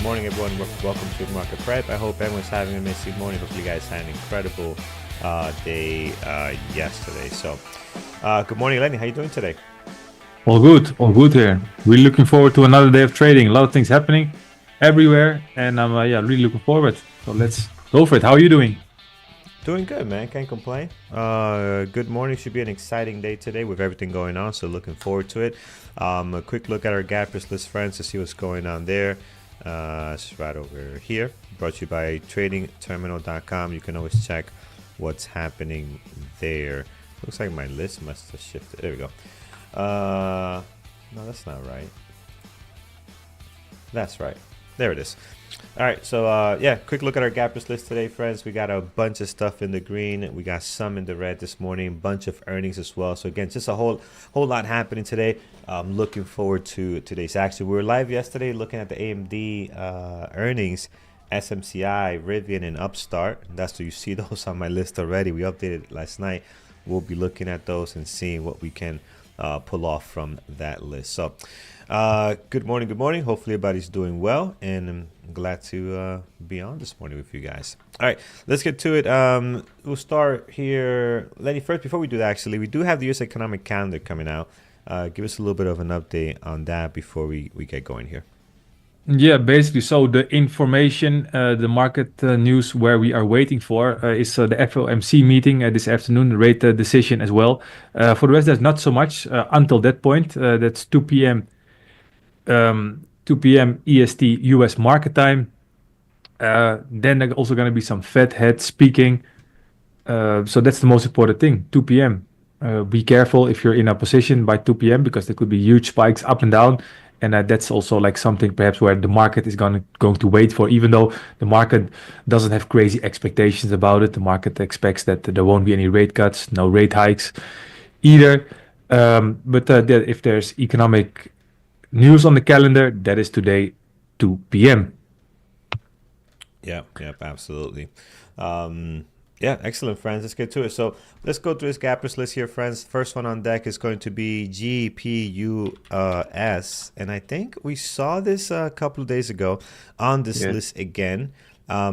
morning, everyone. Welcome to Market Prep. I hope everyone's having an amazing morning. Hopefully, you guys had an incredible day yesterday. So, good morning, Lenny. How you doing today? All good here. Really looking forward to another day of trading. A lot of things happening everywhere, and I'm really looking forward. So let's go for it. How are you doing? Doing good, man. Can't complain. Good morning. Should be an exciting day today with everything going on. So looking forward to it. A quick look at our gappers list, friends, to see what's going on there. It's right over here. Brought to you by tradingterminal.com. You can always check what's happening there. Looks like my list must have shifted. There we go. No, that's not right. That's right. There it is. All right, so quick look at our gappers list today, friends. We got a bunch of stuff in the green. We got some in the red this morning. Bunch of earnings as well. So again, just a whole lot happening today. Looking forward to today's action. We were live yesterday looking at the AMD earnings, SMCI, Rivian, and Upstart. That's what you see those on my list already. We updated it last night. We'll be looking at those and seeing what we can pull off from that list. So good morning. Hopefully everybody's doing well, and I'm glad to be on this morning with you guys. All right, let's get to it. We'll start here. Lenny, first, before we do that, actually, we do have the US economic calendar coming out. Give us a little bit of an update on that before we get going here. Yeah, basically, so the information, the market news where we are waiting for is the FOMC meeting this afternoon, the rate decision as well. For the rest, there's not so much until that point. That's 2 p.m. 2 p.m. EST US market time. Then there's also going to be some Fed heads speaking. So that's the most important thing, 2 p.m. Be careful if you're in a position by 2 p.m. because there could be huge spikes up and down. And that's also like something perhaps where the market is going to wait for, even though the market doesn't have crazy expectations about it. The market expects that there won't be any rate cuts, no rate hikes either. But if there's economic news on the calendar, that is today, 2 p.m. Yep, absolutely. Yeah, excellent, friends. Let's get to it. So let's go through this gappers list here, friends. First one on deck is going to be GPUS. And I think we saw this a couple of days ago on this list again. I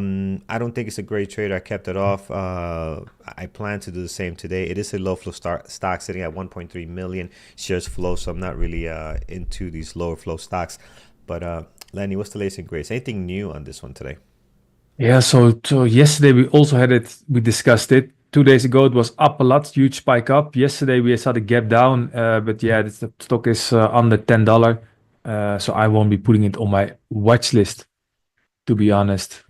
don't think it's a great trade. I kept it off. I plan to do the same today. It is a low flow stock sitting at 1.3 million shares flow. So I'm not really into these lower flow stocks. But Lenny, what's the latest and greatest? Anything new on this one today? Yeah, so yesterday we also had it, we discussed it. 2 days ago it was up a lot, huge spike up. Yesterday we saw the gap down, but yeah, the stock is under $10. So I won't be putting it on my watch list, to be honest.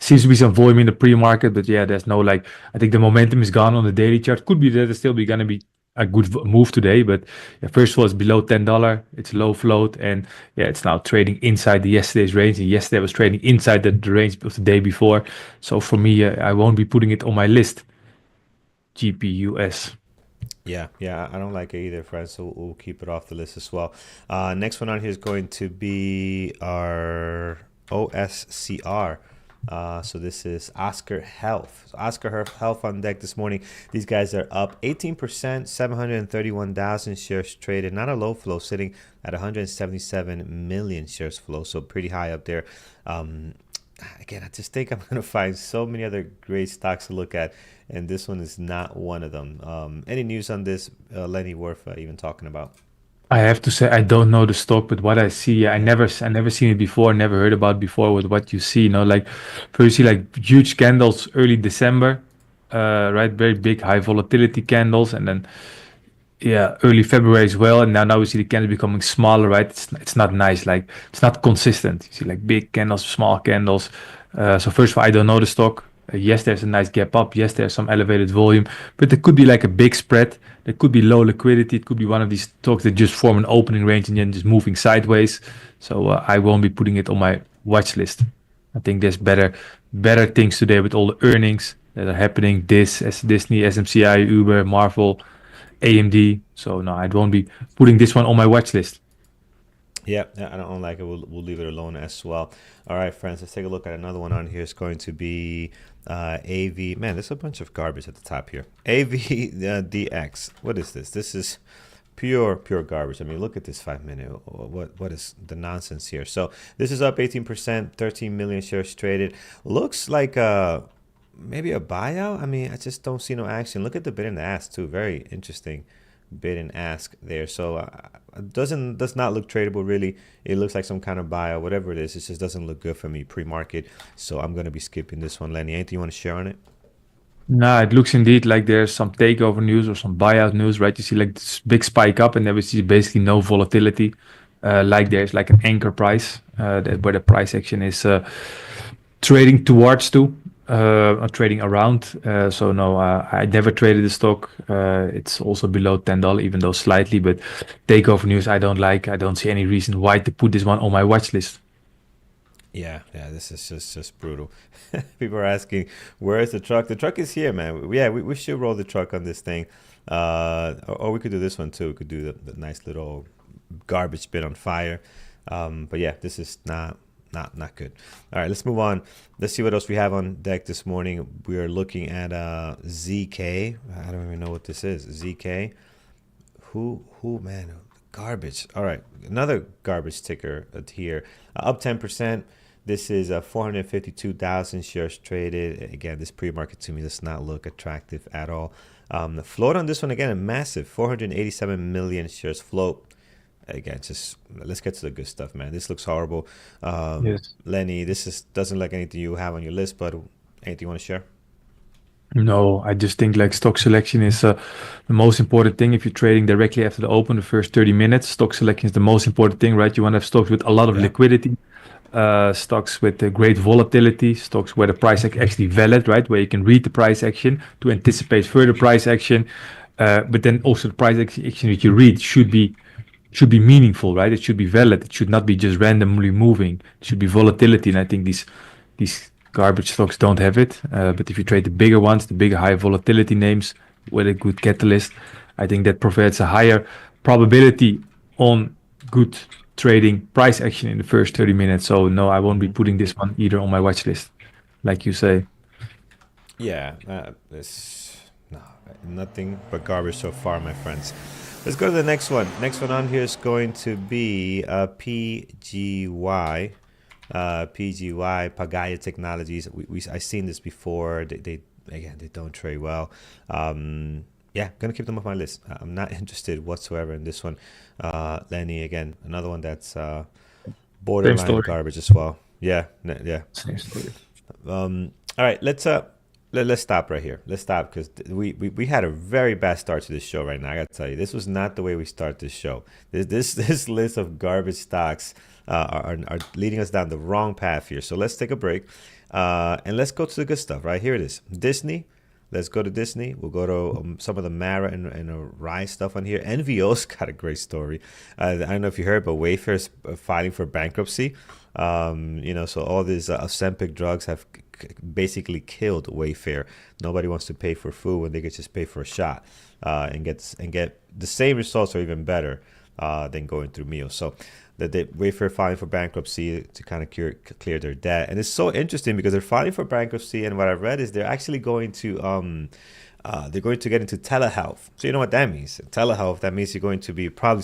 Seems to be some volume in the pre-market, but yeah, there's no I think the momentum is gone on the daily chart. Could be that it's still going to be a good move today, but yeah, first of all, it's below $10. It's low float, and yeah, it's now trading inside the yesterday's range. And yesterday was trading inside the range of the day before. So for me, I won't be putting it on my list. GPUS. Yeah, I don't like it either, friends. So we'll keep it off the list as well. Next one on here is going to be our OSCR. So this is Oscar Health. So Oscar Health on deck this morning. These guys are up 18%, 731,000 shares traded. Not a low flow, sitting at 177 million shares flow. So pretty high up there. Again, I just think I'm going to find so many other great stocks to look at, and this one is not one of them. Any news on this, Lenny, worth even talking about? I have to say I don't know the stock, but what I see, I never seen it before, never heard about it before. With what you see, first you see huge candles early December, right? Very big, high volatility candles, and then early February as well. And now we see the candles becoming smaller, right? It's not nice, it's not consistent. You see big candles, small candles. So first of all, I don't know the stock. Yes, there's a nice gap up. Yes, there's some elevated volume, but there could be a big spread. There could be low liquidity. It could be one of these stocks that just form an opening range and then just moving sideways. So I won't be putting it on my watch list. I think there's better things today with all the earnings that are happening. Disney, SMCI, Uber, Marvel, AMD. So no, I won't be putting this one on my watch list. Yeah, I don't like it. We'll leave it alone as well. All right, friends, let's take a look at another one on here. It's going to be AV. Man, there's a bunch of garbage at the top here. AVDX. What is this? This is pure garbage. I mean, look at this 5 minute. What is the nonsense here? So this is up 18%, 13 million shares traded. Looks like maybe a buyout. I mean, I just don't see no action. Look at the bid and ask too. Very interesting bid and ask there. So does not look tradable really. It looks like some kind of buyout, whatever it is. It just doesn't look good for me pre-market. So I'm gonna be skipping this one. Lenny, anything you want to share on it? No, it looks indeed like there's some takeover news or some buyout news, right? You see like this big spike up, and then we see basically no volatility. Like there's like an anchor price where the price action is trading towards to or trading around. So no, I never traded the stock. It's also below $10, even though slightly. But takeover news, I don't like. I don't see any reason why to put this one on my watch list. Yeah, this is just brutal. People are asking, where's the truck? The truck is here, man. Yeah, we should roll the truck on this thing. Or we could do this one too. We could do the nice little garbage bit on fire. But yeah, this is not good. All right, let's move on. Let's see what else we have on deck this morning. We are looking at ZK. I don't even know what this is. ZK. Who man? Garbage. All right, another garbage ticker here, up 10%. This is 452,000 shares traded. Again, this pre-market to me does not look attractive at all. The float on this one, again, a massive 487 million shares float. Again, just let's get to the good stuff, man. This looks horrible. Yes. Lenny, doesn't look like anything you have on your list, but anything you want to share? No, I just think like stock selection is the most important thing. If you're trading directly after the open, the first 30 minutes, stock selection is the most important thing, right? You want to have stocks with a lot of Yeah. liquidity, stocks with great volatility, stocks where the price actually valid, right? Where you can read the price action to anticipate further price action. But then also the price action that you read should be meaningful, right? It should be valid. It should not be just randomly moving. It should be volatility, and I think these garbage stocks don't have it. But if you trade the bigger ones, the bigger high volatility names with a good catalyst, I think that provides a higher probability on good trading price action in the first 30 minutes. So no, I won't be putting this one either on my watch list, like you say. Yeah, this no, nothing but garbage so far, my friends. Let's go to the next one. Next one on here is going to be PGY. PGY, Pagaya Technologies. I've seen this before. They don't trade well. Yeah, gonna keep them off my list. I'm not interested whatsoever in this one. Lenny, again, another one that's Same borderline story. garbage as well. Yeah, yeah. Same story. All right, let's stop right here. Let's stop because we had a very bad start to this show right now. I gotta tell you, this was not the way we start this show. This list of garbage stocks are leading us down the wrong path here. So let's take a break and let's go to the good stuff. Right here it is. Disney. Let's go to Disney. We'll go to some of the Mara and Rise stuff on here. NVO's got a great story. I don't know if you heard, but Wayfair's filing for bankruptcy. So all these Ozempic drugs have basically killed Wayfair. Nobody wants to pay for food when they could just pay for a shot and get the same results or even better than going through meals. So the Wayfair filing for bankruptcy to kind of clear their debt, and it's so interesting because they're filing for bankruptcy, and what I read is they're actually going to get into telehealth. So you know what that means? Telehealth, that means you're going to be probably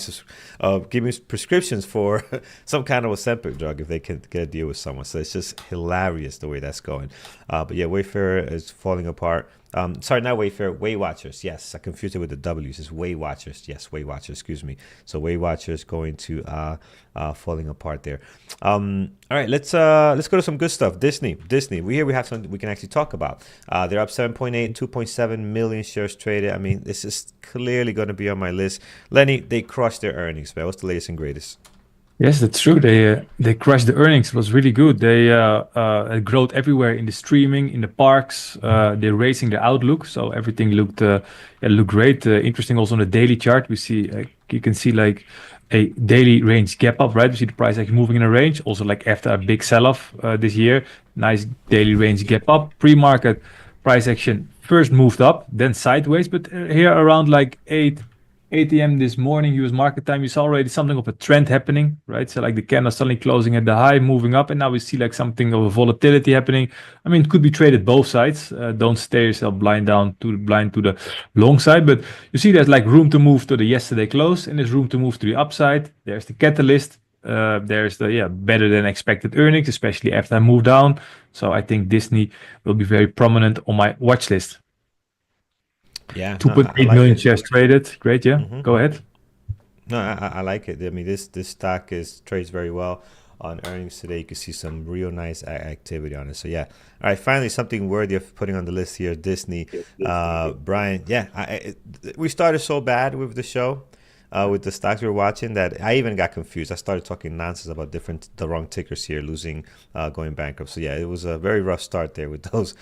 giving prescriptions for some kind of Ozempic drug if they can get a deal with someone. So it's just hilarious the way that's going. But yeah, Wayfair is falling apart. Sorry, not Wayfair, Weight Watchers. Yes, I confused it with the W's. It's Weight Watchers. Yes, Weight Watchers, excuse me. So Weight Watchers going to falling apart there. All right, let's go to some good stuff. Disney. We have something we can actually talk about. They're up 7.8, 2.7 million shares traded. I mean, this is clearly going to be on my list. Lenny, they crushed their earnings, man. What's the latest and greatest? Yes, that's true. They crushed the earnings. It was really good. They had growth everywhere in the streaming, in the parks. They're raising the outlook, so everything looked great. Interesting. Also on the daily chart, we see you can see like a daily range gap up, right? We see the price actually moving in a range. Also, like after a big sell-off this year, nice daily range gap up. Pre-market price action first moved up, then sideways, but here around like 8 a.m. this morning, US market time, you saw already something of a trend happening, right? So like the candle suddenly closing at the high, moving up, and now we see like something of a volatility happening. I mean, it could be traded both sides. Don't stare yourself blind to the long side, but you see there's like room to move to the yesterday close, and there's room to move to the upside. There's the catalyst. There's the better than expected earnings, especially after I move down. So I think Disney will be very prominent on my watch list. Yeah, no, I 2.8 like million it. shares traded. Great, yeah. Hmm. Go ahead. No, I like it. I mean, this stock is trades very well on earnings today. You can see some real nice activity on it. So yeah, all right. Finally, something worthy of putting on the list here. Disney, Brian. Yeah, we started so bad with the show. With the stocks we were watching, that I even got confused. I started talking nonsense about the wrong tickers here, losing, going bankrupt. So yeah, it was a very rough start there with those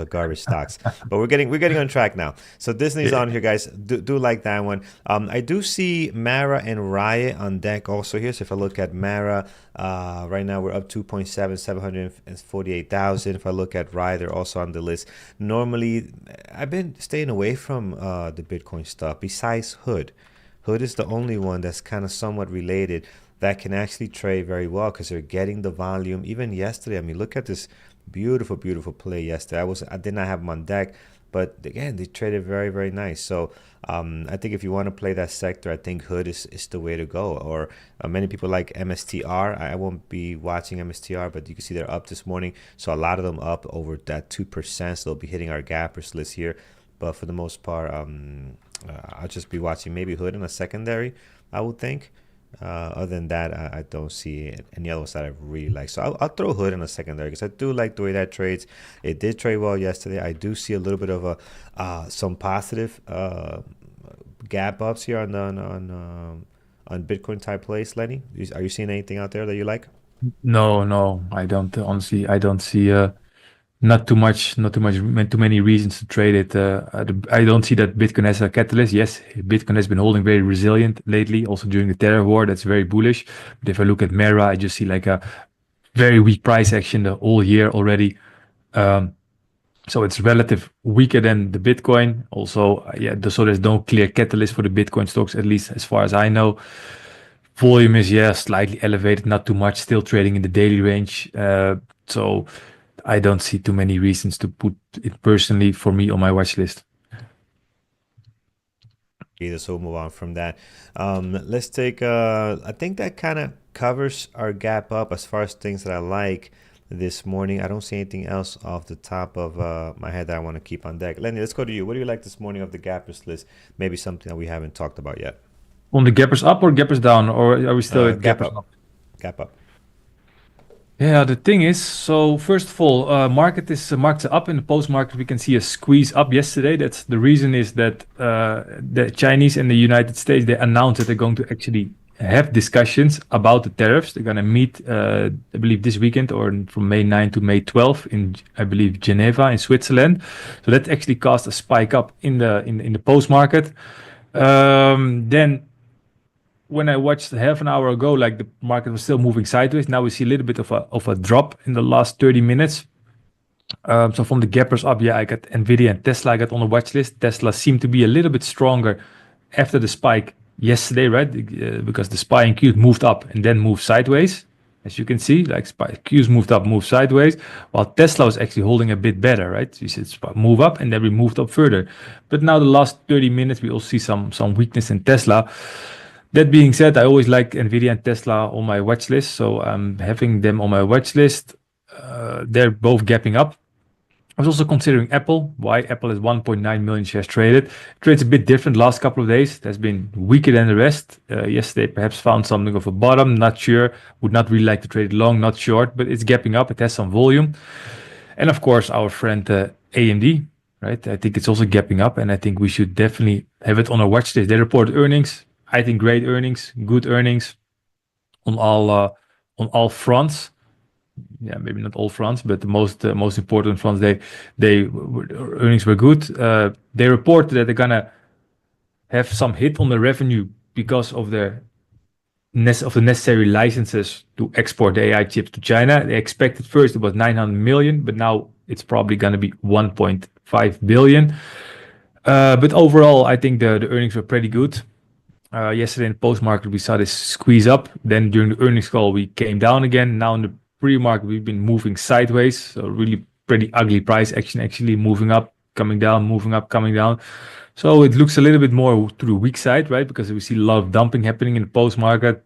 garbage stocks. But we're getting on track now. So Disney's Yeah. on here, guys. Do like that one. I do see Mara and Riot on deck also here. So if I look at Mara, right now we're up 2.7, 748,000. If I look at Riot, they're also on the list. Normally, I've been staying away from the Bitcoin stuff. Besides Hood. Hood is the only one that's kind of somewhat related that can actually trade very well because they're getting the volume. Even yesterday, I mean, look at this beautiful, beautiful play yesterday. I did not have them on deck, but again, they traded very, very nice. So I think if you want to play that sector, I think Hood is the way to go. Or many people like MSTR. I won't be watching MSTR, but you can see they're up this morning. So a lot of them up over that 2%. So they'll be hitting our gappers list here. But for the most part, I'll just be watching maybe Hood in a secondary, I would think. Other than that, I don't see any other ones that I really like. So I'll throw Hood in a secondary because I do like the way that trades. It did trade well yesterday. I do see a little bit of some positive gap ups here on Bitcoin type plays. Lenny, are you seeing anything out there that you like? No, no, I don't. Honestly, I don't see too many reasons to trade it. I don't see that Bitcoin as a catalyst. Yes, Bitcoin has been holding very resilient lately, also during the Terror War. That's very bullish. But if I look at Mara, I just see like a very weak price action the whole year already. Um, so it's relative weaker than the Bitcoin. Also, so there's no clear catalyst for the Bitcoin stocks, at least as far as I know. Volume is, slightly elevated, not too much, still trading in the daily range. So I don't see too many reasons to put it personally for me on my watch list. Either, so we'll move on from that. Let's take. I think that kind of covers our gap up as far as things that I like this morning. I don't see anything else off the top of my head that I want to keep on deck. Lenny, let's go to you. What do you like this morning of the gappers list? Maybe something that we haven't talked about yet. On the gappers up or gappers down, or are we still at Gap gappers up. up? Gap up. Yeah, the thing is, so first of all, markets are up in the post market. We can see a squeeze up yesterday. That's the reason is that the Chinese and the United States they announced that they're going to actually have discussions about the tariffs. They're going to meet, I believe, this weekend or from May 9 to May 12 in, I believe, Geneva in Switzerland. So that actually caused a spike up in the post market. Then when I watched half an hour ago, like the market was still moving sideways. Now we see a little bit of a drop in the last 30 minutes. So from the gappers up, I got Nvidia and Tesla. I got on the watch list. Tesla seemed to be a little bit stronger after the spike yesterday, right? Because the SPY and Qs moved up and then moved sideways. As you can see, like SPY Qs moved up, moved sideways, while Tesla was actually holding a bit better, right? You said move up and then we moved up further. But now the last 30 minutes, we also see some weakness in Tesla. That being said, I always like Nvidia and Tesla on my watch list, so I'm having them on my watch list. They're both gapping up. I was also considering Apple. Why? Apple is 1.9 million shares traded. Trades a bit different last couple of days. It has been weaker than the rest. Yesterday perhaps found something of a bottom. Not sure. Would not really like to trade it long, not short, but it's gapping up. It has some volume. And of course, our friend AMD, right? I think it's also gapping up, and I think we should definitely have it on our watch list. They report earnings. I think great earnings, good earnings on all fronts. Yeah, maybe not all fronts, but the most important fronts. Earnings were good. They reported that they're gonna have some hit on the revenue because of the necessary licenses to export the AI chips to China. They expected first it was 900 million, but now it's probably gonna be 1.5 billion. But overall, I think the earnings were pretty good. Yesterday in the post-market, we saw this squeeze up. Then during the earnings call, we came down again. Now in the pre-market, we've been moving sideways. So really pretty ugly price action, actually moving up, coming down, moving up, coming down. So it looks a little bit more to the weak side, right? Because we see a lot of dumping happening in the post-market.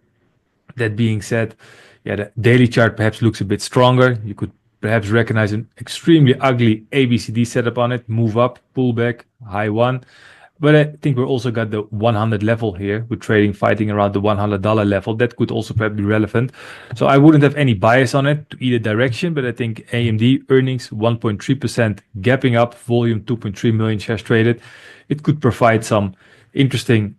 That being said, yeah, the daily chart perhaps looks a bit stronger. You could perhaps recognize an extremely ugly ABCD setup on it, move up, pull back, high one. But I think we also got the 100 level here. We're trading, fighting around the $100 level. That could also perhaps be relevant. So I wouldn't have any bias on it to either direction, but I think AMD earnings 1.3% gapping up, volume 2.3 million shares traded. It could provide an interesting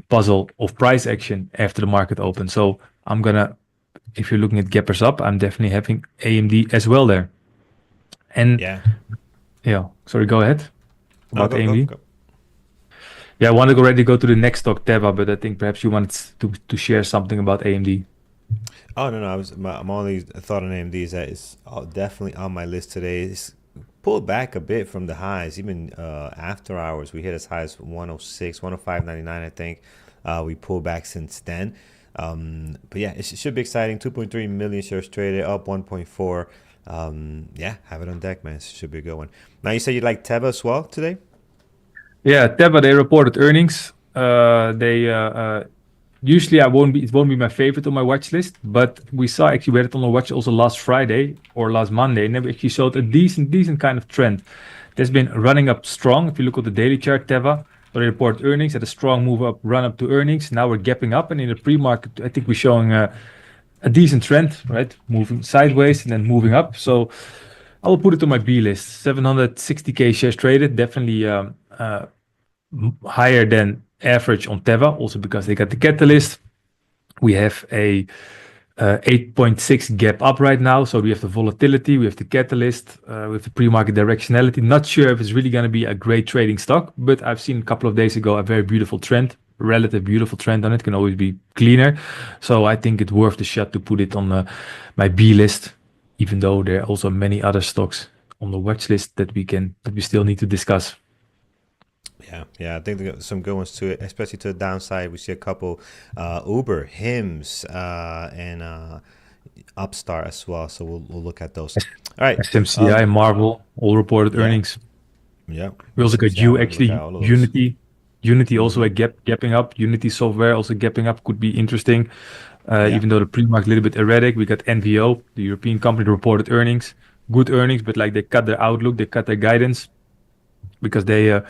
puzzle of price action after the market opens. So if you're looking at gappers up, I'm definitely having AMD as well there. And Yeah. sorry, go ahead. No, About go, AMD. go. Yeah, I want to already go to the next stock, Teva, but I think perhaps you wanted to share something about AMD. Oh no, my only thought on AMD is that it's definitely on my list today. It's pulled back a bit from the highs, even after hours. We hit as high as 106, 105.99, I think. We pulled back since then. But yeah, it should be exciting. 2.3 million shares traded, up 1.4. Yeah, have it on deck, man. It should be a good one. Now, you said you like Teva as well today? Yeah, Teva, they reported earnings. Usually it won't be my favorite on my watch list, but we had it on the watch also last Friday or last Monday, and they actually showed a decent kind of trend. That's been running up strong. If you look at the daily chart, Teva, they report earnings, had a strong move up, run up to earnings. Now we're gapping up, and in the pre-market, I think we're showing a decent trend, right? Moving sideways and then moving up. So I'll put it on my B list. 760K shares traded, definitely higher than average on Teva, also because they got the catalyst. We have a 8.6 gap up right now. So we have the volatility, we have the catalyst, we have the pre-market directionality. Not sure if it's really going to be a great trading stock, but I've seen a couple of days ago a very beautiful trend, relative beautiful trend on it. Can always be cleaner. So I think it's worth the shot to put it on my B list, even though there are also many other stocks on the watch list that we still need to discuss. Yeah, I think there's some good ones to it, especially to the downside. We see a couple Uber, Hims, and Upstart as well. So we'll look at those. All right. SMCI, Marvel, all reported earnings. Yeah. We also got Unity. Unity also gapping up. Unity Software also gapping up, could be interesting. Even though the pre-market a little bit erratic, we got NVO, the European company, reported earnings, good earnings, but like they cut their outlook, they cut their guidance because they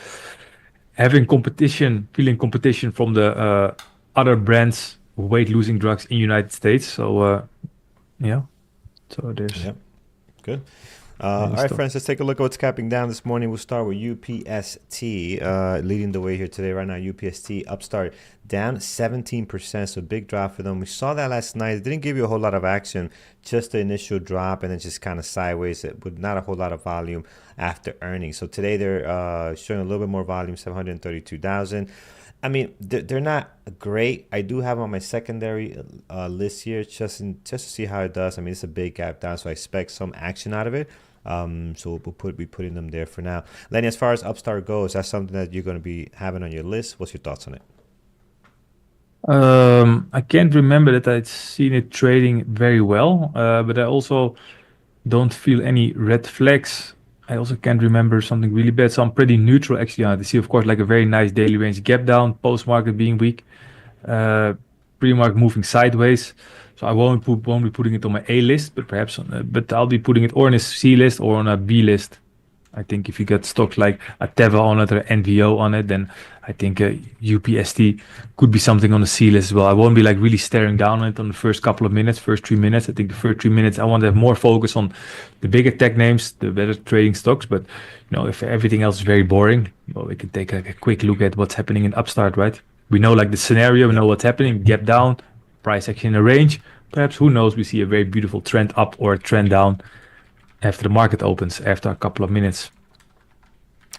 feeling competition from the other brands of weight-losing drugs in United States. So there's good. All right, friends, let's take a look at what's capping down this morning. We'll start with UPST leading the way here today. Right now, UPST Upstart down 17%, so big drop for them. We saw that last night. It didn't give you a whole lot of action, just the initial drop, and then just kind of sideways with not a whole lot of volume after earnings. So today they're showing a little bit more volume, 732,000. I mean, they're not great. I do have them on my secondary list here just to see how it does. I mean, it's a big gap down, so I expect some action out of it. So we'll be putting them there for now. Lenny, as far as Upstart goes, that's something that you're going to be having on your list. What's your thoughts on it? I can't remember that I'd seen it trading very well, but I also don't feel any red flags. I also can't remember something really bad, so I'm pretty neutral actually on it. I see, of course, like a very nice daily range gap down, post-market being weak, pre-market moving sideways. So I won't be putting it on my A list, but I'll be putting it or on a C list or on a B list. I think if you get stocks like a Teva on it or NVO on it, then I think UPST could be something on the C list as well. I won't be like really staring down on it on the first 3 minutes. I think the first 3 minutes, I want to have more focus on the bigger tech names, the better trading stocks. But if everything else is very boring, we can take a quick look at what's happening in Upstart, right? We know like the scenario, we know what's happening, gap down, price action in a range. Perhaps, who knows, we see a very beautiful trend up or a trend down after the market opens after a couple of minutes.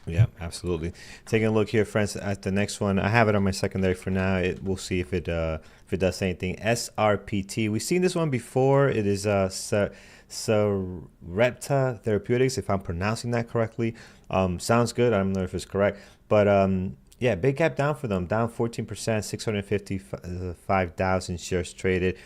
Yeah, absolutely. Taking a look here, friends, at the next one. I have it on my secondary for now. We'll see if it does anything. SRPT. We've seen this one before. It is Sarepta Therapeutics, if I'm pronouncing that correctly. Sounds good. I don't know if it's correct, but Yeah, big gap down for them, down 14%, 655,000 shares traded.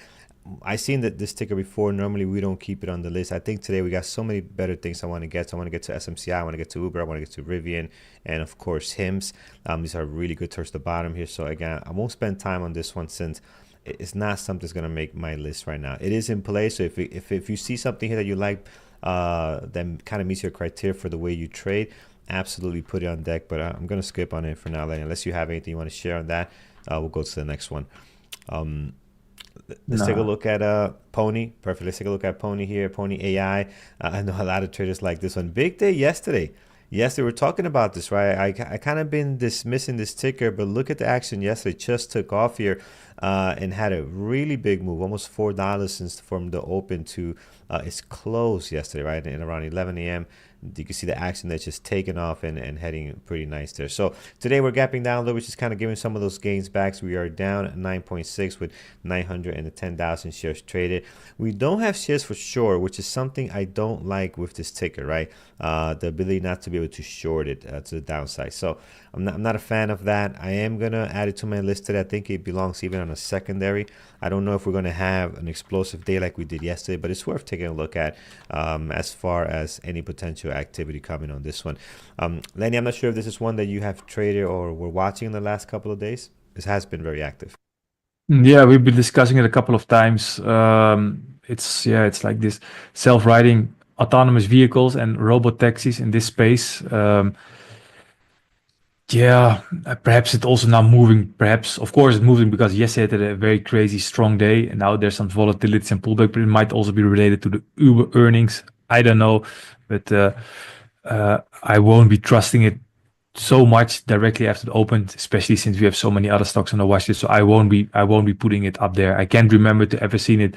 I seen that this ticker before. Normally we don't keep it on the list. I think today we got so many better things I want to get. So I want to get to SMCI, I want to get to Uber, I want to get to Rivian, and of course HIMS. These are really good towards the bottom here. So again, I won't spend time on this one since it's not something that's gonna make my list right now. It is in place. So if you see something here that you like, that kind of meets your criteria for the way you trade, absolutely put it on deck. But I'm gonna skip on it for now. Then, unless you have anything you want to share on that, we'll go to the next one. Um, let's take a No. look at Pony. Perfect. Let's take a look at Pony here. Pony AI. I know a lot of traders like this one. Big day yesterday. Yes, they were talking about this, right? I kind of been dismissing this ticker, but look at the action yesterday. Just took off here and had a really big move, almost $4 since from the open to its close yesterday, right? And around 11 a.m. You can see the action that's just taken off and heading pretty nice there. So today we're gapping down a little, which is kind of giving some of those gains back. So we are down 9.6 with 910,000 shares traded. We don't have shares for sure, which is something I don't like with this ticker, right? The ability not to be able to short it to the downside. So I'm not a fan of that. I am gonna add it to my list today. I think it belongs even on a secondary. I don't know if we're gonna have an explosive day like we did yesterday, but it's worth taking a look at as far as any potential activity coming on this one. Lenny, I'm not sure if this is one that you have traded or were watching in the last couple of days. This has been very active. Yeah, we've been discussing it a couple of times. It's like this self-riding autonomous vehicles and robot taxis in this space. Yeah, perhaps it's also now moving. Perhaps, of course, it's moving because yesterday it had a very crazy strong day, and now there's some volatility and pullback, but it might also be related to the Uber earnings. I don't know, but I won't be trusting it so much directly after the open, especially since we have so many other stocks on the watch list. So I won't be putting it up there. I can't remember to ever seen it.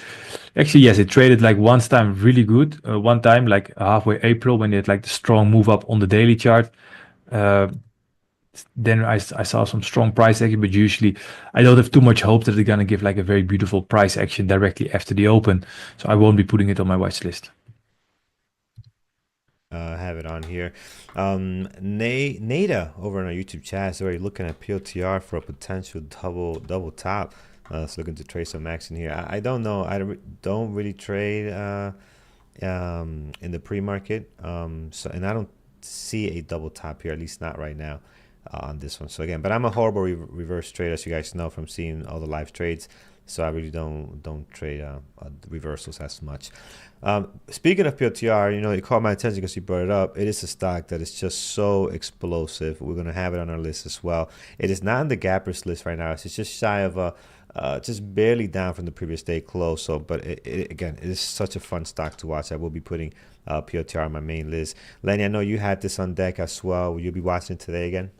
Actually, yes, it traded like one time really good. One time, like halfway April, when it had like the strong move up on the daily chart. Uh, then I saw some strong price action, but usually I don't have too much hope that they're gonna give like a very beautiful price action directly after the open. So I won't be putting it on my watch list. Have it on here. Nada over on our YouTube chat is already looking at PLTR for a potential double top. It's looking to trade some action here. I don't know. Don't really trade in the pre-market. So and I don't see a double top here, at least not right now on this one. So again, but I'm a horrible reverse trader, as you guys know from seeing all the live trades. So I really don't trade reversals as much. Speaking of PLTR, it caught my attention because you brought it up. It is a stock that is just so explosive. We're gonna have it on our list as well. It is not in the gappers list right now. It's just shy of just barely down from the previous day close. So, but again, it is such a fun stock to watch. I will be putting PLTR on my main list. Lenny, I know you had this on deck as well. Will you be watching it today again?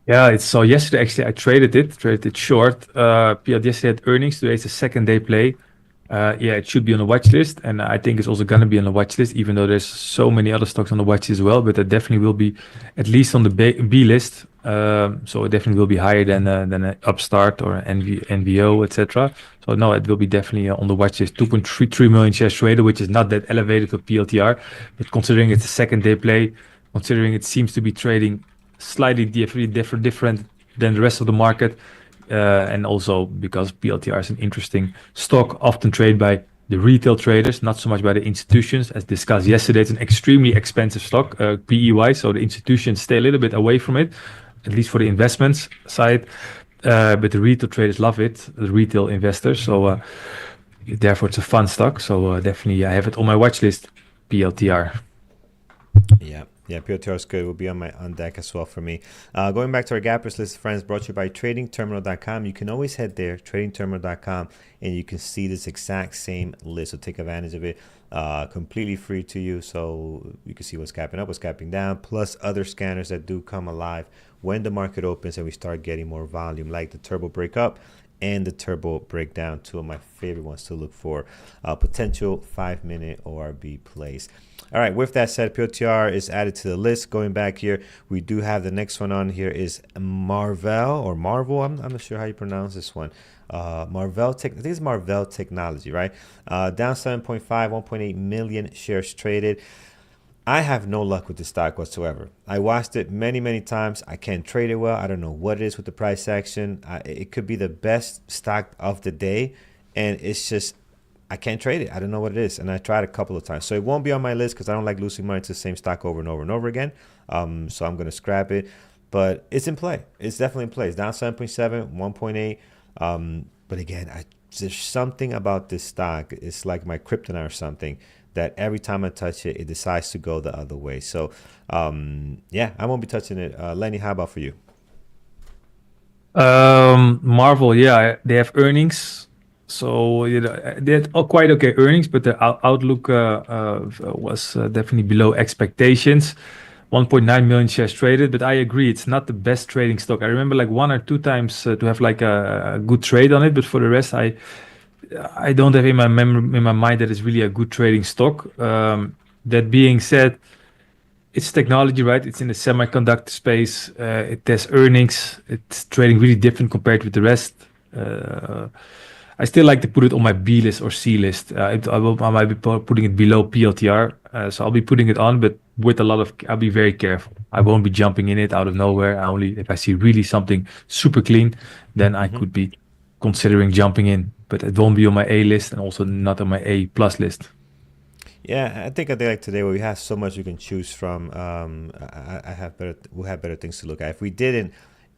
Yeah, it's so yesterday actually I traded it short. Yesterday had earnings. Today is the second day play. Yeah, it should be on the watch list, and I think it's also gonna be on the watch list, even though there's so many other stocks on the watch as well. But it definitely will be at least on the B list. So it definitely will be higher than an Upstart or NVO, etc. So no, it will be definitely on the watch list. 2.33 million shares traded, which is not that elevated for PLTR, but considering it's a second day play, considering it seems to be trading slightly different than the rest of the market. And also because PLTR is an interesting stock, often traded by the retail traders, not so much by the institutions. As discussed yesterday, it's an extremely expensive stock, PE wise, so the institutions stay a little bit away from it, at least for the investments side. But the retail traders love it, the retail investors. So therefore, it's a fun stock. So definitely, I have it on my watch list, PLTR. Yeah. Yeah, PLTR is good. Will be on deck as well for me. Going back to our gappers list, friends, brought to you by tradingterminal.com. You can always head there, tradingterminal.com, and you can see this exact same list. So take advantage of it. Completely free to you. So you can see what's gapping up, what's gapping down, plus other scanners that do come alive when the market opens and we start getting more volume, like the turbo breakup and the turbo breakdown, two of my favorite ones to look for. Potential 5-minute ORB plays. All right, with that said, PLTR is added to the list. Going back here, we do have the next one on here is Marvell or Marvel. I'm not sure how you pronounce this one. Marvell Tech, I think it's Marvell Technology, right? Down 7.5, 1.8 million shares traded. I have no luck with this stock whatsoever. I watched it many, many times. I can't trade it well. I don't know what it is with the price action. It could be the best stock of the day, and it's just I can't trade it. I don't know what it is, and I tried a couple of times, so it won't be on my list because I don't like losing money to the same stock over and over and over again. So I'm gonna scrap it, but it's in play. It's definitely in play. It's down 7.7, 1.8. But again, there's something about this stock. It's like my kryptonite or something that every time I touch it, it decides to go the other way. So, yeah, I won't be touching it. Lenny, how about for you? Marvel, yeah, they have earnings, so they had quite okay earnings, but the outlook was definitely below expectations. 1.9 million shares traded, but I agree, it's not the best trading stock. I remember like one or two times to have like a good trade on it, but for the rest, I don't have in my memory in my mind that it's really a good trading stock. That being said, it's technology, right? It's in the semiconductor space. It has earnings. It's trading really different compared with the rest. Uh, I still like to put it on my B list or C list. I might be putting it below PLTR, so I'll be putting it on, but with a lot of, I'll be very careful. I won't be jumping in it out of nowhere. I only if I see really something super clean, then I Hmm. could be considering jumping in. But it won't be on my A list and also not on my A plus list. Yeah, I think a day like today where we have so much we can choose from, I have better, we'll have better things to look at. If we didn't,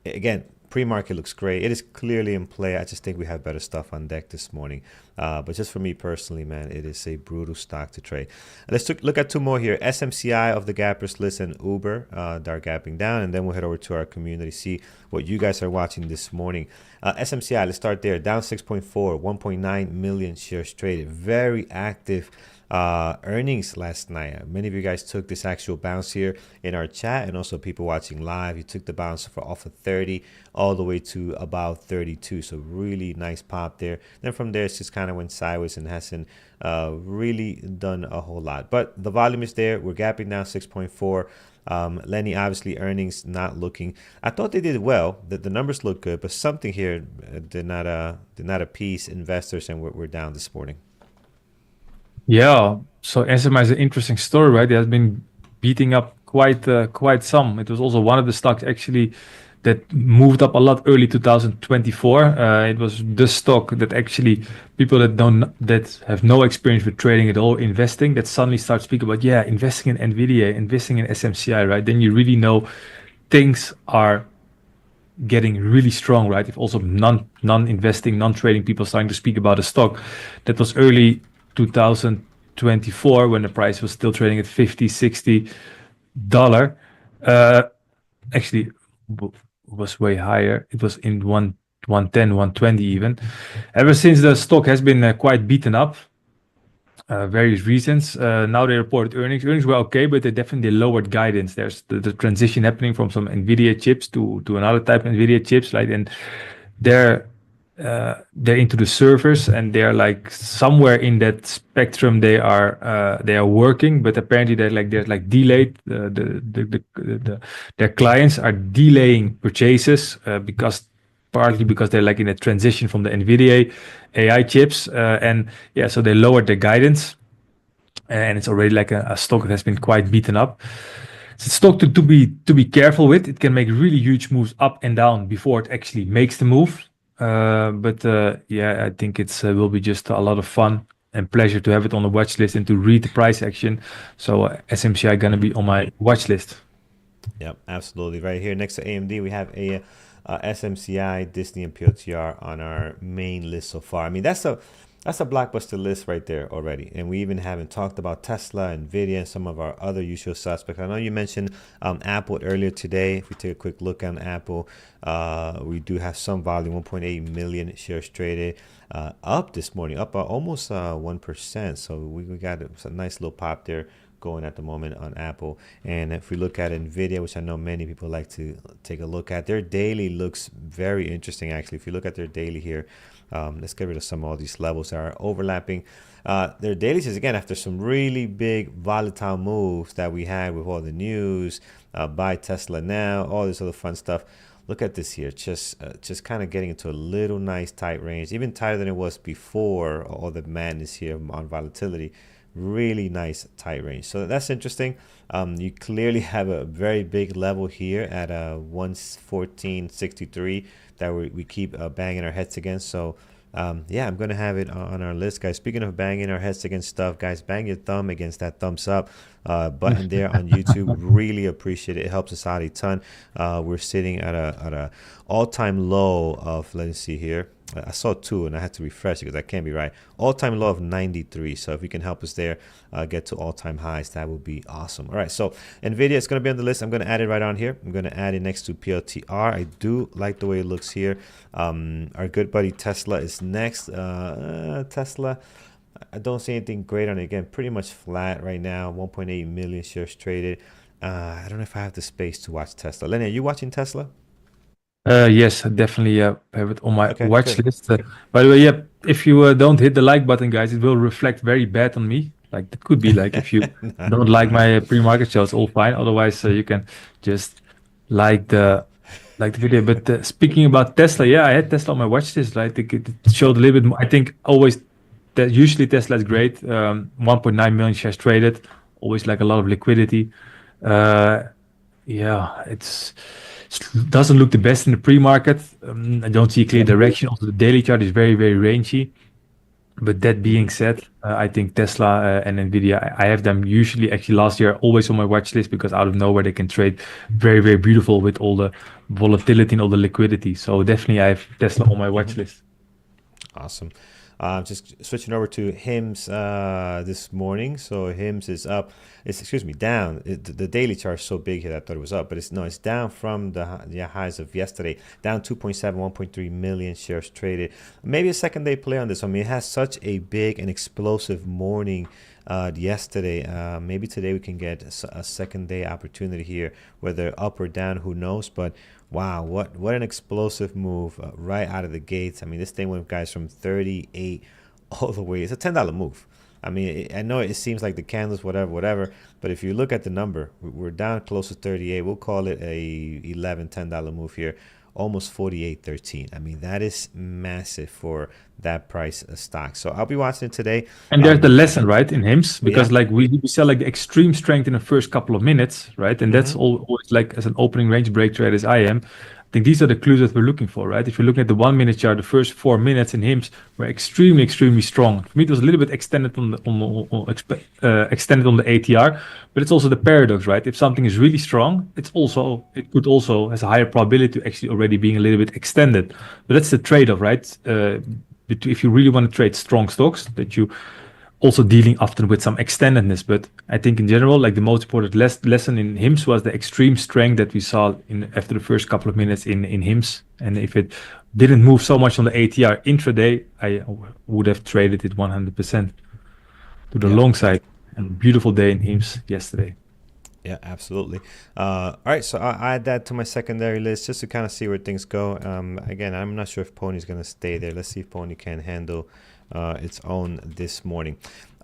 again, pre-market looks great. It is clearly in play. I just think we have better stuff on deck this morning. But just for me personally, man, it is a brutal stock to trade. Let's look at two more here. SMCI of the gappers list and Uber, dark gapping down, and then we'll head over to our community, see what you guys are watching this morning. SMCI, let's start there. Down 6.4, 1.9 million shares traded. Very active earnings last night. Many of you guys took this actual bounce here in our chat, and also people watching live. You took the bounce for off of 30 all the way to about 32. So really nice pop there. Then from there, it's just kind of went sideways and hasn't really done a whole lot. But the volume is there. We're gapping down 6.4. Lenny, obviously earnings not looking. I thought they did well. The numbers look good, but something here did not appease investors, and we're down this morning. Yeah, so SMI is an interesting story, right? It has been beating up quite some. It was also one of the stocks actually that moved up a lot early 2024. It was the stock that actually people that have no experience with trading at all, investing, that suddenly start speaking about, yeah, investing in Nvidia, investing in SMCI, right? Then you really know things are getting really strong, right? If also non-investing, non-trading people starting to speak about a stock that was early 2024 when the price was still trading at 50, $60. Uh, actually was way higher. It was in 110, 120 even. Ever since the stock has been quite beaten up, various reasons. Now they reported earnings. Earnings were okay, but they definitely lowered guidance. There's the transition happening from some NVIDIA chips to another type of NVIDIA chips, right? And they're they're into the servers, and they're like somewhere in that spectrum they are working, but apparently there's like delayed their clients are delaying purchases because partly because they're like in a transition from the NVIDIA AI chips, and yeah, so they lowered their guidance, and it's already like a stock that has been quite beaten up. It's a stock to be careful with. It can make really huge moves up and down before it actually makes the move. But yeah, I think it's will be just a lot of fun and pleasure to have it on the watch list and to read the price action. So SMCI gonna Hmm. be on my watch list. Yep, absolutely. Right here next to AMD, we have a SMCI, Disney, and PLTR on our main list so far. I mean, that's a blockbuster list right there already, and we even haven't talked about Tesla, Nvidia, and some of our other usual suspects. I know you mentioned Apple earlier today. If we take a quick look on Apple, we do have some volume, 1.8 million shares traded, up this morning, up almost 1%. So we got a nice little pop there going at the moment on Apple. And if we look at Nvidia, which I know many people like to take a look at, their daily looks very interesting actually. If you look at their daily here, let's get rid of some of all these levels that are overlapping. Their dailies is again after some really big volatile moves that we had with all the news, buy Tesla now, all this other fun stuff. Look at this here, just kind of getting into a little nice tight range, even tighter than it was before all the madness here on volatility. really nice tight range. So that's interesting. You clearly have a very big level here at 114.63 that we keep banging our heads against. So yeah, I'm gonna have it on our list, guys. Speaking of banging our heads against stuff, guys, bang your thumb against that thumbs up button there on YouTube. Really appreciate it. It helps us out a ton. We're sitting at a all-time low of, let me see here. I saw 2 and I had to refresh it because that can't be right. All-time low of 93. So if you can help us there, get to all-time highs, that would be awesome. All right, so NVIDIA is going to be on the list. I'm going to add it right on here. I'm going to add it next to PLTR. I do like the way it looks here. Our good buddy Tesla is next. Tesla, I don't see anything great on it. Again, pretty much flat right now. 1.8 million shares traded. I don't know if I have the space to watch Tesla. Lenny, are you watching Tesla? Yes, I definitely have it on my Okay, watch good. list. By the way, yeah, if you don't hit the like button, guys, it will reflect very bad on me. Like it could be like if you don't like my pre-market shows, all fine. Otherwise, you can just like the video. But speaking about Tesla, yeah, I had Tesla on my watch list. Right? I think it showed a little bit more. I think always that usually Tesla is great. 1.9 million shares traded, always like a lot of liquidity. Uh, yeah, doesn't look the best in the pre-market. I don't see a clear direction. Also, the daily chart is very, very rangy. But that being said, I think Tesla and Nvidia, I have them usually actually last year always on my watch list because out of nowhere they can trade very, very beautiful with all the volatility and all the liquidity. So definitely I have Tesla on my watch list. Awesome. Just switching over to HIMS this morning. So HIMS is up. It's, excuse me, down. The daily chart is so big here that I thought it was up, but it's down from the highs of yesterday. Down 2.7, 1.3 million shares traded. Maybe a second day play on this. I mean, it has such a big and explosive morning yesterday. Maybe today we can get a second day opportunity here, whether up or down, who knows. But wow, what an explosive move right out of the gates. I mean, this thing went, guys, from 38 all the way. It's a $10 move. I mean, I know it seems like the candles, whatever, but if you look at the number, we're down close to 38. We'll call it a $10 move here, almost 48.13. I mean, that is massive for that price of stock. So I'll be watching it today. And there's the lesson, right, in HIMS, because Yeah. like we sell like the extreme strength in the first couple of minutes, right? And that's always like as an opening range break trade as I am. I think these are the clues that we're looking for, right? If you're looking at the 1 minute chart, the first 4 minutes in HIMS were extremely, extremely strong. For me, it was a little bit extended on extended on the ATR, but it's also the paradox, right? If something is really strong, it could also has a higher probability to actually already being a little bit extended. But that's the trade-off, right? If you really want to trade strong stocks, that you also dealing often with some extendedness. But I think in general, like the most important lesson in HIMS was the extreme strength that we saw after the first couple of minutes in HIMS. And if it didn't move so much on the ATR intraday, I would have traded it 100% to the long side. And a beautiful day in HIMS yesterday. Yeah, absolutely. All right, so I'll add that to my secondary list just to kind of see where things go. Again, I'm not sure if Pony's going to stay there. Let's see if Pony can handle its own this morning.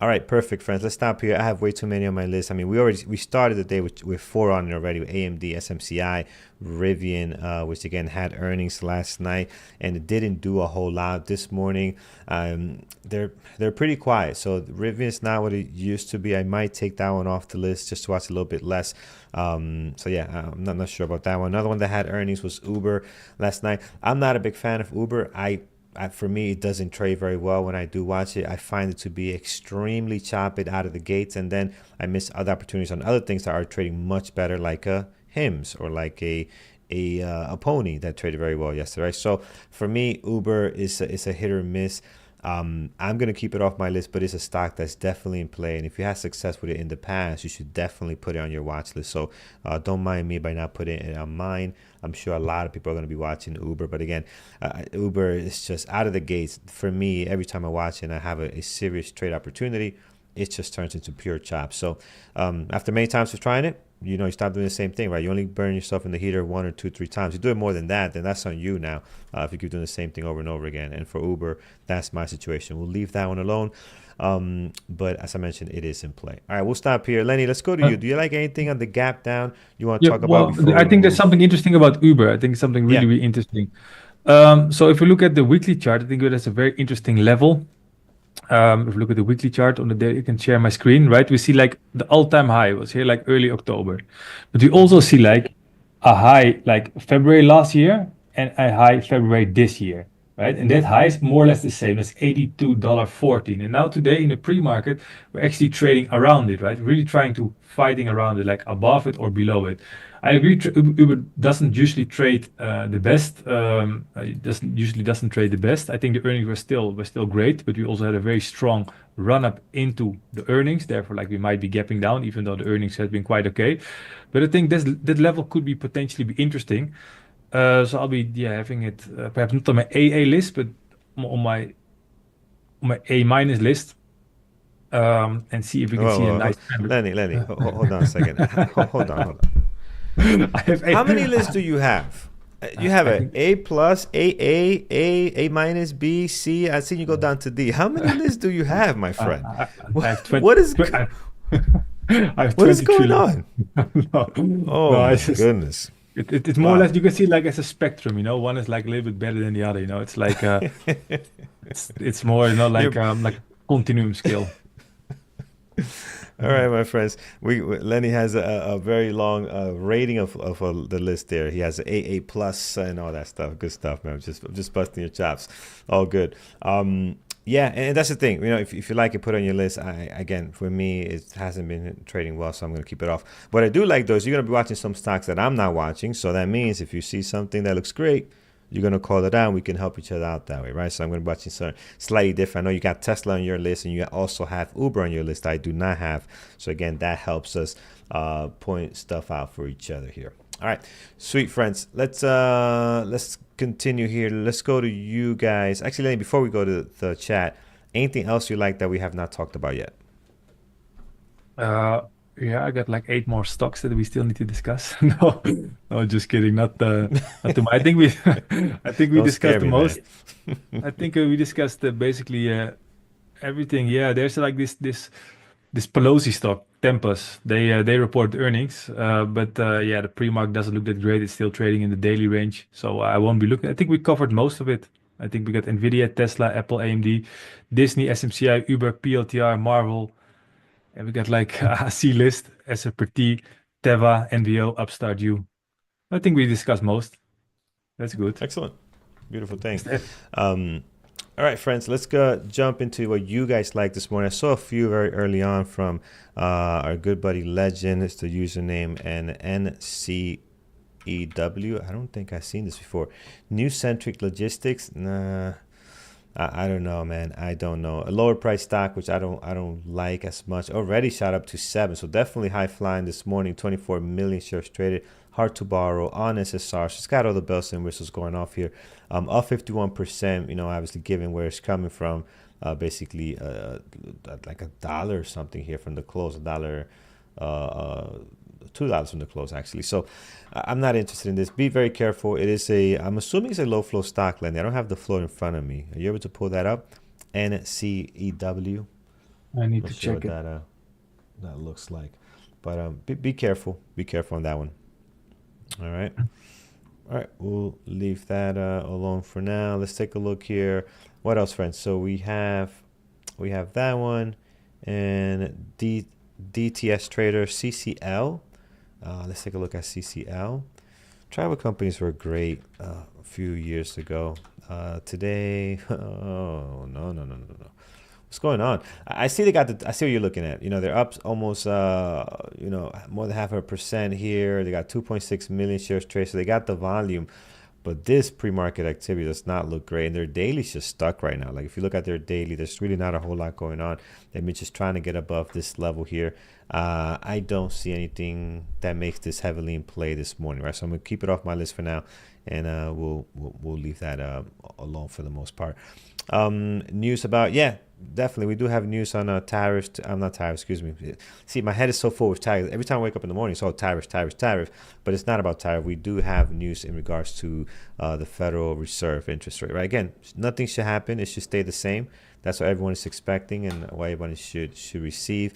All right, perfect, friends. Let's stop here. I have way too many on my list. I mean, we started the day with 4 on it already, with AMD, SMCI, Rivian, which again had earnings last night, and it didn't do a whole lot this morning. They're pretty quiet. So Rivian is not what it used to be. I might take that one off the list just to watch a little bit less. So yeah, I'm not sure about that one. Another one that had earnings was Uber last night. I'm not a big fan of Uber. For me, it doesn't trade very well when I do watch it. I find it to be extremely choppy out of the gates, and then I miss other opportunities on other things that are trading much better, like a HIMS or like a Pony that traded very well yesterday. Right? So for me, Uber is a hit or miss. I'm going to keep it off my list, but it's a stock that's definitely in play. And if you had success with it in the past, you should definitely put it on your watch list. So don't mind me by not putting it on mine. I'm sure a lot of people are going to be watching Uber. But again, Uber is just out of the gates. For me, every time I watch it and I have a serious trade opportunity, it just turns into pure chop. So after many times of trying it, you stop doing the same thing, right? You only burn yourself in the heater 1 or 2, 3 times. You do it more than that, then that's on you now. If you keep doing the same thing over and over again. And for Uber, that's my situation. We'll leave that one alone. But as I mentioned, it is in play. All right, we'll stop here. Lenny, let's go to you. Do you like anything on the gap down you want to talk about before I think there's something interesting about Uber. I think something really, really interesting. So if we look at the weekly chart, I think that's a very interesting level. If you look at the weekly chart on the day, you can share my screen, right? We see like the all-time high was here like early October. But we also see like a high like February last year and a high February this year, right? And that high is more or less the same as $82.14. And now today in the pre-market, we're actually trading around it, right? Really trying to fighting around it, like above it or below it. I agree. Uber doesn't usually trade the best. It doesn't trade the best. I think the earnings were still great, but we also had a very strong run up into the earnings. Therefore, like we might be gapping down, even though the earnings has been quite okay. But I think that level could be potentially be interesting. So I'll be having it perhaps not on my AA list, but on my A minus list, and see if we can Whoa, see a whoa, nice trend. Lenny, hold on a second. Hold on. I have How many lists do you have? You have I a think A plus, A minus, B, C. I've seen you go down to D. How many lists do you have, my friend? I have 20. What is I have what is 23 going on? Oh no, my it's just goodness! it's more or Wow. less you can see like as a spectrum, one is like a little bit better than the other, it's like it's more You're like a continuum scale. all right, my friends. Lenny has a very long rating of the list there. He has an AA plus and all that stuff. Good stuff, man. I'm just busting your chops. All good. Yeah, and that's the thing. If you like it, put it on your list. Again, for me, it hasn't been trading well, so I'm gonna keep it off. What I do like though is you're gonna be watching some stocks that I'm not watching. So that means if you see something that looks great, you're gonna call it out. We can help each other out that way, right? So I'm gonna be watching something slightly different. I know you got Tesla on your list, and you also have Uber on your list. I do not have. So again, that helps us point stuff out for each other here. All right, sweet friends. Let's continue here. Let's go to you guys. Actually, Lenny, before we go to the chat, anything else you like that we have not talked about yet? Yeah, I got like 8 more stocks that we still need to discuss. No, no, just kidding. Not too much. I think we, I think we Don't discussed scare the me, man. most. I think we discussed basically everything. Yeah, there's like this Pelosi stock, Tempus. They report earnings, but yeah, the pre-mark doesn't look that great. It's still trading in the daily range, so I won't be looking. I think we covered most of it. I think we got Nvidia, Tesla, Apple, AMD, Disney, SMCI, Uber, PLTR, Marvel. And we got like a C list, SFPT, Teva, NVO, Upstart U. I think we discussed most. That's good. Excellent. Beautiful Is thing. that- Um, all right, friends, let's go jump into what you guys like this morning. I saw a few very early on from our good buddy Legend. It's the username and NCEW. I don't think I've seen this before. New Centric Logistics. Nah, I don't know, man. I don't know. A lower price stock, which I don't like as much. Already shot up to 7, so definitely high flying this morning. 24 million shares traded. Hard to borrow on SSR. She's got all the bells and whistles going off here. Up 51%. Obviously given where it's coming from. Basically, like $1 or something here from the close. $1. $2 from the close actually. So I'm not interested in this. Be very careful. It is I'm assuming it's a low flow stock, Lenny. I don't have the flow in front of me. Are you able to pull that up? NCEW. I need Not to sure check what it. that looks like. But be careful. Be careful on that one. All right. All right. We'll leave that alone for now. Let's take a look here. What else, friends? So we have that one and DTS Trader CCL. Let's take a look at CCL. Travel companies were great a few years ago. Today, oh no. What's going on? I see I see what you're looking at. They're up almost more than 0.5% here. They got 2.6 million shares traded, so they got the volume. But this pre-market activity does not look great, and their daily's just stuck right now. Like if you look at their daily, there's really not a whole lot going on. They've been just trying to get above this level here. I don't see anything that makes this heavily in play this morning, right? So I'm gonna keep it off my list for now, and we'll leave that alone for the most part. News about definitely we do have news on tariffs. I'm not tariffs, excuse me. See, my head is so full with tariffs. Every time I wake up in the morning, it's all tariffs. But it's not about tariff. We do have news in regards to the Federal Reserve interest rate, right? Again, nothing should happen. It should stay the same. That's what everyone is expecting and what everyone should receive.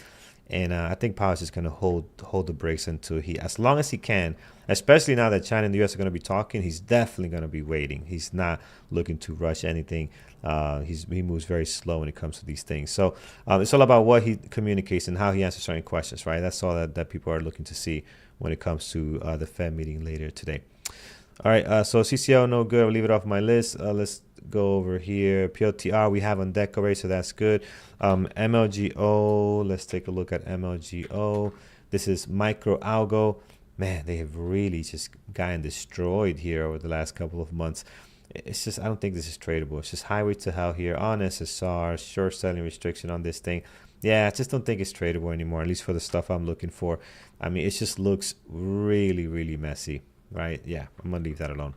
And I think Powell's just going to hold the brakes until as long as he can, especially now that China and the U.S. are going to be talking. He's definitely going to be waiting. He's not looking to rush anything. He moves very slow when it comes to these things. So it's all about what he communicates and how he answers certain questions, right? That's all that people are looking to see when it comes to the Fed meeting later today. All right, so CCL, no good. I'll leave it off my list. Let's go over here. PLTR we have on deck already, so that's good. MLGO, let's take a look at MLGO. This is micro algo. Man, they have really just gotten destroyed here over the last couple of months. It's just, I don't think this is tradable. It's just highway to hell here on SSR, short selling restriction on this thing. Yeah, I just don't think it's tradable anymore, at least for the stuff I'm looking for. I mean, it just looks really, really messy. Right? Yeah, I'm gonna leave that alone.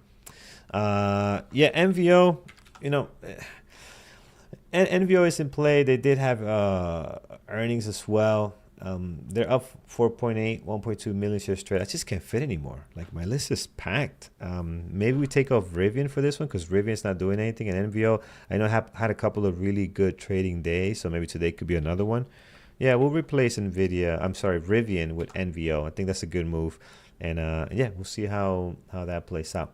Yeah, NVO, you know, NVO is in play. They did have earnings as well. They're up 4.8, 1.2 million shares trade. I just can't fit anymore. Like, my list is packed. Maybe we take off Rivian for this one because Rivian's not doing anything. And NVO, I know, had a couple of really good trading days, so maybe today could be another one. Yeah, we'll replace Rivian with NVO. I think that's a good move. And yeah, we'll see how that plays out.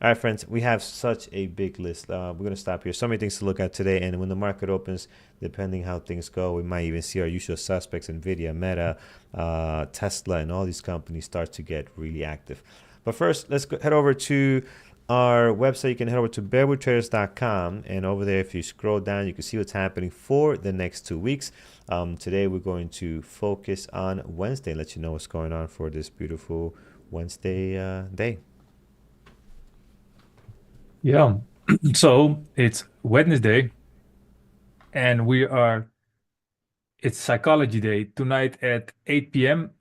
All right, friends, we have such a big list. We're going to stop here. So many things to look at today. And when the market opens, depending how things go, we might even see our usual suspects, NVIDIA, Meta, Tesla, and all these companies start to get really active. But first, let's head over to our website. You can head over to bearwoodtraders.com. And over there, if you scroll down, you can see what's happening for the next 2 weeks. Today, we're going to focus on Wednesday, let you know what's going on for this beautiful Wednesday day. Yeah, so it's Wednesday, and it's Psychology Day. Tonight at 8 p.m.,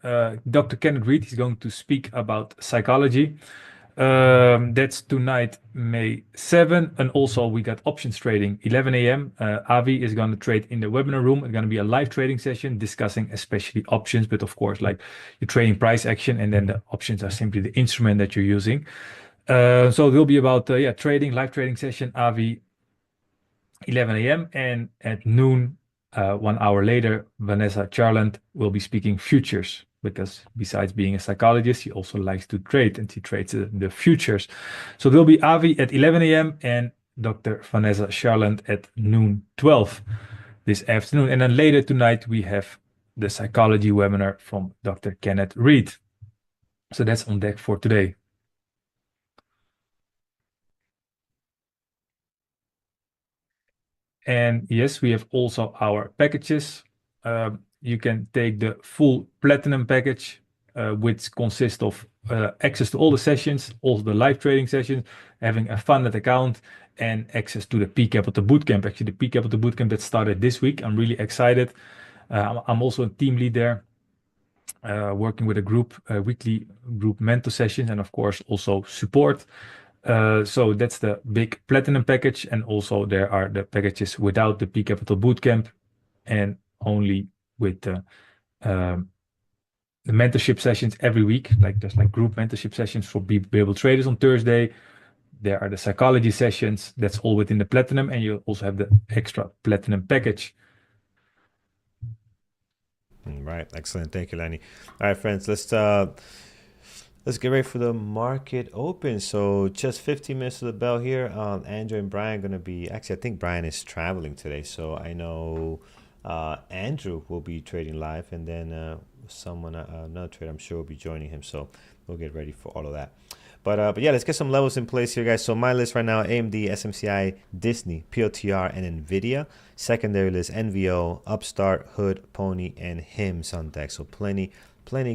Dr. Kenneth Reed is going to speak about psychology. That's tonight, May 7. And also we got options trading, 11 a.m. Avi is going to trade in the webinar room. It's going to be a live trading session discussing especially options, but of course, like you're trading price action, and then the options are simply the instrument that you're using. So it will be about trading, live trading session, Avi, 11 a.m. And at noon, 1 hour later, Vanessa Charland will be speaking futures, because besides being a psychologist, she also likes to trade, and she trades the futures. So there'll be Avi at 11 a.m. and Dr. Vanessa Charland at noon 12 this afternoon. And then later tonight, we have the psychology webinar from Dr. Kenneth Reed. So that's on deck for today. And yes, we have also our packages. You can take the full platinum package, which consists of access to all the sessions, also the live trading sessions, having a funded account, and access to the P Capital Bootcamp. Actually, the P Capital Bootcamp that started this week. I'm really excited. I'm also a team lead there, working with a group, weekly group mentor sessions, and of course also support. So that's the big platinum package, and also there are the packages without the P Capital Bootcamp and only with the mentorship sessions every week. Like there's like group mentorship sessions for Bearable Traders on Thursday. There are the psychology sessions. That's all within the platinum, and you also have the extra platinum package. Right, excellent. Thank you, Lenny. All right, friends, let's get ready for the market open. So just 15 minutes to the bell here. Andrew and Brian are going to be, actually, I think Brian is traveling today. So I know Andrew will be trading live, and then another trader, I'm sure, will be joining him. So we'll get ready for all of that. But yeah, let's get some levels in place here, guys. So my list right now: AMD, SMCI, Disney, POTR, and NVIDIA. Secondary list: NVO, Upstart, Hood, Pony, and HIMS on deck. So plenty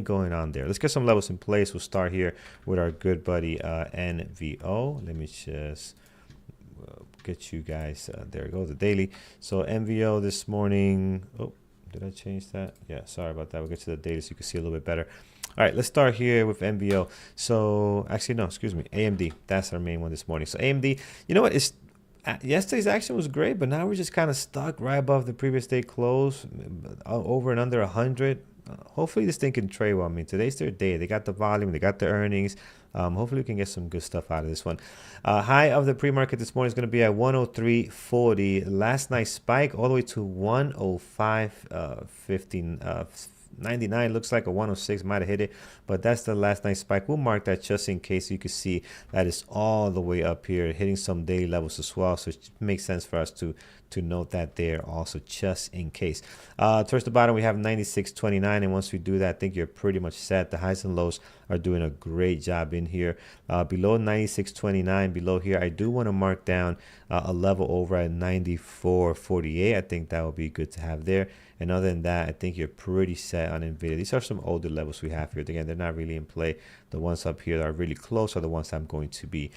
going on there. Let's get some levels in place. We'll start here with our good buddy NVO. Let me just get you guys. There we go, the daily. So NVO this morning. Oh, did I change that? Yeah, sorry about that. We'll get to the daily so you can see a little bit better. All right, let's start here with NVO. So actually, no, excuse me, AMD. That's our main one this morning. So AMD, you know what? Yesterday's action was great, but now we're just kind of stuck right above the previous day close, over and under 100. Hopefully this thing can trade well. I mean, today's their day. They got the volume, they got the earnings. Hopefully we can get some good stuff out of this one. High of the pre-market this morning is going to be at 103.40. Last night's spike all the way to 105.15. 99 looks like a 106 might have hit it, but that's the last night spike. We'll mark that just in case. You can see that is all the way up here, hitting some daily levels as well. So it makes sense for us to note that there also, just in case. Towards the bottom we have 96.29, and once we do that, I think you're pretty much set. The highs and lows are doing a great job in here. Below 96.29, below here, I do want to mark down a level over at 94.48. I think that would be good to have there. And other than that, I think you're pretty set on NVIDIA. These are some older levels we have here. Again, they're not really in play. The ones up here that are really close are the ones I'm going to be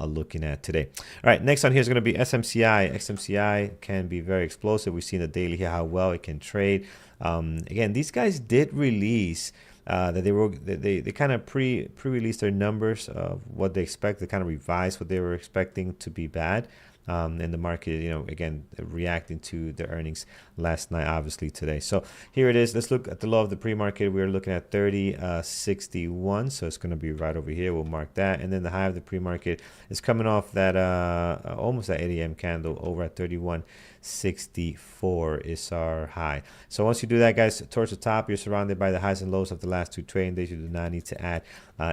looking at today. All right, next on here is going to be SMCI. SMCI can be very explosive. We've seen the daily here, how well it can trade. Again, these guys did release that they kind of pre-released their numbers of what they expect. They kind of revised what they were expecting to be bad. And the market, again, reacting to the earnings last night, obviously today. So here it is. Let's look at the low of the pre-market. We're looking at 30.61. So it's going to be right over here. We'll mark that. And then the high of the pre-market is coming off that almost that 8 a.m. candle over at 31.64 is our high. So once you do that, guys, towards the top, you're surrounded by the highs and lows of the last two trading days. You do not need to add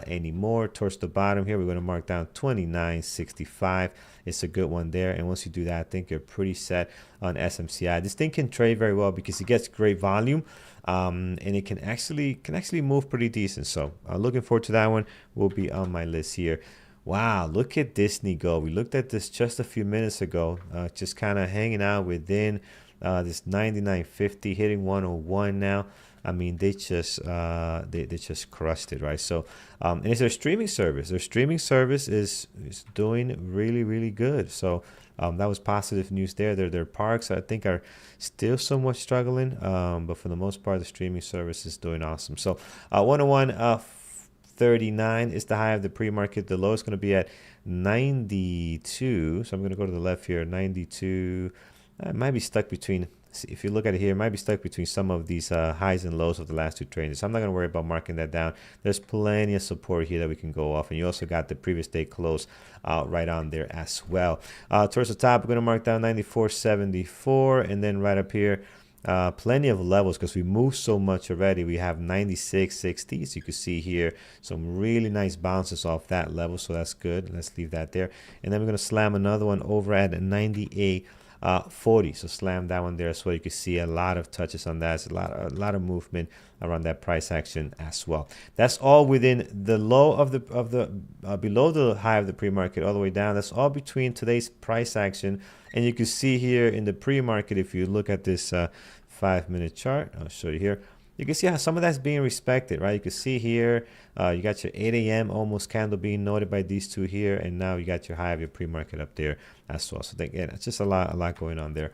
any more. Towards the bottom here, we're going to mark down 29.65. It's a good one there. And once you do that, I think you're pretty set on SMCI. This thing can trade very well because it gets great volume, and it can actually move pretty decent. So looking forward to that one. Will be on my list here. Wow, look at Disney go. We looked at this just a few minutes ago, just kind of hanging out within this 99.50, hitting 101 now. I mean, they just crushed it, right? So, and it's their streaming service. Their streaming service is doing really, really good. So that was positive news there. Their parks, I think, are still somewhat struggling, but for the most part, the streaming service is doing awesome. So 101.39 is the high of the pre-market. The low is going to be at 92. So I'm going to go to the left here. 92. It might be stuck between. If you look at it here, it might be stuck between some of these highs and lows of the last two trades. So I'm not going to worry about marking that down. There's plenty of support here that we can go off. And you also got the previous day close right on there as well. Towards the top, we're going to mark down 94.74. And then right up here, plenty of levels because we moved so much already. We have 96.60. So you can see here some really nice bounces off that level. So that's good. Let's leave that there. And then we're going to slam another one over at 98. 40. So slam that one there as well. You can see a lot of touches on that. It's a lot of movement around that price action as well. That's all within the low of the below the high of the pre-market all the way down. That's all between today's price action. And you can see here in the pre-market, if you look at this 5-minute chart, I'll show you here. You can see how some of that's being respected, right? You can see here, you got your 8 a.m. almost candle being noted by these two here, and now you got your high of your pre-market up there as well. So again, it's just a lot going on there.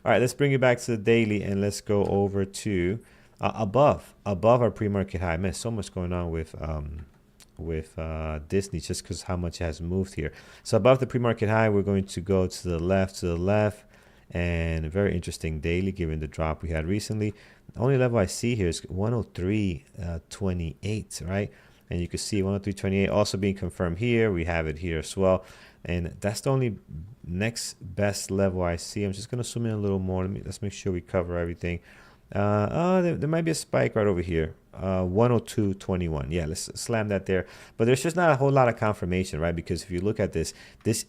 All right, let's bring it back to the daily, and let's go over to above our pre-market high. Man, so much going on with Disney just because how much it has moved here. So above the pre-market high, we're going to go to the left, and a very interesting daily given the drop we had recently. The only level I see here is 103.28, right? And you can see 103.28 also being confirmed here. We have it here as well. And that's the only next best level I see. I'm just going to zoom in a little more. Let's make sure we cover everything. There might be a spike right over here. 102.21. Yeah, let's slam that there. But there's just not a whole lot of confirmation, right? Because if you look at this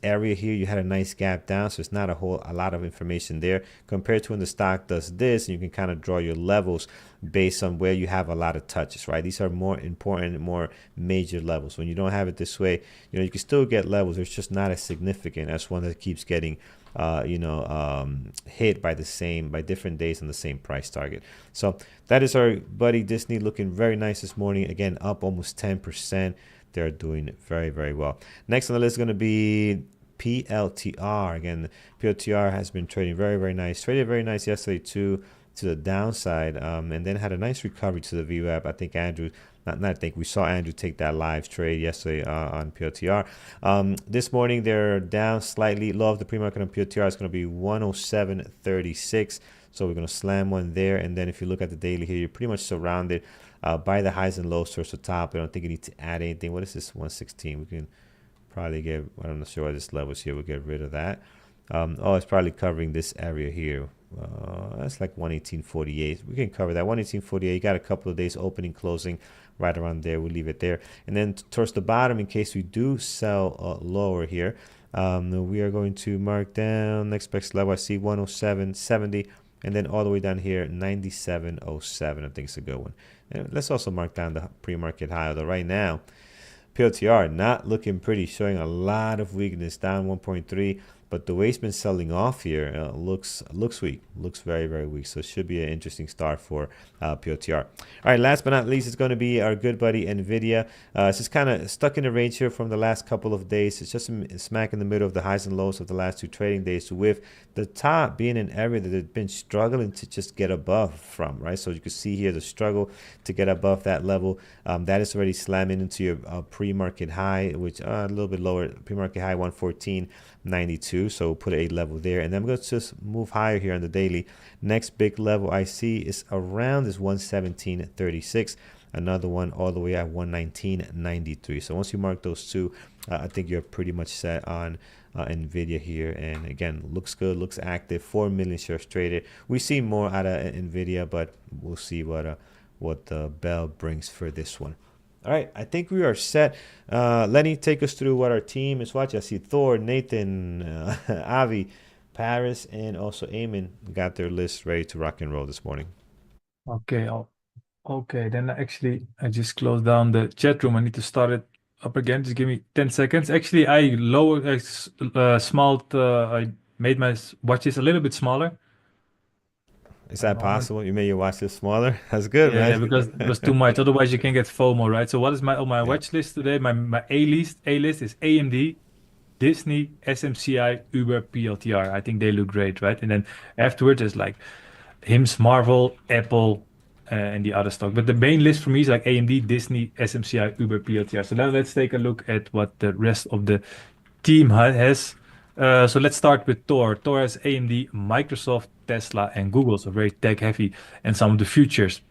area here, you had a nice gap down, so it's not a lot of information there compared to when the stock does this, and you can kind of draw your levels based on where you have a lot of touches, right? These are more important, more major levels. When you don't have it this way, you can still get levels. It's just not as significant as one that keeps getting hit by different days on the same price target. So that is our buddy Disney looking very nice this morning. Again, up almost 10%. They're doing very, very well. Next on the list is going to be PLTR. Again, PLTR has been trading very, very nice. Traded very nice yesterday too, to the downside, and then had a nice recovery to the VWAP. I think we saw Andrew take that live trade yesterday on PLTR. This morning they're down slightly. Low of the pre-market on PLTR is going to be 107.36. So we're going to slam one there. And then if you look at the daily here, you're pretty much surrounded by the highs and lows towards the top. I don't think you need to add anything. What is this? 116. We can probably I'm not sure what this level is here. We'll get rid of that. It's probably covering this area here. That's like 118.48. We can cover that 118.48. You got a couple of days opening, closing, right around there. We'll leave it there. And then towards the bottom, in case we do sell lower here, we are going to mark down next best level. I see 107.70, and then all the way down here 97.07. I think it's a good one. And let's also mark down the pre-market high. Although right now, PLTR not looking pretty, showing a lot of weakness, down 1.3. But the way it's been selling off here looks weak, looks very, very weak. So it should be an interesting start for PLTR. All right, last but not least, it's going to be our good buddy NVIDIA. It's just kind of stuck in the range here from the last couple of days. It's just smack in the middle of the highs and lows of the last two trading days, with the top being an area that they've been struggling to just get above from, right? So you can see here the struggle to get above that level. That is already slamming into your pre-market high, which a little bit lower, pre-market high 114.92. So we'll put a level there, and then I'm going to just move higher here on the daily. Next big level I see is around this 117.36. Another one all the way at 119.93. So once you mark those two, I think you're pretty much set on NVIDIA here. And again, looks good, looks active. 4 million shares traded. We see more out of NVIDIA, but we'll see what the bell brings for this one. All right, I think we are set. Lenny, take us through what our team is watching. I see Thor, Nathan, Avi, Paris, and also Eamon got their list ready to rock and roll this morning. Okay, okay. Then actually, I just closed down the chat room. I need to start it up again. Just give me 10 seconds. Actually, I made my watches a little bit smaller. Is that possible? You made your watch list smaller? That's good, Yeah, man. because it was too much. Otherwise, you can get FOMO, right? So what is my on my Yeah. watch list today? My A list is AMD, Disney, SMCI, Uber, PLTR. I think they look great, right? And then afterwards, there's like HIMS, Marvel, Apple, and the other stock. But the main list for me is like AMD, Disney, SMCI, Uber, PLTR. So now let's take a look at what the rest of the team has. So let's start with Thor. Thor has AMD, Microsoft, Tesla, and Google, so very tech heavy, and some of the futures.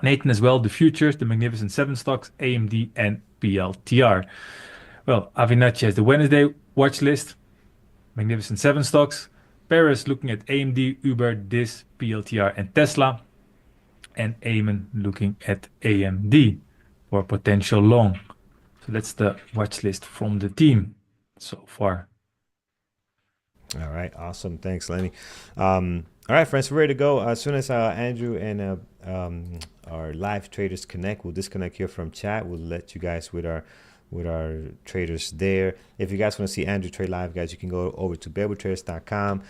Nathan as well, the futures, the Magnificent Seven stocks, AMD, and PLTR. Well, Avinachi has the Wednesday watch list, Magnificent Seven stocks. Paris looking at AMD, Uber, DIS, PLTR, and Tesla. And Eamon looking at AMD for potential long. So that's the watch list from the team so far. All right, awesome. Thanks, Lenny. All right, friends, we're ready to go. As soon as Andrew and our live traders connect, we'll disconnect here from chat. We'll let you guys with our traders there. If you guys want to see Andrew trade live, guys, you can go over to bearbutraders.com.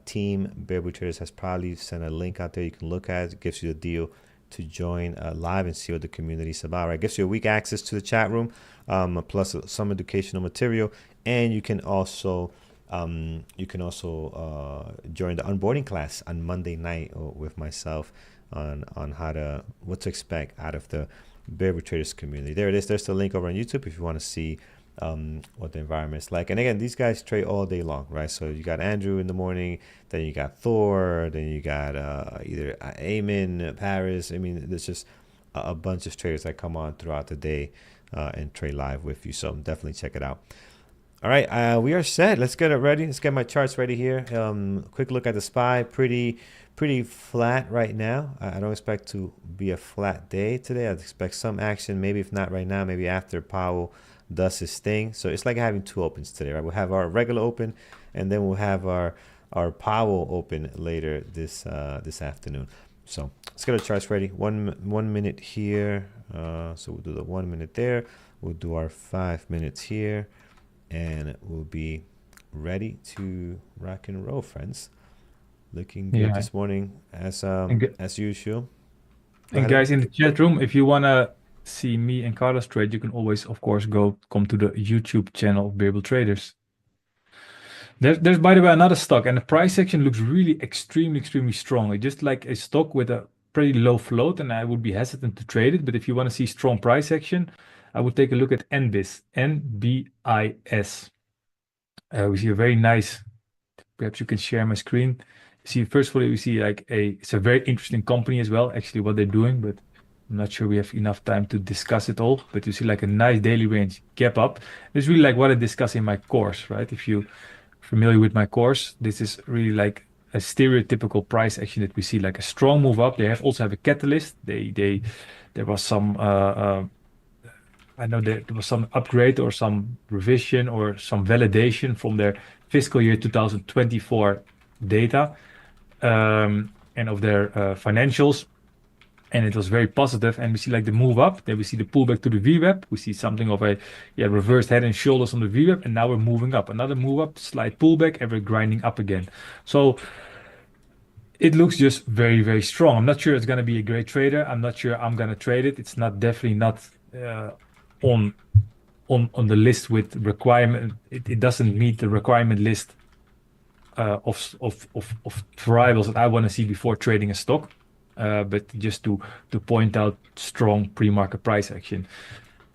Team Bearboot Traders has probably sent a link out there you can look at. It gives you the deal to join live and see what the community is about. Right, it gives you a week access to the chat room, plus some educational material, and you can also join the onboarding class on Monday night with myself on what to expect out of the Bearboot Traders community. There it is. There's the link over on YouTube if you want to see what the environment is like. And again, these guys trade all day long, right? So you got Andrew in the morning, then you got Thor, then you got either Eamon, Paris. I mean, there's just a bunch of traders that come on throughout the day and trade live with you. So definitely check it out. All right, we are set. Let's get it ready. Let's get my charts ready here. Quick look at the SPY. Pretty flat right now. I don't expect to be a flat day today. I'd expect some action. Maybe if not right now, maybe after Powell does his thing. So it's like having two opens today, right? We'll have our regular open, and then we'll have our Powell open later this afternoon. So let's get our charts ready. One minute here. So we'll do the 1 minute there. We'll do our 5 minutes here. And we'll be ready to rock and roll, friends. Looking good this morning as usual. And guys in the chat room, if you wanna see me and Carlos trade, you can always, of course, come to the YouTube channel of Bearboot Traders. There's by the way another stock, and the price action looks really extremely strong. It's just like a stock with a pretty low float, and I would be hesitant to trade it. But if you want to see strong price action, I would take a look at NBIS, NBIS. We see a very nice, perhaps you can share my screen. See, first of all, we see like it's a very interesting company as well, actually what they're doing, but I'm not sure we have enough time to discuss it all. But you see like a nice daily range gap up. This is really like what I discuss in my course, right? If you're familiar with my course, this is really like a stereotypical price action that we see, like a strong move up. They also have a catalyst. There was some I know there was some upgrade or some revision or some validation from their fiscal year 2024 data, and of their financials, and it was very positive. And we see like the move up, then we see the pullback to the VWAP. We see something of a reversed head and shoulders on the VWAP, and now we're moving up. Another move up, slight pullback, and we're grinding up again. So it looks just very, very strong. I'm not sure it's gonna be a great trader. I'm not sure I'm gonna trade it. It's not definitely not on on the list with requirement. It doesn't meet the requirement list of variables that I want to see before trading a stock. But just to point out strong pre-market price action,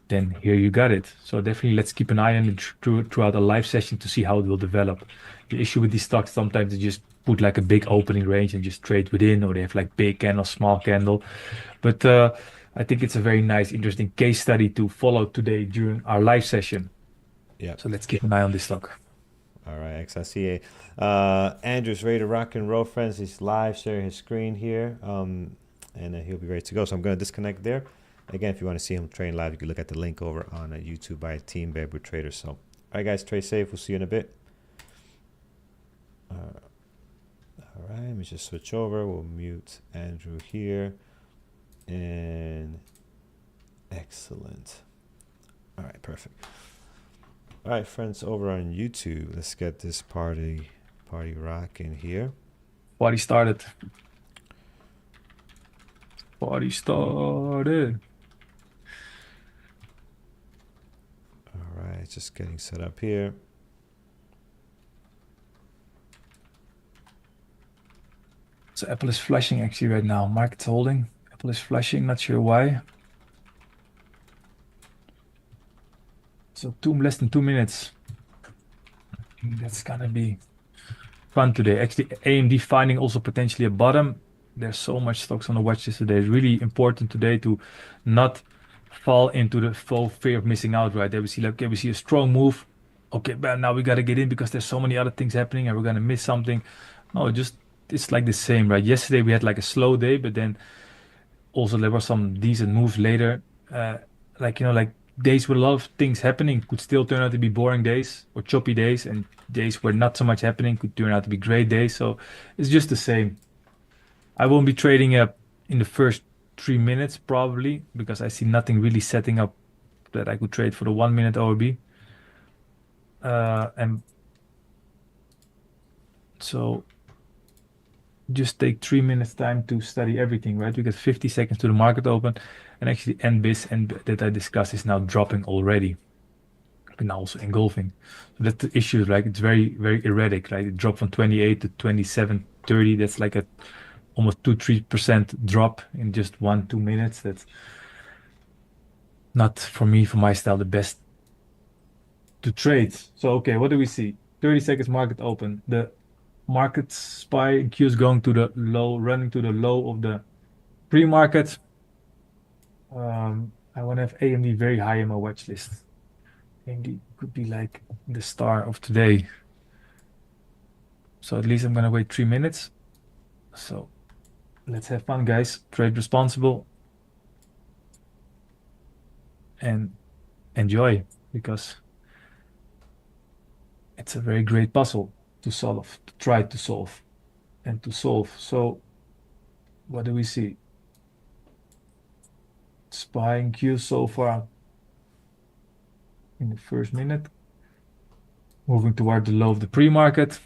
then here you got it. So definitely let's keep an eye on it throughout the live session to see how it will develop. The issue with these stocks, sometimes they just put like a big opening range and just trade within, or they have like big candle, small candle. But I think it's a very nice, interesting case study to follow today during our live session. Yeah. So let's keep an eye on this stock. All right, XICA. Andrew's ready to rock and roll, friends. He's live sharing his screen here, and he'll be ready to go. So I'm going to disconnect there. Again, if you want to see him train live, you can look at the link over on YouTube by Team Bear Trader. So, all right, guys, trade safe. We'll see you in a bit. All right, let me just switch over. We'll mute Andrew here. And excellent. All right, perfect. All right, friends over on YouTube, let's get this party rocking here. Party started. Party started. All right, just getting set up here. So Apple is flashing actually right now. Market's holding. Apple is flashing, not sure why. So less than 2 minutes. I think that's gonna be fun today. Actually, AMD finding also potentially a bottom. There's so much stocks on the watch list today. It's really important today to not fall into the full fear of missing out, right? There we see like, okay, we see a strong move. Okay, but now we gotta get in because there's so many other things happening and we're gonna miss something. No, just it's like the same, right? Yesterday we had like a slow day, but then also there were some decent moves later. Like like days with a lot of things happening could still turn out to be boring days or choppy days, and days where not so much happening could turn out to be great days. So it's just the same. I won't be trading up in the first 3 minutes probably because I see nothing really setting up that I could trade for the 1 minute ORB. And so just take 3 minutes time to study everything, right? We got 50 seconds to the market open, and actually NBIS and that I discussed is now dropping already, and now also engulfing. So that's the issue, like it's very, very erratic, right? It dropped from 28 to 27.30. That's like a almost 2-3% drop in just 1-2 minutes. That's not for me, for my style, the best to trade. So okay, what do we see? 30 seconds market open. The market SPY Q is going to the low, running to the low of the pre-market. I want to have AMD very high in my watch list. AMD could be like the star of today. So at least I'm gonna wait 3 minutes. So let's have fun, guys. Trade responsible and enjoy, because it's a very great puzzle to solve, to try to solve and to solve. So what do we see? SPY Q so far in the first minute, moving toward the low of the pre-market.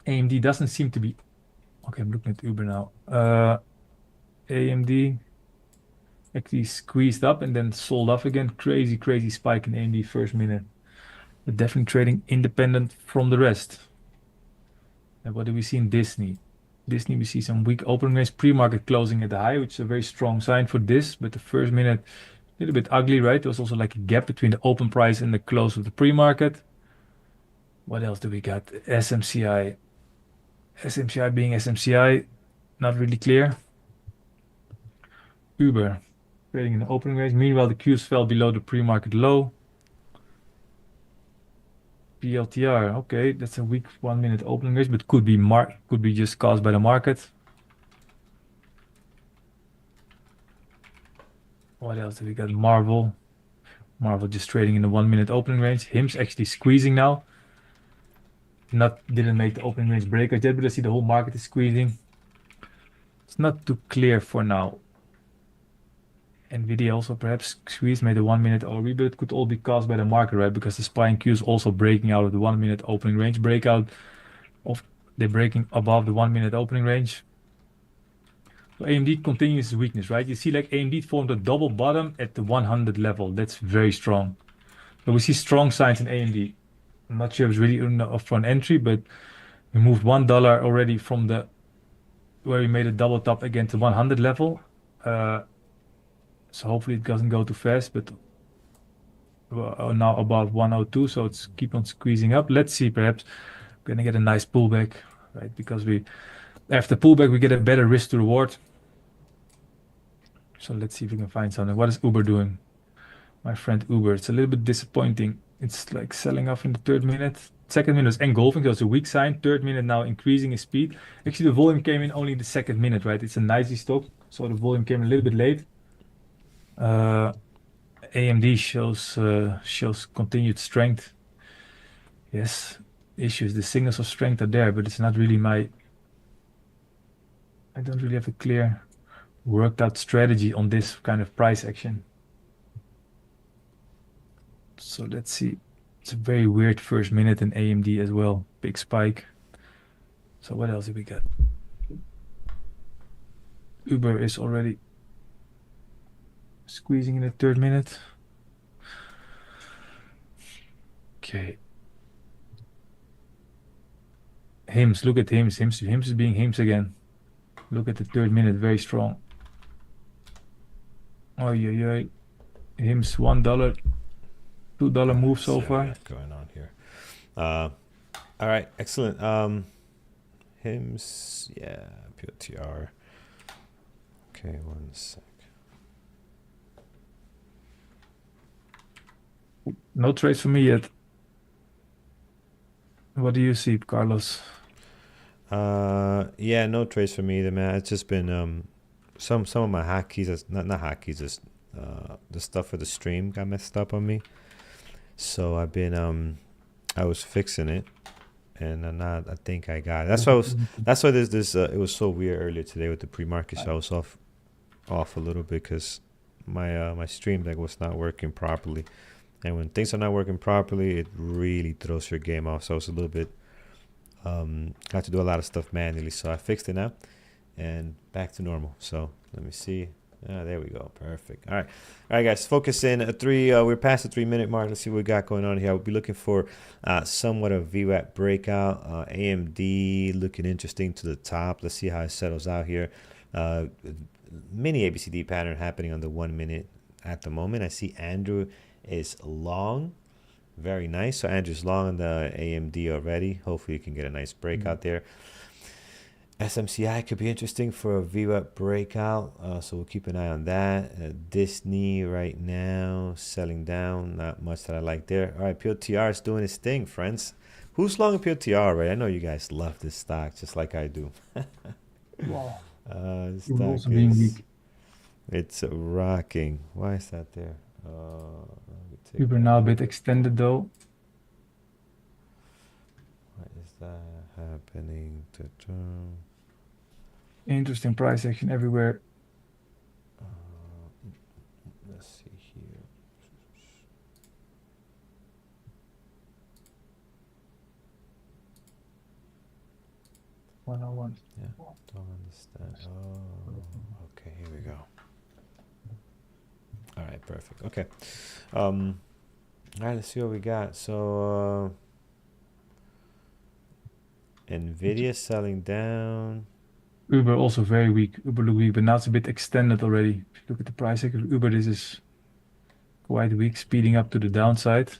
AMD doesn't seem to be okay. I'm looking at Uber now. AMD actually squeezed up and then sold off again. Crazy, crazy spike in AMD first minute. But definitely trading independent from the rest. And what do we see in Disney? Disney, we see some weak opening range, pre-market closing at the high, which is a very strong sign for this. But the first minute, a little bit ugly, right? There was also like a gap between the open price and the close of the pre-market. What else do we got? SMCI. SMCI being SMCI, not really clear. Uber, trading in the opening range. Meanwhile, the Qs fell below the pre-market low. PLTR. Okay, that's a weak 1 minute opening range, but could be just caused by the market. What else do we got? Marvel. Marvel just trading in the 1 minute opening range. HIM's actually squeezing now. Didn't make the opening range breakout yet, but I see the whole market is squeezing. It's not too clear for now. NVIDIA also perhaps squeezed, made a 1 minute ORE, but it could all be caused by the market, right? Because the SPY and Q is also breaking out of the 1 minute opening range. They're breaking above the 1 minute opening range. So AMD continues its weakness, right? You see like AMD formed a double bottom at the 100 level. That's very strong. So we see strong signs in AMD. I'm not sure if it's really enough for an entry, but we moved $1 already from where we made a double top against the 100 level. So hopefully it doesn't go too fast, but we're now above 102, so it's keep on squeezing up. Let's see, perhaps we're gonna get a nice pullback, right? Because after pullback we get a better risk to reward. So let's see if we can find something. What is Uber doing? My friend Uber. It's a little bit disappointing. It's like selling off in the 3rd minute. 2nd minute is engulfing, so it's a weak sign. 3rd minute now increasing in speed. Actually, the volume came in only in the 2nd minute, right? It's a nicely stock, so the volume came a little bit late. AMD shows continued strength. Yes, issues. The signals of strength are there, but it's not really I don't really have a clear worked out strategy on this kind of price action. So let's see. It's a very weird 1st minute in AMD as well. Big spike. So what else have we got? Uber is already squeezing in the 3rd minute. Okay. HIMS, look at HIMS. HIMS is being HIMS again. Look at the 3rd minute, very strong. Oh yeah. HIMS $1, $2 move so far. Going on here. All right, excellent. HIMS, yeah, POTR. Okay, 1 sec. No trades for me yet. What do you see, Carlos? Yeah, no trades for me either, man. It's just been some of my hotkeys, not hotkeys, just the stuff for the stream got messed up on me. So I've been I was fixing it, and I think I got it. That's why this it was so weird earlier today with the pre-market. So I was off a little bit because my stream deck was not working properly, and when things are not working properly, it really throws your game off. So I was a little bit had to do a lot of stuff manually. So I fixed it now, and back to normal. So let me see. There we go. Perfect. All right, guys. Focus in. We're past the 3 minute mark. Let's see what we got going on here. We'll be looking for somewhat of VWAP breakout. AMD looking interesting to the top. Let's see how it settles out here. Mini ABCD pattern happening on the 1 minute at the moment. I see Andrew is long. Very nice. So Andrew's long on the AMD already. Hopefully you can get a nice breakout there. SMCI could be interesting for a VWAP breakout, so we'll keep an eye on that. Disney right now selling down, not much that I like there. All right, POTR is doing its thing, friends. Who's long POTR, right? I know you guys love this stock just like I do. Wow. Stock it's rocking. Why is that there? Uber now a bit extended though. What is that happening? Interesting price action everywhere. Let's see here. $101. Yeah, don't understand. Oh, okay, here we go. All right, perfect. Okay. All right, let's see what we got. So NVIDIA selling down. Uber also very weak. Uber look weak, but now it's a bit extended already. If you look at the price action of Uber, this is quite weak, speeding up to the downside.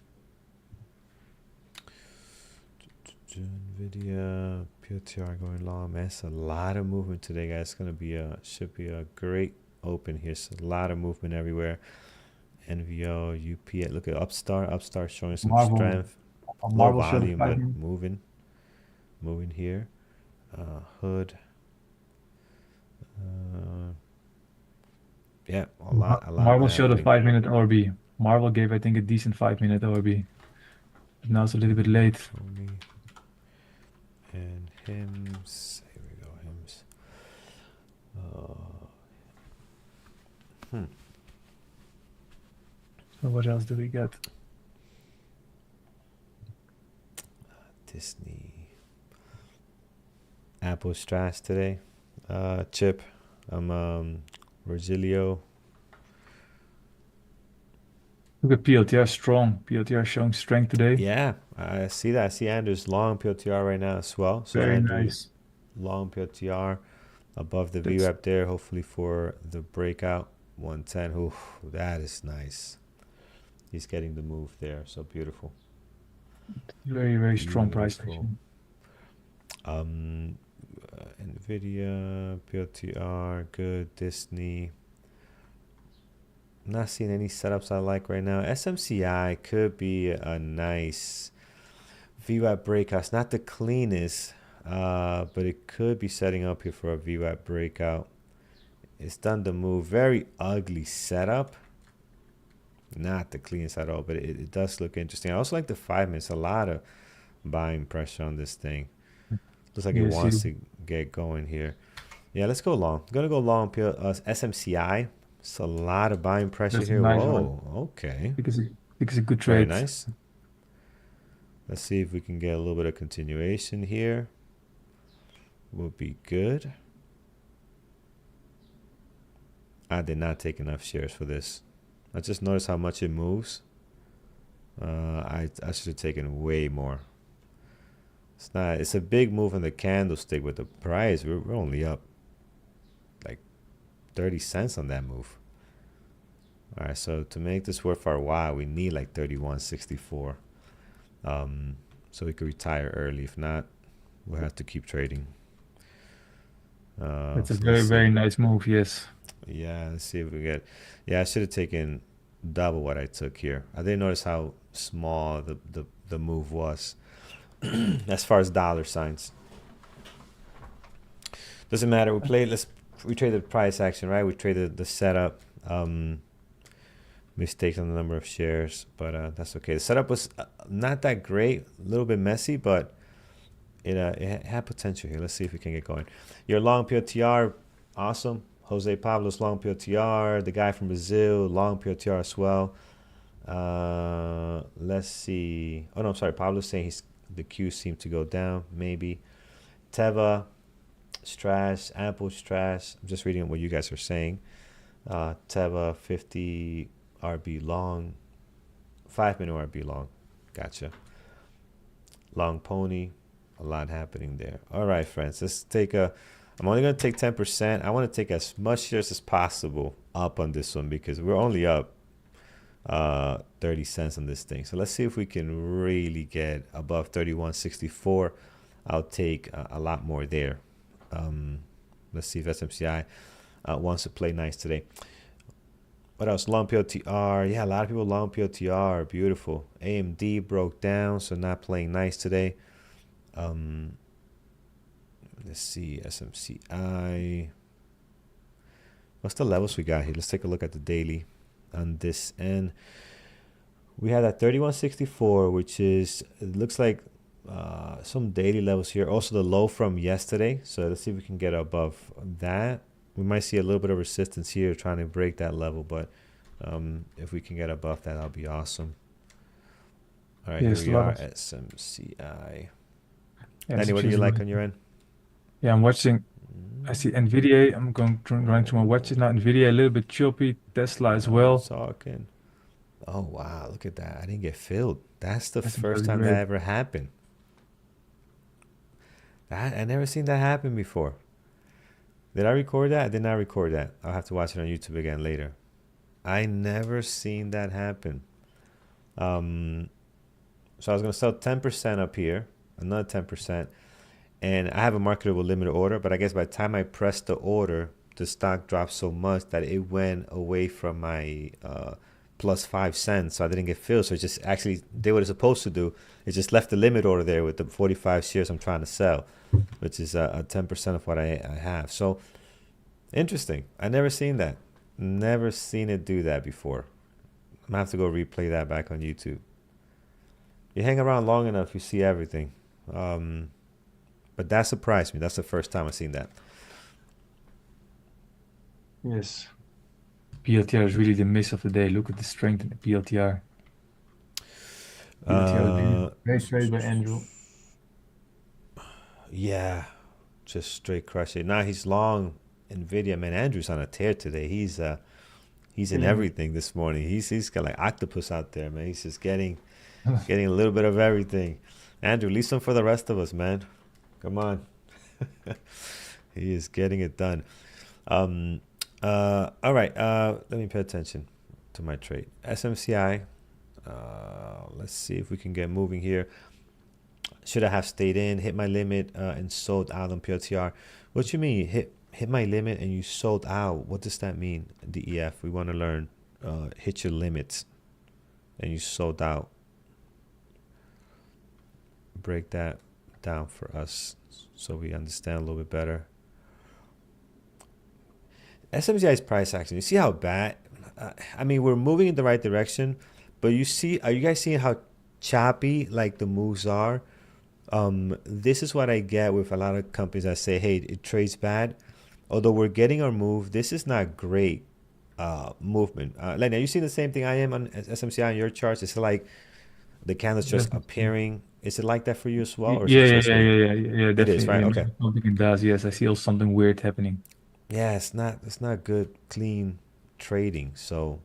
NVIDIA, PTR going long. Man, it's a lot of movement today, guys. It's gonna be should be a great open here. So a lot of movement everywhere. NVO, UP. Look at Upstart. Upstart showing some strength. Low Marvel showed a volume, 5 but minute. moving here. Hood. Uh, yeah, a lot Marvel showed a happening. 5 minute ORB. Marvel gave, I think, a decent 5 minute ORB. But now it's a little bit late. Tony and hymns. Here we go, hymns. So what else do we get? Disney. Apple Strash today. Chip. Virgilio. Look at PLTR strong. PLTR showing strength today. Yeah, I see that. I see Andrew's long PLTR right now as well. So Very Andrew, nice. long PLTR above the That's VWAP there, hopefully for the breakout 110. Ooh, that is nice. He's getting the move there. So beautiful. very, very strong price Beautiful. action. Nvidia, PLTR, good. Disney. Not seeing any setups I like right now. SMCI could be a nice VWAP breakout. It's not the cleanest, but it could be setting up here for a VWAP breakout. It's done the move. Very ugly setup. Not the cleanest at all, but it does look interesting. I also like the 5 minutes. A lot of buying pressure on this thing. Looks like it Yes, wants to get going here. Yeah, let's go long. I'm gonna go long SMCI. It's a lot of buying pressure that's a here. nice one. Whoa, okay. I think it's a good Very trade. nice. Let's see if we can get a little bit of continuation here. Will be good. I did not take enough shares for this. I just noticed how much it moves. I should have taken way more. It's not. It's a big move in the candlestick with the price. We're only up like 30 cents on that move. All right, so to make this worth our while, we need like 31.64. So we could retire early. If not, we'll have to keep trading. That's a So very, let's see. very nice move. Yes. Yeah, let's see if we get. Yeah, I should have taken double what I took here. I didn't notice how small the move was as far as dollar signs. Doesn't matter. We traded the price action, right? We traded the setup. Mistakes on the number of shares, but that's okay. The setup was not that great, a little bit messy, but it had potential here. Let's see if we can get going. Your long PLTR, awesome. Jose Pablo's long PLTR. The guy from Brazil, long PLTR as well. Let's see. Oh no, I'm sorry. Pablo's saying the Qs seem to go down. Maybe Teva, Strash, Apple Strash. I'm just reading what you guys are saying. Teva 50 RB long, 5 minute RB long. Gotcha. Long pony, a lot happening there. All right, friends. Let's take I'm only going to take 10%. I want to take as much shares as possible up on this one because we're only up 30 cents on this thing. So let's see if we can really get above 31.64. I'll take a lot more there. Let's see if SMCI wants to play nice today. What else? Long PLTR. Yeah, a lot of people long PLTR. Beautiful. AMD broke down, so not playing nice today. Let's see. SMCI. What's the levels we got here? Let's take a look at the daily on this end. We had that 31.64, which is, it looks like some daily levels here. Also the low from yesterday. So let's see if we can get above that. We might see a little bit of resistance here trying to break that level, but if we can get above that, that'll be awesome. All right, Yes, here we are, levels. SMCI. Yeah, Danny, what do you like on your end? Yeah, I'm watching. I see NVIDIA. I'm going through my watches now. NVIDIA a little bit choppy. Tesla as well. Talking. Oh, wow, look at that. I didn't get filled. That's the That's first very time great. that ever happened. I never seen that happen before. Did I record that? I did not record that. I'll have to watch it on YouTube again later. I never seen that happen. So I was going to sell 10% up here, another 10%. And I have a marketable limited order, but I guess by the time I pressed the order, the stock dropped so much that it went away from my plus 5 cents, so I didn't get filled. So it just actually did what it's supposed to do. It just left the limit order there with the 45 shares I'm trying to sell, which is 10% of what I have. So interesting. I never seen that. Never seen it do that before. I'm gonna have to go replay that back on YouTube. You hang around long enough, you see everything. But that surprised me. That's the first time I've seen that. Yes. PLTR is really the miss of the day. Look at the strength in the PLTR. PLTR was really Uh, great trade by Andrew. yeah, just straight crush it. Now he's long Nvidia. Man, Andrew's on a tear today. He's in Killing everything this morning. He's got like octopus out there, man. He's just getting a little bit of everything. Andrew, leave some for the rest of us, man. Come on. He is getting it done. Um, all right. Let me pay attention to my trade. SMCI. Let's see if we can get moving here. Should I have stayed in, hit my limit, and sold out on PLTR? What you mean, hit my limit and you sold out? What does that mean? DEF. We want to learn. Hit your limits, and you sold out. Break that down for us so we understand a little bit better. SMCI's price action. You see how bad? I mean, we're moving in the right direction, but are you guys seeing how choppy like the moves are? This is what I get with a lot of companies that say, hey, it trades bad. Although we're getting our move, this is not great movement. Lenny, are you seeing the same thing I am on SMCI on your charts? It's like the candles just Definitely. appearing. Is it like that for you as well, or is it Yeah, yeah, just yeah, me? yeah, yeah, yeah, It is, definitely. right? I Okay. think it does. Yes, I see something weird happening. Yeah, it's not good, clean trading. So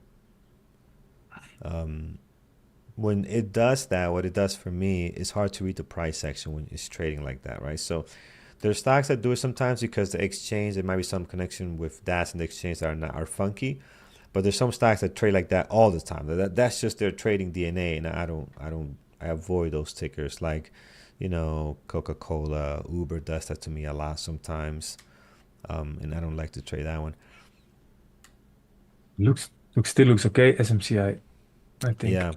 um, when it does that, what it does for me is hard to read the price action when it's trading like that, right? So there's stocks that do it sometimes because the exchange, there might be some connection with DAS and the exchange that are funky. But there's some stocks that trade like that all the time. That's just their trading DNA, and I avoid those tickers. Like, Coca-Cola, Uber does that to me a lot sometimes, and I don't like to trade that one. Still looks okay. SMCI, I think. Yeah,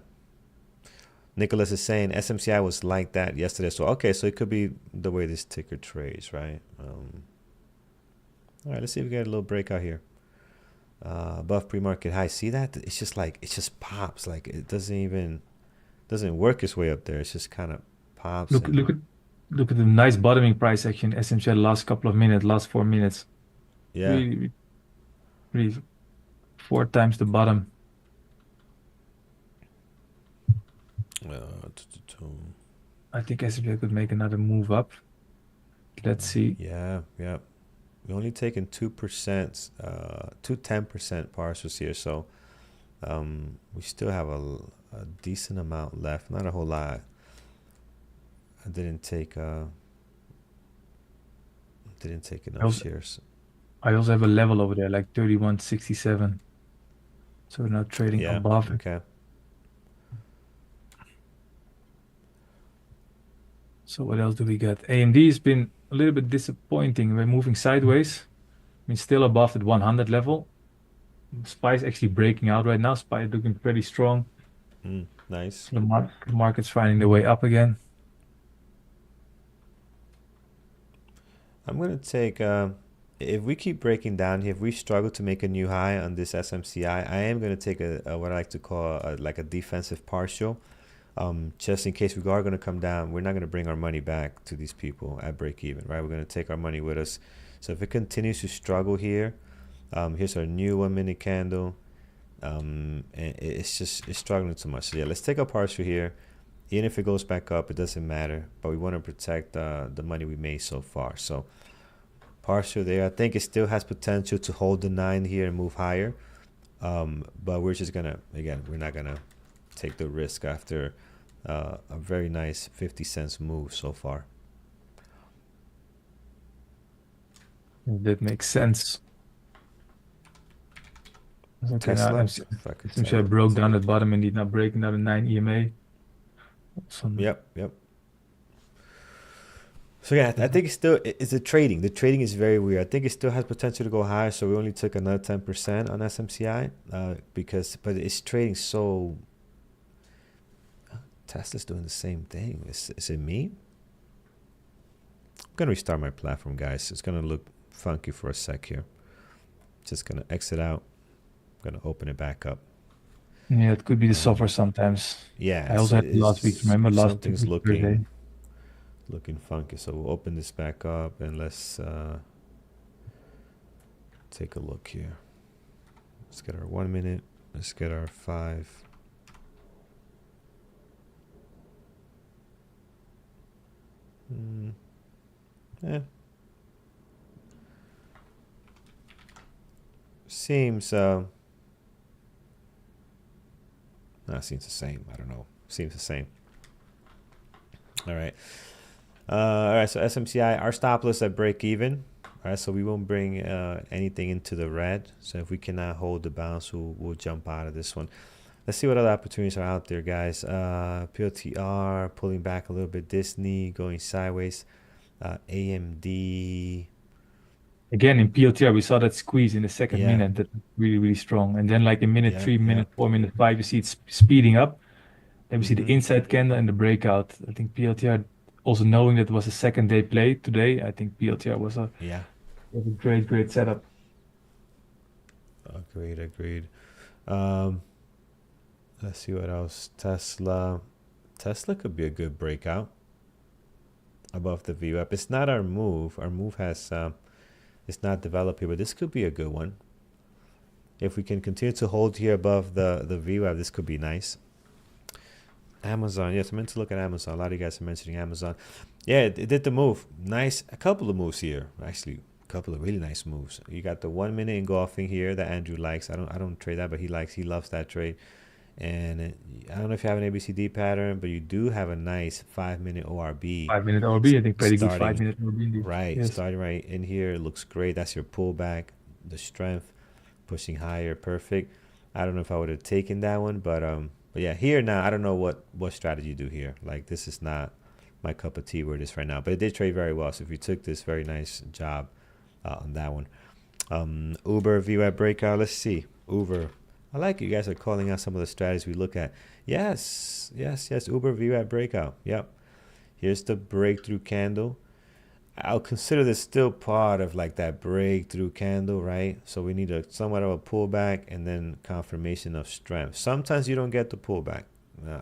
Nicholas is saying SMCI was like that yesterday. So okay, so it could be the way this ticker trades, right? All right, let's see if we get a little breakout here. Above pre-market high. See that? It's just like it just pops. Like it doesn't work its way up there. It's just kind of pops Look, and look at the nice bottoming price action. SMCI last couple of minutes, last 4 minutes. yeah. Really, really 4 times the bottom. Uh, I think SMCI could make another move up. Let's see. yeah, yeah. We only taken 2%, 10% partials here, so we still have a decent amount left. Not a whole lot. I didn't take I enough also, shares. I also have a level over there, like 31.67. So we're not trading Yeah. above it. Okay. So what else do we got? AMD has been a little bit disappointing. We're moving sideways. I mean, still above that 100 level. SPY is actually breaking out right now. SPY is looking pretty strong. Nice. The market's finding the way up again. I'm gonna take. If we keep breaking down here, if we struggle to make a new high on this SMCI, I am gonna take a what I like to call like a defensive partial. Just in case we are going to come down, we're not going to bring our money back to these people at break even, right? We're going to take our money with us. So if it continues to struggle here, here's our new 1 minute candle. And it's struggling too much. So yeah, let's take a partial here. Even if it goes back up, it doesn't matter. But we want to protect the money we made so far. So partial there. I think it still has potential to hold the 9 here and move higher. But we're just gonna, again, we're not gonna take the risk after a very nice 50 cents move so far. That makes sense. Okay, now Tesla, if I could since I type. broke down at bottom and did not break another 9 EMA. Yep. So yeah, I think it's the trading. The trading is very weird. I think it still has potential to go higher. So we only took another 10% on SMCI because, but it's trading so. Tesla's doing the same thing. Is it me? I'm gonna restart my platform, guys. It's gonna look funky for a sec here. Just gonna exit out. I'm gonna open it back up. Yeah, it could be the software Um, sometimes. yeah, I also had it last week. Remember last something's Thursday? looking funky. So we'll open this back up and let's take a look here. Let's get our 1 minute. Let's get our 5. Yeah. Seems seems the same. I don't know. Seems the same. All right. All right. So SMCI, our stop loss at break even. All right. So we won't bring anything into the red. So if we cannot hold the bounce, we'll jump out of this one. Let's see what other opportunities are out there, guys. PLTR pulling back a little bit. Disney going sideways. AMD. Again, in PLTR, we saw that squeeze in the second Yeah. minute that really, really strong. And then like in minute Yeah. 3, Yeah. minute 4, minute 5, you see it speeding up. Then we see the Mm-hmm. inside candle and the breakout. I think PLTR, also knowing that it was a second day play today, I think PLTR was a Yeah. great, great setup. Agreed. Let's see what else. Tesla could be a good breakout above the VWAP. It's not our move. Our move has it's not developed here, but this could be a good one. If we can continue to hold here above the VWAP, this could be nice. Amazon, yes, I meant to look at Amazon. A lot of you guys are mentioning Amazon. Yeah, it did the move. Nice, a couple of moves here. Actually, a couple of really nice moves. You got the 1 minute engulfing here that Andrew likes. I don't trade that, but he loves that trade. And I don't know if you have an ABCD pattern, but you do have a nice 5 minute ORB. 5 minute ORB, I think pretty good starting 5 minute ORB indeed. right, Yes. starting right in here. It looks great. That's your pullback, the strength, pushing higher, perfect. I don't know if I would have taken that one, but yeah, here now I don't know what strategy you do here. Like this is not my cup of tea where it is right now, but it did trade very well. So if you took this, very nice job on that one. Uber VWAP breakout. Let's see. Uber. I like you guys are calling out some of the strategies we look at. Yes. Uber VWAP breakout. Yep. Here's the breakthrough candle. I'll consider this still part of like that breakthrough candle, right? So we need a somewhat of a pullback and then confirmation of strength. Sometimes you don't get the pullback.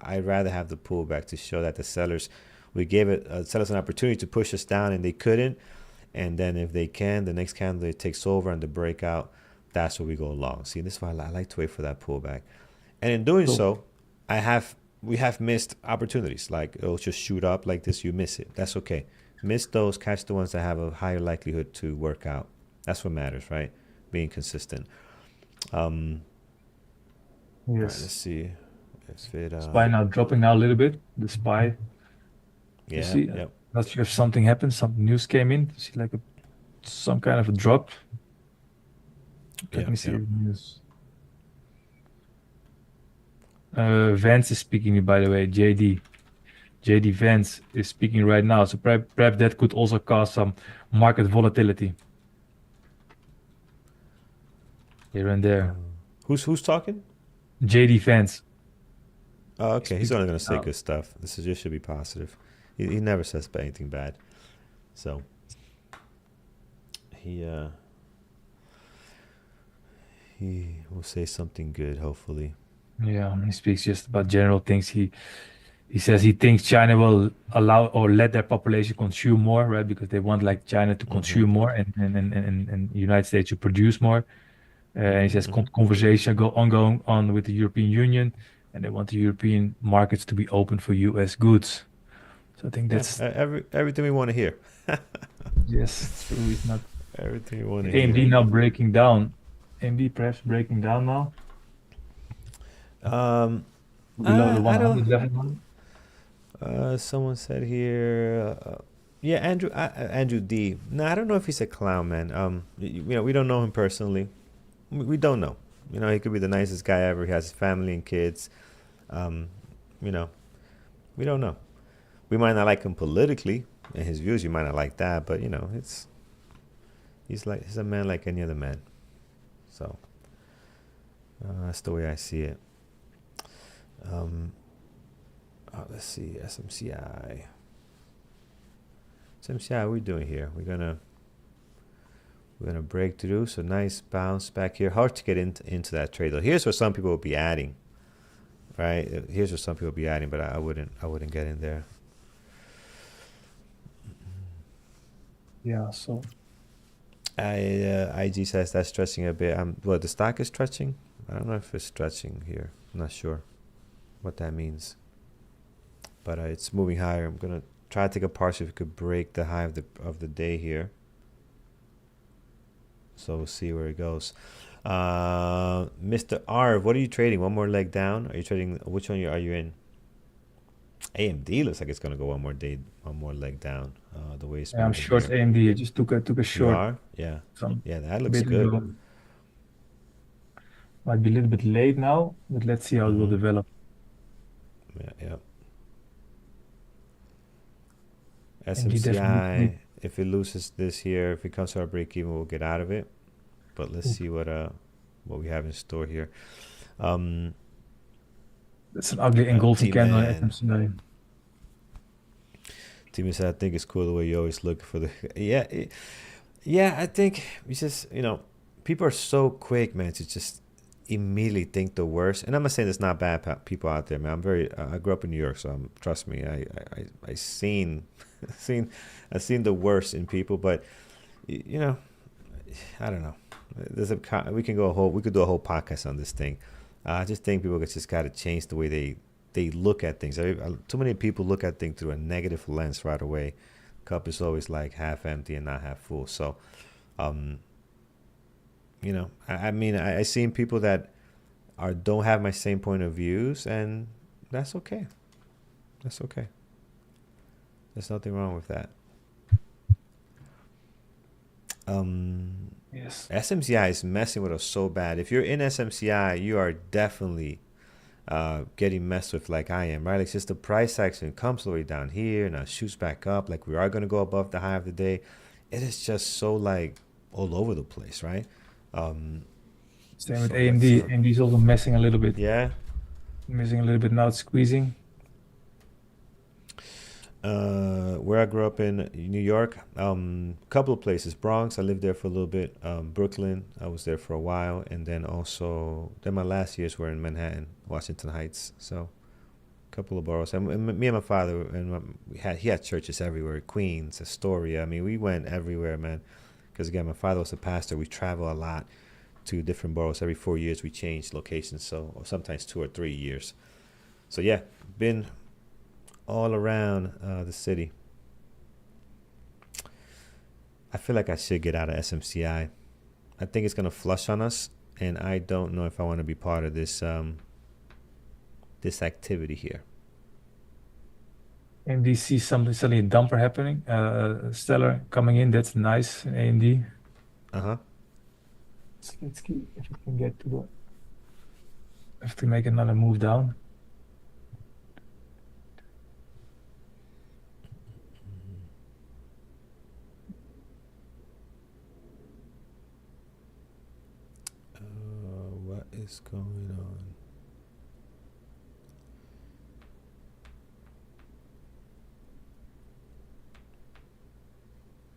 I'd rather have the pullback to show that the sellers, we gave it sellers an opportunity to push us down and they couldn't. And then if they can, the next candle it takes over and the breakout, that's where we go long. See, this is why I like to wait for that pullback. And in doing so, we have missed opportunities. Like it'll just shoot up like this, you miss it. That's okay. Miss those, catch the ones that have a higher likelihood to work out. That's what matters, right? Being consistent. Yes. Right, let's see if it. SPY now dropping now a little bit. The SPY. Yeah. You see, Yep. not sure if something happened. Some news came in. You see like some kind of a drop. Let me see the news. Vance is speaking, by the way. JD Vance is speaking right now, so perhaps that could also cause some market volatility here and there. Who's talking? JD Vance. Oh, okay. He's only going to say now. good stuff. This just should be positive. He never says anything bad. So he will say something good, hopefully. Yeah, he speaks just about general things. He says he thinks China will allow or let their population consume more, right? Because they want like China to consume more and the United States to produce more. And he says conversation ongoing on with the European Union, and they want the European markets to be open for U.S. goods. So I think that's everything we want to hear. yes, it's true. It's not everything we want to hear. AMD now breaking down. AMD perhaps breaking down now. Below the 100 level. Someone said here, yeah, Andrew D. No, I don't know if he's a clown, man. We don't know him personally. We don't know. He could be the nicest guy ever. He has family and kids. We don't know. We might not like him politically. And his views, you might not like that, but you know, he's a man like any other man. So that's the way I see it. Let's see, SMCI. SMCI, what are we doing here? We're gonna break through. So nice bounce back here. Hard to get into that trade though. Here's where some people will be adding. Right? Here's where some people will be adding, but I wouldn't get in there. Yeah, so IG says that's stretching a bit. Well, the stock is stretching. I don't know if it's stretching here. I'm not sure what that means. But it's moving higher. I'm gonna try to take a partial if it could break the high of the day here. So we'll see where it goes. Mr. Arv, what are you trading? One more leg down? Are you trading? Which one are you in? AMD looks like it's gonna go one more leg down. The way it's yeah, I'm moving short here. AMD. I just took a You short. are? Yeah. Some Yeah, that looks bit good. ago. Might be a little bit late now, but let's see how it will develop. Yeah. AMD definitely. SMCI, if it loses this here, if it comes to our break even, we'll get out of it. But let's see what we have in store here. That's an ugly engulfing candle at T-Man. SMCI. Timmy said, I think it's cool the way you always look for the yeah, I think it's just, you know, people are so quick, man, to just immediately think the worst. And I'm not saying there's not bad people out there, man. I grew up in New York, so trust me, I seen I've seen the worst in people, but you know, I don't know. We could do a whole podcast on this thing. I just think people just got to change the way they look at things. Too many people look at things through a negative lens right away. Cup is always like half empty and not half full. So, you know, I mean, I seen people that don't have my same point of views, and that's okay. That's okay. There's nothing wrong with that. Yes. SMCI is messing with us so bad. If you're in SMCI, you are definitely getting messed with like I am, right? Like, it's just the price action comes all the way down here, now shoots back up. Like, we are going to go above the high of the day. It is just so like all over the place, right? Same So with AMD. AMD is also messing a little bit. yeah. Missing a little bit now, it's squeezing. Where I grew up in New York, couple of places. Bronx, I lived there for a little bit. Brooklyn, I was there for a while, and then my last years were in Manhattan, Washington Heights. So, a couple of boroughs. And me and my father, and he had churches everywhere. Queens, Astoria. I mean, we went everywhere, man. Because again, my father was a pastor. We travel a lot to different boroughs. Every 4 years, we changed locations. So, or sometimes 2 or 3 years. So yeah, been all around the city. I feel like I should get out of SMCI. I think it's gonna flush on us, and I don't know if I want to be part of this this activity here. AMD sees suddenly a dumper happening. Stellar coming in. That's nice. AMD. Let's see if we can get to the. Have to make another move down. What is going on?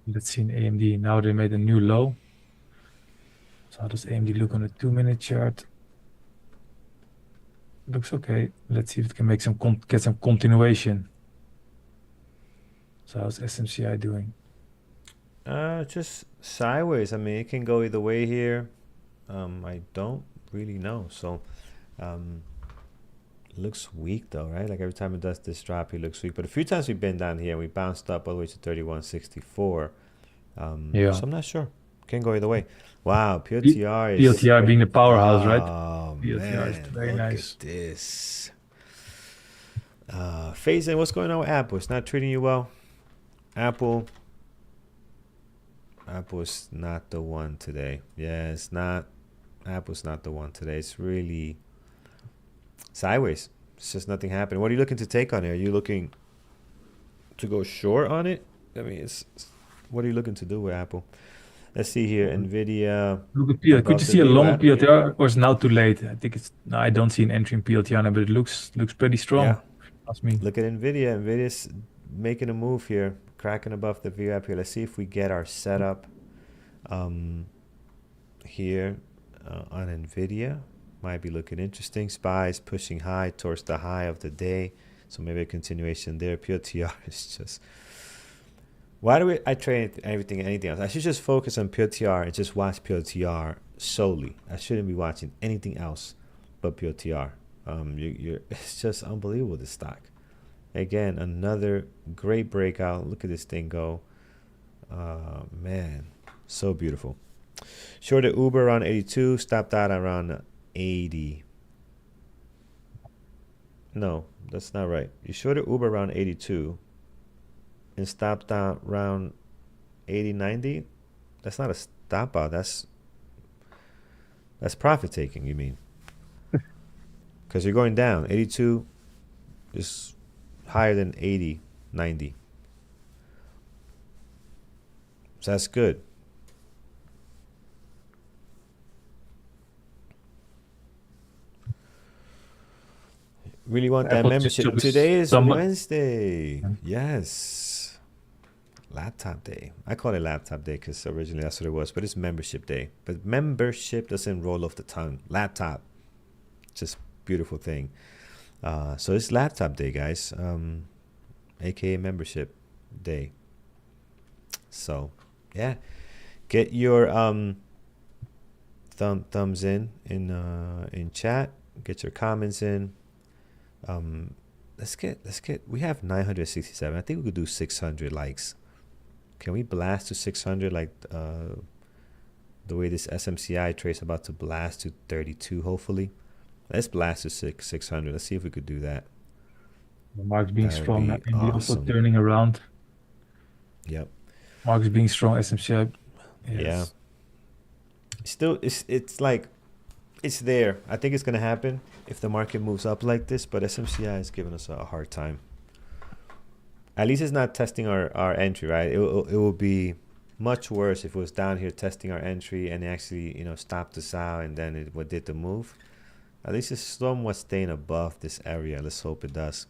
Let's see in AMD. Now they made a new low. So how does AMD look on a 2-minute chart? Looks okay. Let's see if it can make get some continuation. So how's SMCI doing? Just sideways. I mean, it can go either way here. I don't really know. So, looks weak though, right? Like every time it does this drop, it looks weak. But a few times we've been down here, and we bounced up all the way to 31.64. Yeah. So I'm not sure. Can go either way. Wow, PLTR is PLTR being the powerhouse, right? PLTR man, is very look nice. at this. Phase-in, what's going on with Apple? It's not treating you well. Apple is not the one today. Yeah, it's not. Apple's not the one today. It's really sideways. It's just nothing happening. What are you looking to take on it? Are you looking to go short on it? I mean, what are you looking to do with Apple? Let's see here. Nvidia Look at PL. Could above you the see a long VWAP. PLTR or is it now too late? I think it's no, I don't see an entry in PLTR now, but it looks pretty Yeah, strong. That's me. look at Nvidia. Nvidia's making a move here, cracking above the VWAP here. Let's see if we get our setup here on Nvidia. Might be looking interesting. SPY is pushing high towards the high of the day, so maybe a continuation there. PLTR is just. Why do I trade anything else? I should just focus on PLTR and just watch PLTR solely. I shouldn't be watching anything else but PLTR. It's just unbelievable, this stock. Again, another great breakout. Look at this thing go. Man, so beautiful. Shorted Uber around 82, stopped out around 80. No, that's not right. You shorted Uber around 82 and stopped out around 80, 90. That's not a stop out. That's profit taking, you mean? Because you're going down. 82 is higher than 80, 90. So that's good. Really want that Apple membership. just Today is somebody. Wednesday. Yes. Laptop day. I call it laptop day because originally that's what it was, but it's membership day. But membership doesn't roll off the tongue. Laptop. Just beautiful thing. So it's laptop day, guys. AKA membership day. So yeah. Get your thumbs in chat. Get your comments in. Let's get we have 967. I think we could do 600 likes. Can we blast to 600 like the way this SMCI trade's about to blast to 32 hopefully. Let's blast to 600. Let's see if we could do that. Mark's being That would strong. be AMD also awesome. turning around. Yep. Mark's being strong. SMCI. Yeah. Yes. Still it's like it's there. I think it's gonna happen if the market moves up like this, but SMCI is giving us a hard time. At least it's not testing our entry, right? It will be much worse if it was down here testing our entry and actually, stopped us out and then it did the move. At least it's somewhat staying above this area. Let's hope it does.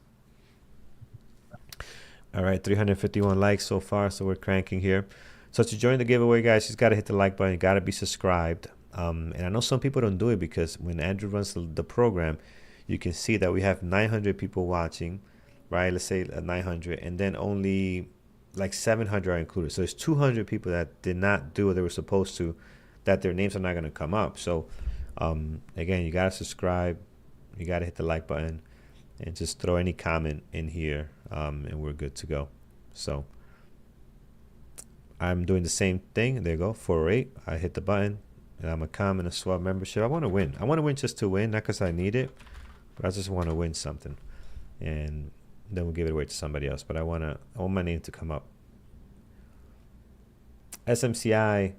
All right, 351 likes so far, so we're cranking here. So to join the giveaway, guys, you just got to hit the like button. You got to be subscribed. And I know some people don't do it because when Andrew runs the program, you can see that we have 900 people watching, right? Let's say 900, and then only like 700 are included. So there's 200 people that did not do what they were supposed to, that their names are not going to come up. So again, you got to subscribe. You got to hit the like button and just throw any comment in here, and we're good to go. So I'm doing the same thing. There you go, 408. I hit the button. And I'm a comment, a swap membership. I want to win. I want to win just to win, not because I need it, but I just want to win something. And then we'll give it away to somebody else. But I want my name to come up. SMCI,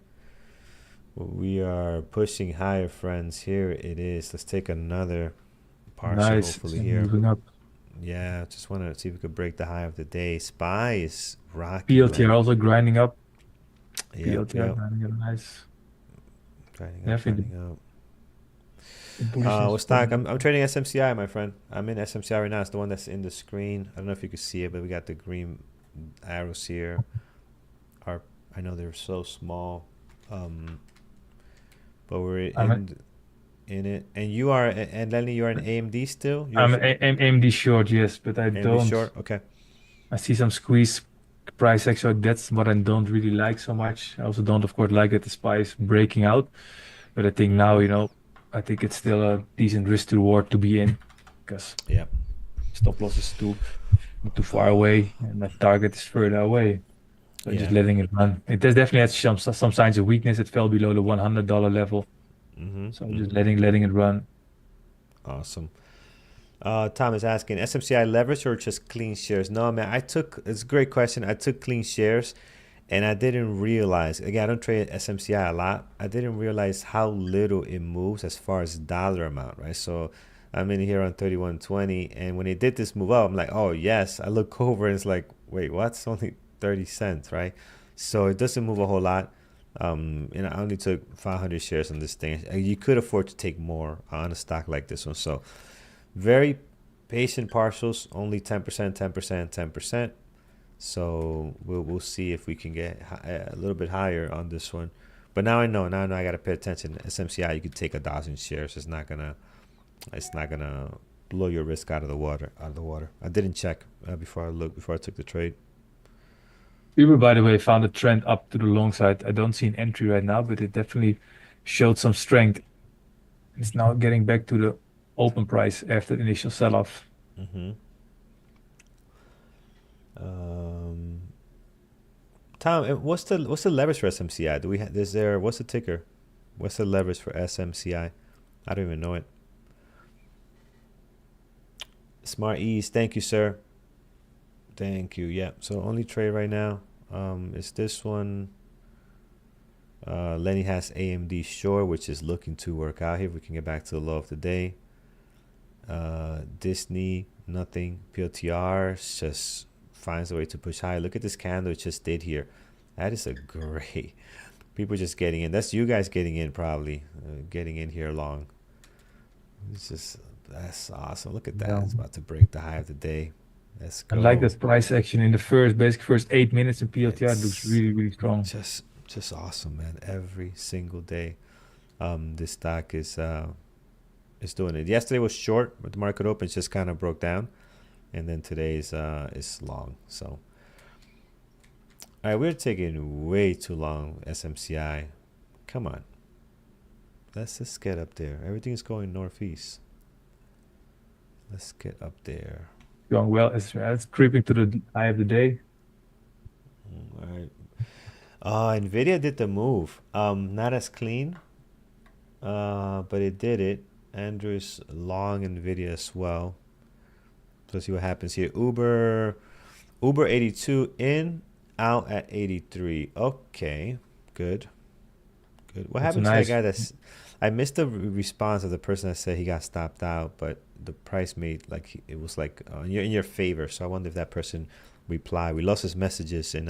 we are pushing higher, friends. Here it is. Let's take another partial, Nice. hopefully here. Moving up. Yeah, just want to see if we could break the high of the day. SPY is rocking. PLTR also grinding up. Yep, PLTR grinding up. Nice. Grinding up. What stock? I'm trading SMCI, my friend. I'm in SMCI right now. It's the one that's in the screen. I don't know if you can see it, but we got the green arrows here. I know they're so small, but we're in it. And you are, and Lenny, you're an AMD still. I'm AMD short, yes, but I AMD don't. short. Okay. I see some squeeze price action. That's what I don't really like so much. I also don't, of course, like that the SPY is breaking out. But I think now, I think it's still a decent risk to reward to be in because stop loss is too far away and the target is further away. So just letting it run. It has definitely had some signs of weakness. It fell below the $100 level. So just letting it run. Awesome. Tom is asking, SMCI leverage or just clean shares? No, man, it's a great question. I took clean shares and I didn't realize, again, I don't trade SMCI a lot. I didn't realize how little it moves as far as dollar amount, right? So I'm in here on 31.20, and when it did this move up, I'm like, oh, yes. I look over and it's like, wait, what? It's only 30 cents, right? So it doesn't move a whole lot. And I only took 500 shares on this thing. You could afford to take more on a stock like this one. So very patient partials, only 10%, 10%, 10%. So we'll see if we can get a little bit higher on this one. But now I know. Now I know I gotta pay attention. SMCI, you could take 1,000 shares. It's not gonna blow your risk out of the water. I didn't check before I took the trade. Uber, by the way, found a trend up to the long side. I don't see an entry right now, but it definitely showed some strength. It's now getting back to the open price after the initial sell-off. Mm-hmm. Um, Tom, what's the leverage for SMCI? What's the ticker? What's the leverage for SMCI? I don't even know it. Smart Ease, thank you, sir. Thank you. Yeah. So only trade right now is this one. Lenny has AMD short, which is looking to work out here. If we can get back to the low of the day. Disney, nothing. PLTR just finds a way to push high. Look at this candle it just did here. That is a great. People just getting in. That's you guys getting in probably. Getting in here long. That's awesome. Look at that. Yeah. It's about to break the high of the day. Let's I go. like this price action in the first 8 minutes in PLTR. It looks really, really strong. Just awesome, man. Every single day, this stock is doing it. Yesterday was short, but the market opens just kind of broke down, and then today's is long. So, all right, we're taking way too long. SMCI, come on. Let's just get up there. Everything is going northeast. Let's get up there. Going well. It's creeping to the high of the day. All right. Nvidia did the move. Not as clean, but it did it. Andrew's long Nvidia as well. Let's see what happens here. Uber 82 in, out at 83. Okay, good. What happened to that guy I missed the response of the person that said he got stopped out, but the price made it was like in your favor. So I wonder if that person replied. We lost his messages in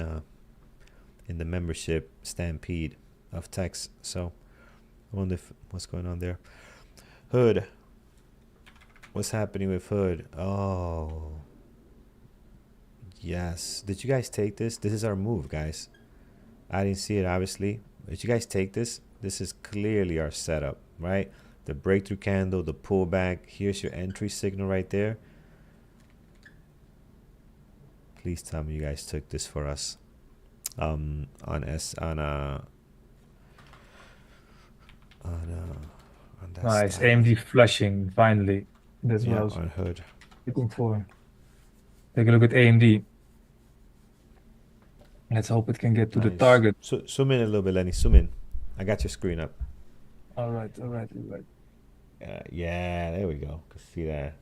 the membership stampede of text. So I wonder what's going on there. Hood. What's happening with Hood? Oh. Yes. Did you guys take this? This is our move, guys. I didn't see it, obviously. Did you guys take this? This is clearly our setup, right? The breakthrough candle, the pullback. Here's your entry signal right there. Please tell me you guys took this for us. On that Nice. stock. AMD flushing finally. That's what I was on Hood. looking for. Take a look at AMD. Let's hope it can get to the Nice. target. Zoom in a little bit, Lenny. Zoom in. I got your screen up. All right. Yeah, there we go. Could see that.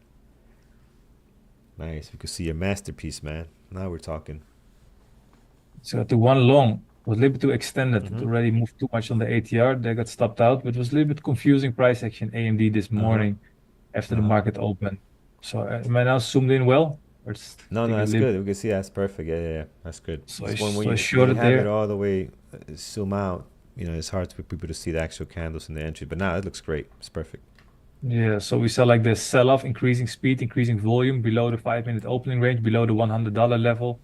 Nice. We could see your masterpiece, man. Now we're talking. So the one long was a little bit too extended. It Mhm. already moved too much on the ATR. They got stopped out, but it was a little bit confusing price action AMD this morning after the market opened. So am I now zoomed in well? Or No, that's good. We can see that's perfect. Yeah. That's good. So This I one, when so I you showed it have it there. all the way zoom out, it's hard for people to see the actual candles in the entry. But now it looks great. It's perfect. Yeah, so we saw like the sell-off, increasing speed, increasing volume below the 5-minute opening range, below the $100 level.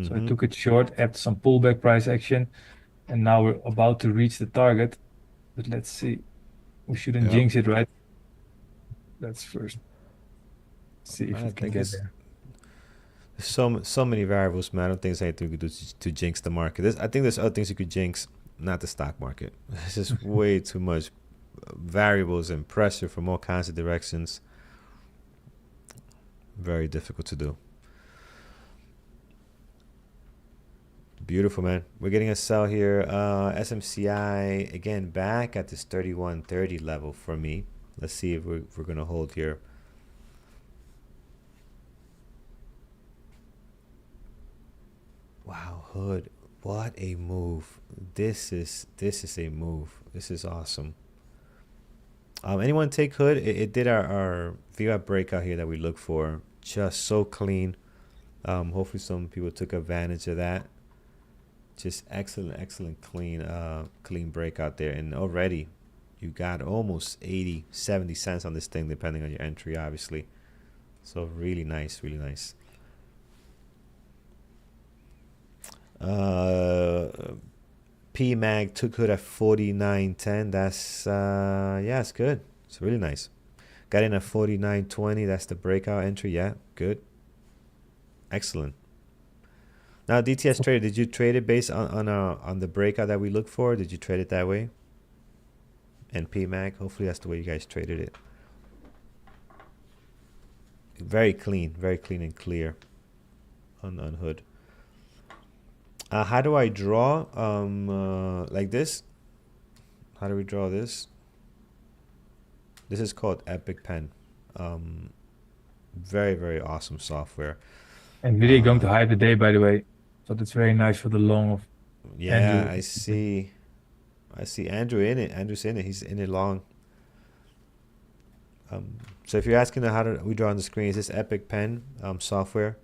So I Mhm. took it short after some pullback price action, and now we're about to reach the target. But let's see. We shouldn't Yep. jinx it, right? Let's first see if I we can think get it's there. so many variables, man. I don't think there's anything we could do to jinx the market. I think there's other things you could jinx, not the stock market. It's just way too much variables and pressure from all kinds of directions. Very difficult to do. Beautiful, man. We're getting a sell here. SMCI again back at this 3130 level for me. Let's see if we're gonna hold here. Wow, Hood, what a move! This is a move. This is awesome. Anyone take Hood? It did our VWAP breakout here that we look for. Just so clean. Hopefully some people took advantage of that. Just excellent clean breakout there, and already you got almost 80-70 cents on this thing depending on your entry, obviously. So really nice, really nice. PMAG took it at 49.10. That's yeah, it's good. It's really nice. Got in at 49.20. That's the breakout entry. Yeah, good. Excellent. Now, DTS trader, did you trade it based on the breakout that we look for? Did you trade it that way? And PMAG, hopefully that's the way you guys traded it. Very clean and clear on hood. How do I draw? Like this. How do we draw this? This is called Epic Pen. Very awesome software. NVIDIA going to hide the day, by the way. So that's very nice for the long of Yeah, Andrew. I see Andrew in it. Andrew's in it. He's in it long. So if you're asking how do we draw on the screen, is this Epic Pen software.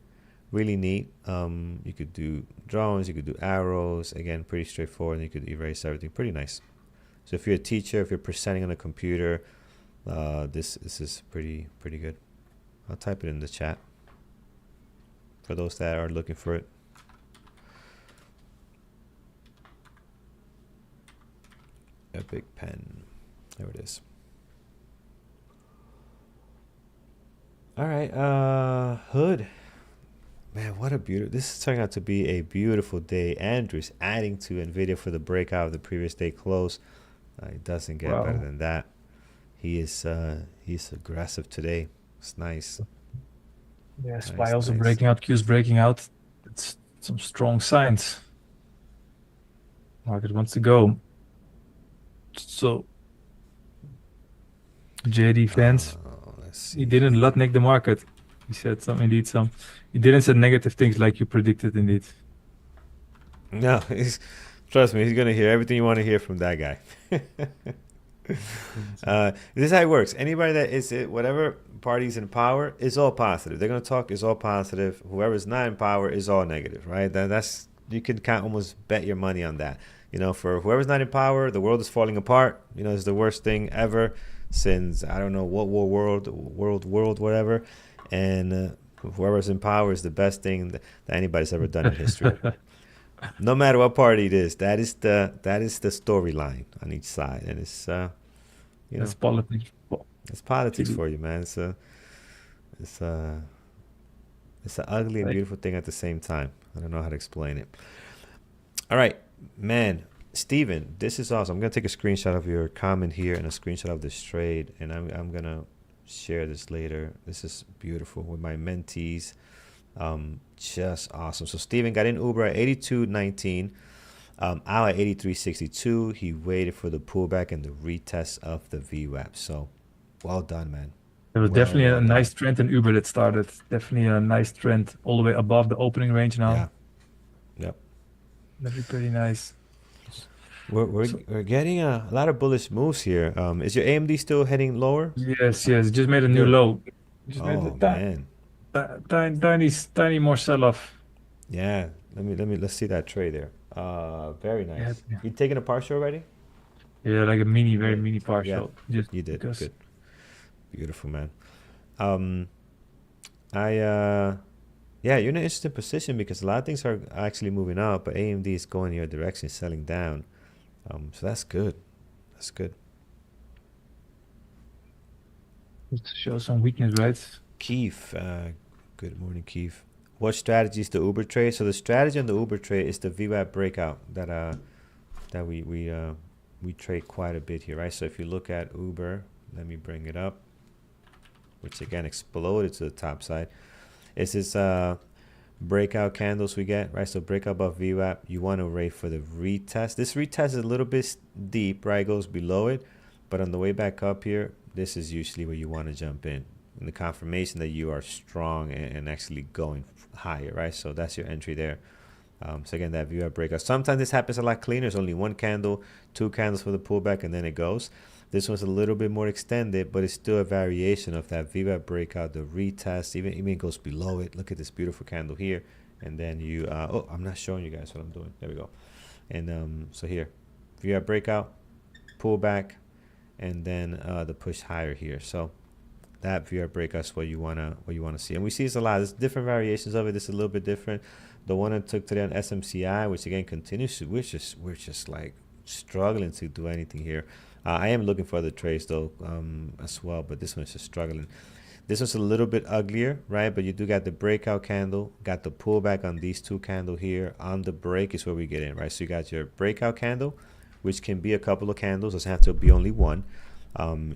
Really neat. You could do drones, you could do arrows. Again, pretty straightforward. And you could erase everything. Pretty nice. So if you're a teacher, if you're presenting on a computer, this is pretty good. I'll type it in the chat for those that are looking for it. Epic Pen. There it is. All right, hood. Man, what a beautiful. This is turning out to be a beautiful day. Andrew's adding to NVIDIA for the breakout of the previous day close. It doesn't get better than that. He's aggressive today. It's nice. Yeah, SPY also breaking out, Q's breaking out. It's some strong signs. Market wants to go. So JD fans, he didn't Lutnick the market. He said he didn't say negative things like you predicted indeed. No, trust me, he's gonna hear everything you want to hear from that guy. This is how it works. Anybody that is it, whatever party's in power, is all positive. They're gonna talk is all positive. Whoever's not in power is all negative, right? That's you can kind of almost bet your money on that. For whoever's not in power, the world is falling apart. It's the worst thing ever since I don't know what world, whatever. And whoever's in power is the best thing that anybody's ever done in history. No matter what party it is, that is the storyline on each side, and it's It's politics. It's politics for you, man. It's an ugly and beautiful thing at the same time. I don't know how to explain it. All right, man. Steven, this is awesome. I'm gonna take a screenshot of your comment here and a screenshot of this trade, and I'm gonna share this later. This is beautiful with my mentees. Just awesome. So Steven got in Uber at 82.19, out at 83.62. He waited for the pullback and the retest of the VWAP. So well done, man. There was definitely a nice trend in Uber that started. Definitely a nice trend all the way above the opening range now. Yeah. Yep. That'd be pretty nice. We're getting a lot of bullish moves here. Is your AMD still heading lower? Yes. Just made a new low. Just made man. Tiny more sell-off. Yeah. Let's see that trade there. Very nice. Yeah. You taking a partial already? Yeah, like a very mini partial. Yeah, you did. Good. Beautiful, man. Yeah, you're in an interesting position because a lot of things are actually moving up, but AMD is going your direction, selling down. So that's good. That's good. Let's show some weakness, right? Keith, good morning, Keith. What strategy is the Uber trade? So the strategy on the Uber trade is the VWAP breakout that we trade quite a bit here, right? So if you look at Uber, let me bring it up, which again exploded to the top side. It's this breakout candles we get, right? So breakout above VWAP, you want to wait for the retest. This retest is a little bit deep, right? It goes below it, but on the way back up here, this is usually where you want to jump in. And the confirmation that you are strong and actually going higher, right? So that's your entry there. So again, that VWAP breakout. Sometimes this happens a lot cleaner. It's only one candle, two candles for the pullback, and then it goes. This one's a little bit more extended, but it's still a variation of that VWAP breakout, the retest, even goes below it. Look at this beautiful candle here. And then you, oh, I'm not showing you guys what I'm doing. There we go. And so here, VWAP breakout, pullback, and then the push higher here. So that VWAP breakout is what you wanna see. And we see this a lot. There's different variations of it. This is a little bit different. The one I took today on SMCI, which again continues to, we're just like struggling to do anything here. I am looking for other trades though as well, but this one's just struggling. This one's a little bit uglier, right? But you do got the breakout candle, got the pullback on these two candles here. On the break is where we get in, right? So you got your breakout candle, which can be a couple of candles, doesn't have to be only one.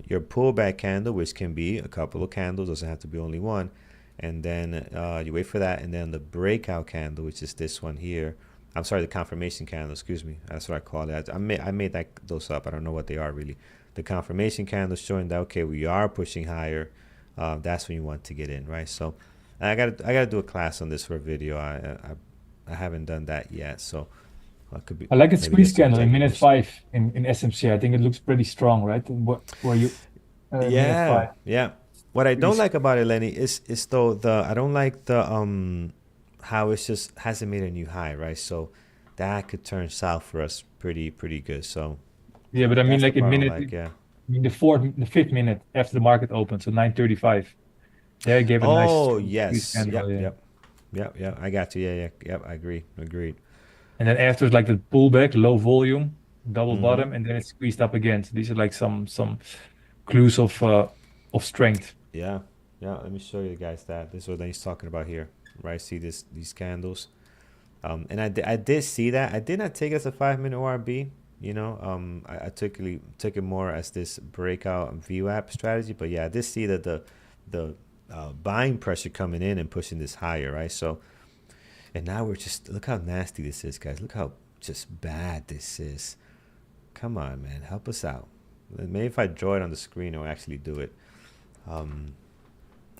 Your pullback candle, which can be a couple of candles, doesn't have to be only one. And then you wait for that, and then the breakout candle, which is this one here. I'm sorry, the confirmation candle, excuse me. That's what I call it. I made those up. I don't know what they are really. The confirmation candle showing that, okay, we are pushing higher. That's when you want to get in, right? So I gotta do a class on this for a video. I haven't done that yet, so I like a squeeze candle in minute 5 in SMC. I think it looks pretty strong, right? Where you minute 5. Yeah. What I don't like about it, Lenny, is though I don't like the how it's just hasn't made a new high, right? So that could turn south for us pretty good. So yeah, but I mean like in minute, yeah. I mean the 5th minute after the market opened, so 9:35. There, gave a nice yes, candle, yep. I got you. Yep. I agree. Agreed. And then after it's like the pullback, low volume, double bottom, and then it's squeezed up again. So these are like some clues of strength. Yeah. Let me show you guys that. This is what he's talking about here, right? See these candles, and I did see that. I did not take it as a 5-minute ORB. You know, I took it more as this breakout VWAP strategy. But yeah, I did see that the buying pressure coming in and pushing this higher, right? So, and now we're just, look how nasty this is, guys. Look how just bad this is. Come on, man, help us out. Maybe if I draw it on the screen, I'll actually do it.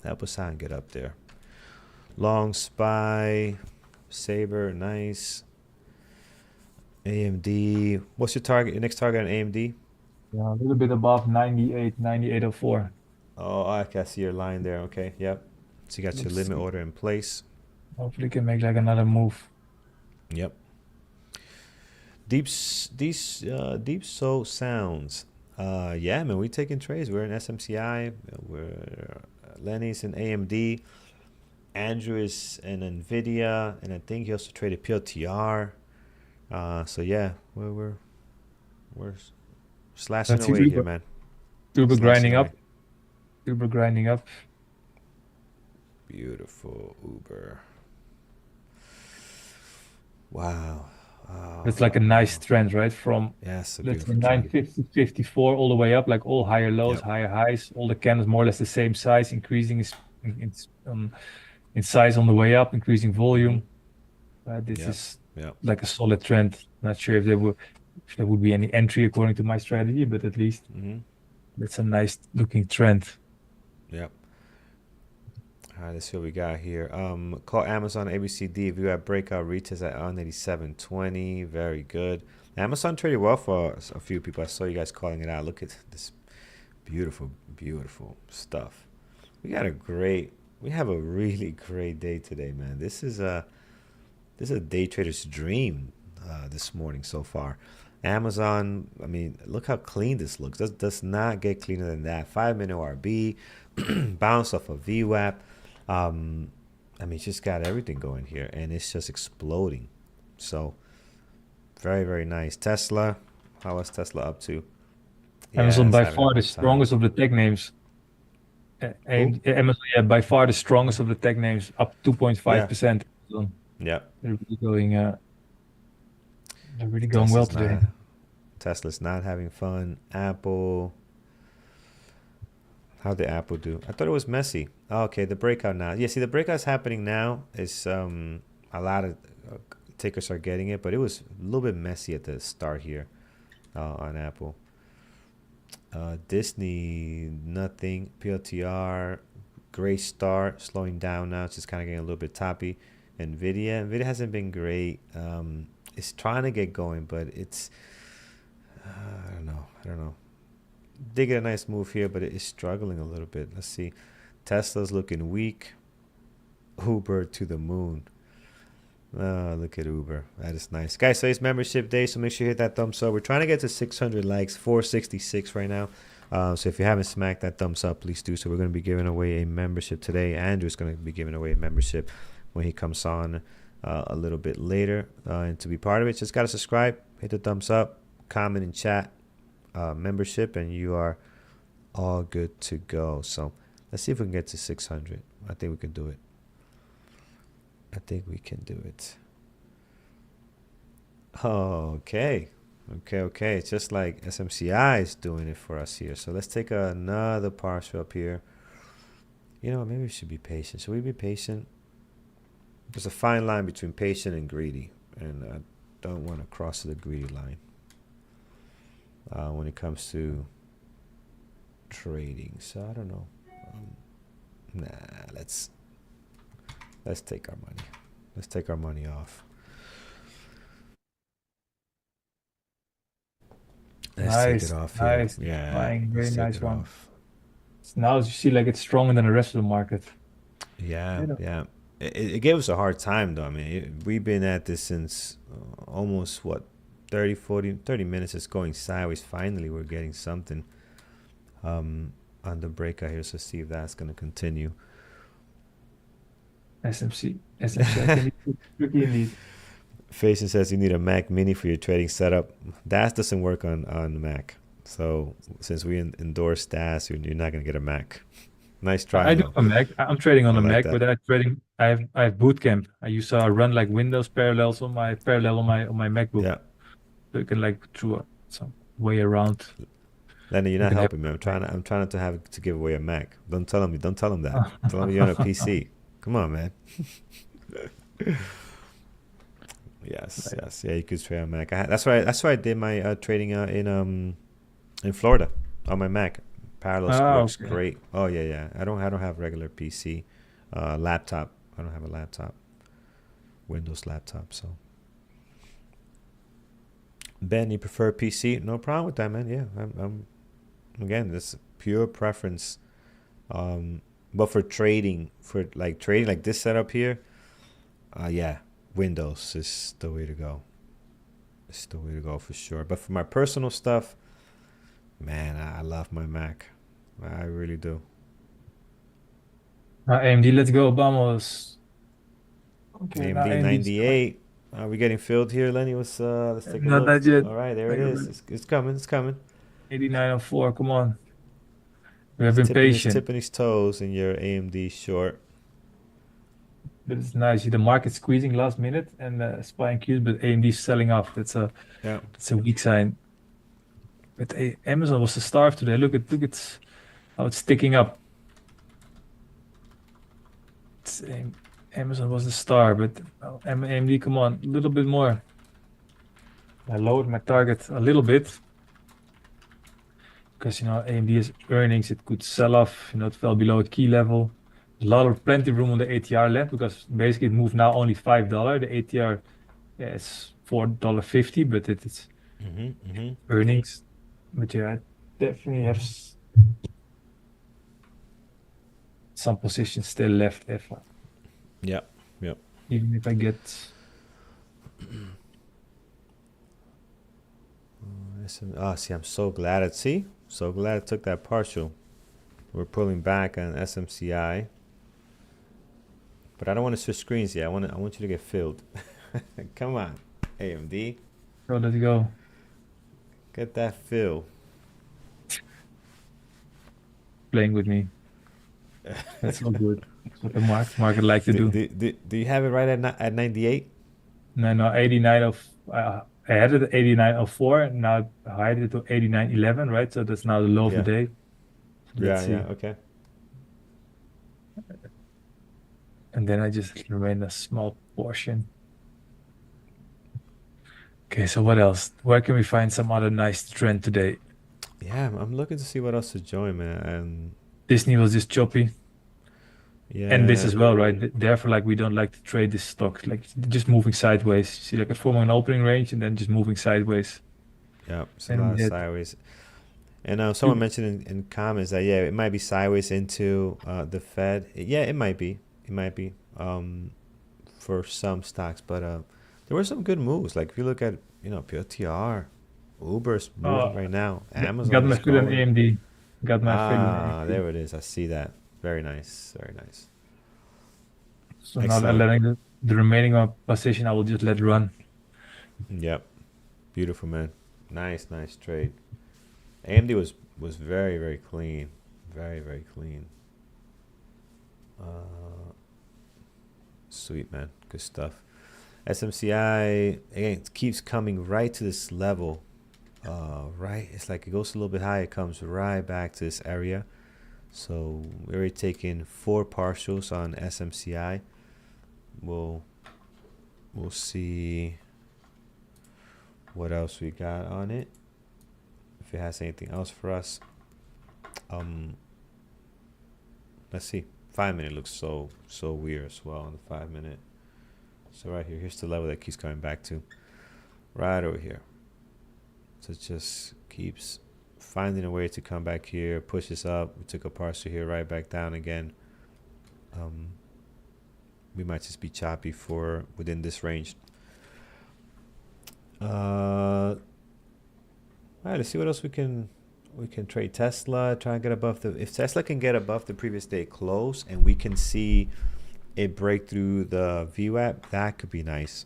Help us out and get up there. Long SPY, Saber, nice. AMD, what's your target? Your next target on AMD? Yeah, a little bit above 98.04. Oh, I can see your line there. Okay, yep. So you got your limit order in place. Hopefully, can make like another move. Yep. Deep Soul Sounds. Yeah, man, we taking trades. We're in SMCI. We're Lenny's in AMD. Andrew is in NVIDIA, and I think he also traded PLTR. So yeah, we're slashing away here, man. Uber grinding up. Uber grinding up. Beautiful Uber. Wow. It's like a nice trend, right? From let's say 950, 54 all the way up, like all higher lows, higher highs, all the candles more or less the same size, increasing in size on the way up, increasing volume. This is like a solid trend. Not sure if there would be any entry according to my strategy, but at least that's a nice looking trend. Yep. All right, let's see what we got here. Call Amazon ABCD. If you have breakout retest at 187.20, very good. Amazon traded well for a few people. I saw you guys calling it out. Look at this beautiful stuff. We have a really great day today, man. This is a day trader's dream this morning so far. Amazon, I mean, look how clean this looks. Does not get cleaner than that. 5-minute RB, bounce off a VWAP. I mean, it's just got everything going here, and it's just exploding. So, very, very nice. Tesla, how was Tesla up to? Yeah, Amazon by far the strongest of the tech names. Amazon, by far the strongest of the tech names, up 2.5%. Yeah, they're really going well today. Tesla's not having fun. Apple. How did Apple do? I thought it was messy. Oh, okay, the breakout now. Yeah, see, the breakout's happening now. Is a lot of tickers are getting it, but it was a little bit messy at the start here on Apple. Disney, nothing. PLTR, great start, slowing down now. It's just kind of getting a little bit toppy. Nvidia hasn't been great. It's trying to get going, but I don't know. I don't know. They get a nice move here, but it is struggling a little bit. Let's see. Tesla's looking weak. Uber to the moon. Oh, look at Uber. That is nice. Guys, so it's membership day, so make sure you hit that thumbs up. We're trying to get to 600 likes, 466 right now. So if you haven't smacked that thumbs up, please do so. We're going to be giving away a membership today. Andrew's going to be giving away a membership when he comes on a little bit later. And to be part of it, just got to subscribe, hit the thumbs up, comment and chat membership, and you are all good to go. So let's see if we can get to 600. I think we can do it. I think we can do it. Oh, okay. Okay. It's just like SMCI is doing it for us here. So let's take another partial up here. You know, maybe we should be patient. Should we be patient? There's a fine line between patient and greedy, and I don't want to cross the greedy line when it comes to trading. So I don't know. Nah, let's take our money. Let's take our money off. Let's take it off here. Nice. Yeah, Buying, very let's take nice it one. off. Now as you see, like it's stronger than the rest of the market. Yeah, You know, yeah. It gave us a hard time though. I mean, we've been at this since almost what 30 minutes. It's going sideways. Finally, we're getting something on the breakout here. So see if that's going to continue. SMC, I think it's tricky indeed. Faison says you need a Mac Mini for your trading setup. DAS doesn't work on Mac. So since we endorse DAS, you're not gonna get a Mac. Nice try I do though. a Mac. I'm trading on I a like Mac, that. but I have Bootcamp. I use run like Windows parallels on my MacBook, Yeah, so you can like through some way around. Lenny, you're You not can have helping me. Mac. I'm trying not to have to give away a Mac. Don't tell him. Don't tell him that. Tell him you're on a PC. Come on, man. Yes, Like, yes, yeah. You could trade on Mac. That's why I did my trading in Florida on my Mac. Parallels works okay. great. Oh yeah. I don't have regular PC, laptop. I don't have a laptop, Windows laptop. So Ben, you prefer PC? No problem with that, man. Yeah, I'm again, this pure preference. Um, but for trading, trading like this setup here, yeah, Windows is the way to go. It's the way to go for sure. But for my personal stuff, man, I love my Mac. I really do. AMD, let's go, vamos. Okay, now AMD AMD is coming. 98. Are we getting filled here, Lenny? Let's take a Not look. that yet. All right, there it Like is. It's coming. It's coming. 89.04. Come on. We have It's been patient. tipping his toes in your AMD short. But it's nice. See the market squeezing last minute and spying cues, but AMD selling off. Yeah. That's a weak sign. But Amazon was the star of today. Look at how it's sticking up. It's, Amazon was the star, but AMD, come on, a little bit more. I lowered my target a little bit because AMD's earnings, it could sell off. It fell below a key level. Plenty room on the ATR left because basically it moved now only $5. The ATR, yeah, it's $4.50, but it's Mm-hmm. earnings. But yeah, I definitely have some positions still left if Yep. Yep. even if I get. See, I'm so glad so glad I took that partial. We're pulling back on SMCI, but I don't want to switch screens yet. I want you to get filled. Come on, AMD, So let's go. get that fill. Playing with me. That's so good. That's what the market like to do. Do you have it right at 98? No, 89 of I had it at 89.04. Now I had it to 89.11, right? So that's now the low of the Yeah. day. Let's Yeah. see. Okay. And then I just remain a small portion. Okay, so what else? Where can we find some other nice trend today? Yeah, I'm looking to see what else to join, man. And Disney was just choppy. And this Yeah, as well, right? Therefore, like we don't like to trade this stock, like just moving sideways. See, like forming an opening range and then just moving sideways. yeah. It's a And lot we of had sideways. And someone two. mentioned in comments that yeah, it might be sideways into the Fed. Yeah, it might be. It might be for some stocks, but there were some good moves. Like if you look at PTR, Uber's moving Oh, right now. got Amazon my is fill on going. AMD. Got my fill on Ah, AMD. there it is. I see that. Very nice. Very nice. So now I'm Excellent. letting the remaining position, I will just let run. Yep. Beautiful, man. Nice, nice trade. AMD was very, very clean. Very, very clean. Uh, Sweet, man. Good stuff. SMCI again it keeps coming right to this level. Right, it's like it goes a little bit high. It comes right back to this area. So we're already taking 4 partials on SMCI. We'll we'll see what else we got on it. If it has anything else for us. Um, let's see. 5 minute looks so weird as well on the 5 minute. So right here, here's the level that keeps coming back to. Right over here. So it just keeps finding a way to come back here, pushes up. We took a partial here, right back down again. Um, we might just be choppy for within this range. All right, let's see what else we can trade. Tesla, try and get above the. If Tesla can get above the previous day close, and we can see it break through the VWAP, that could be nice.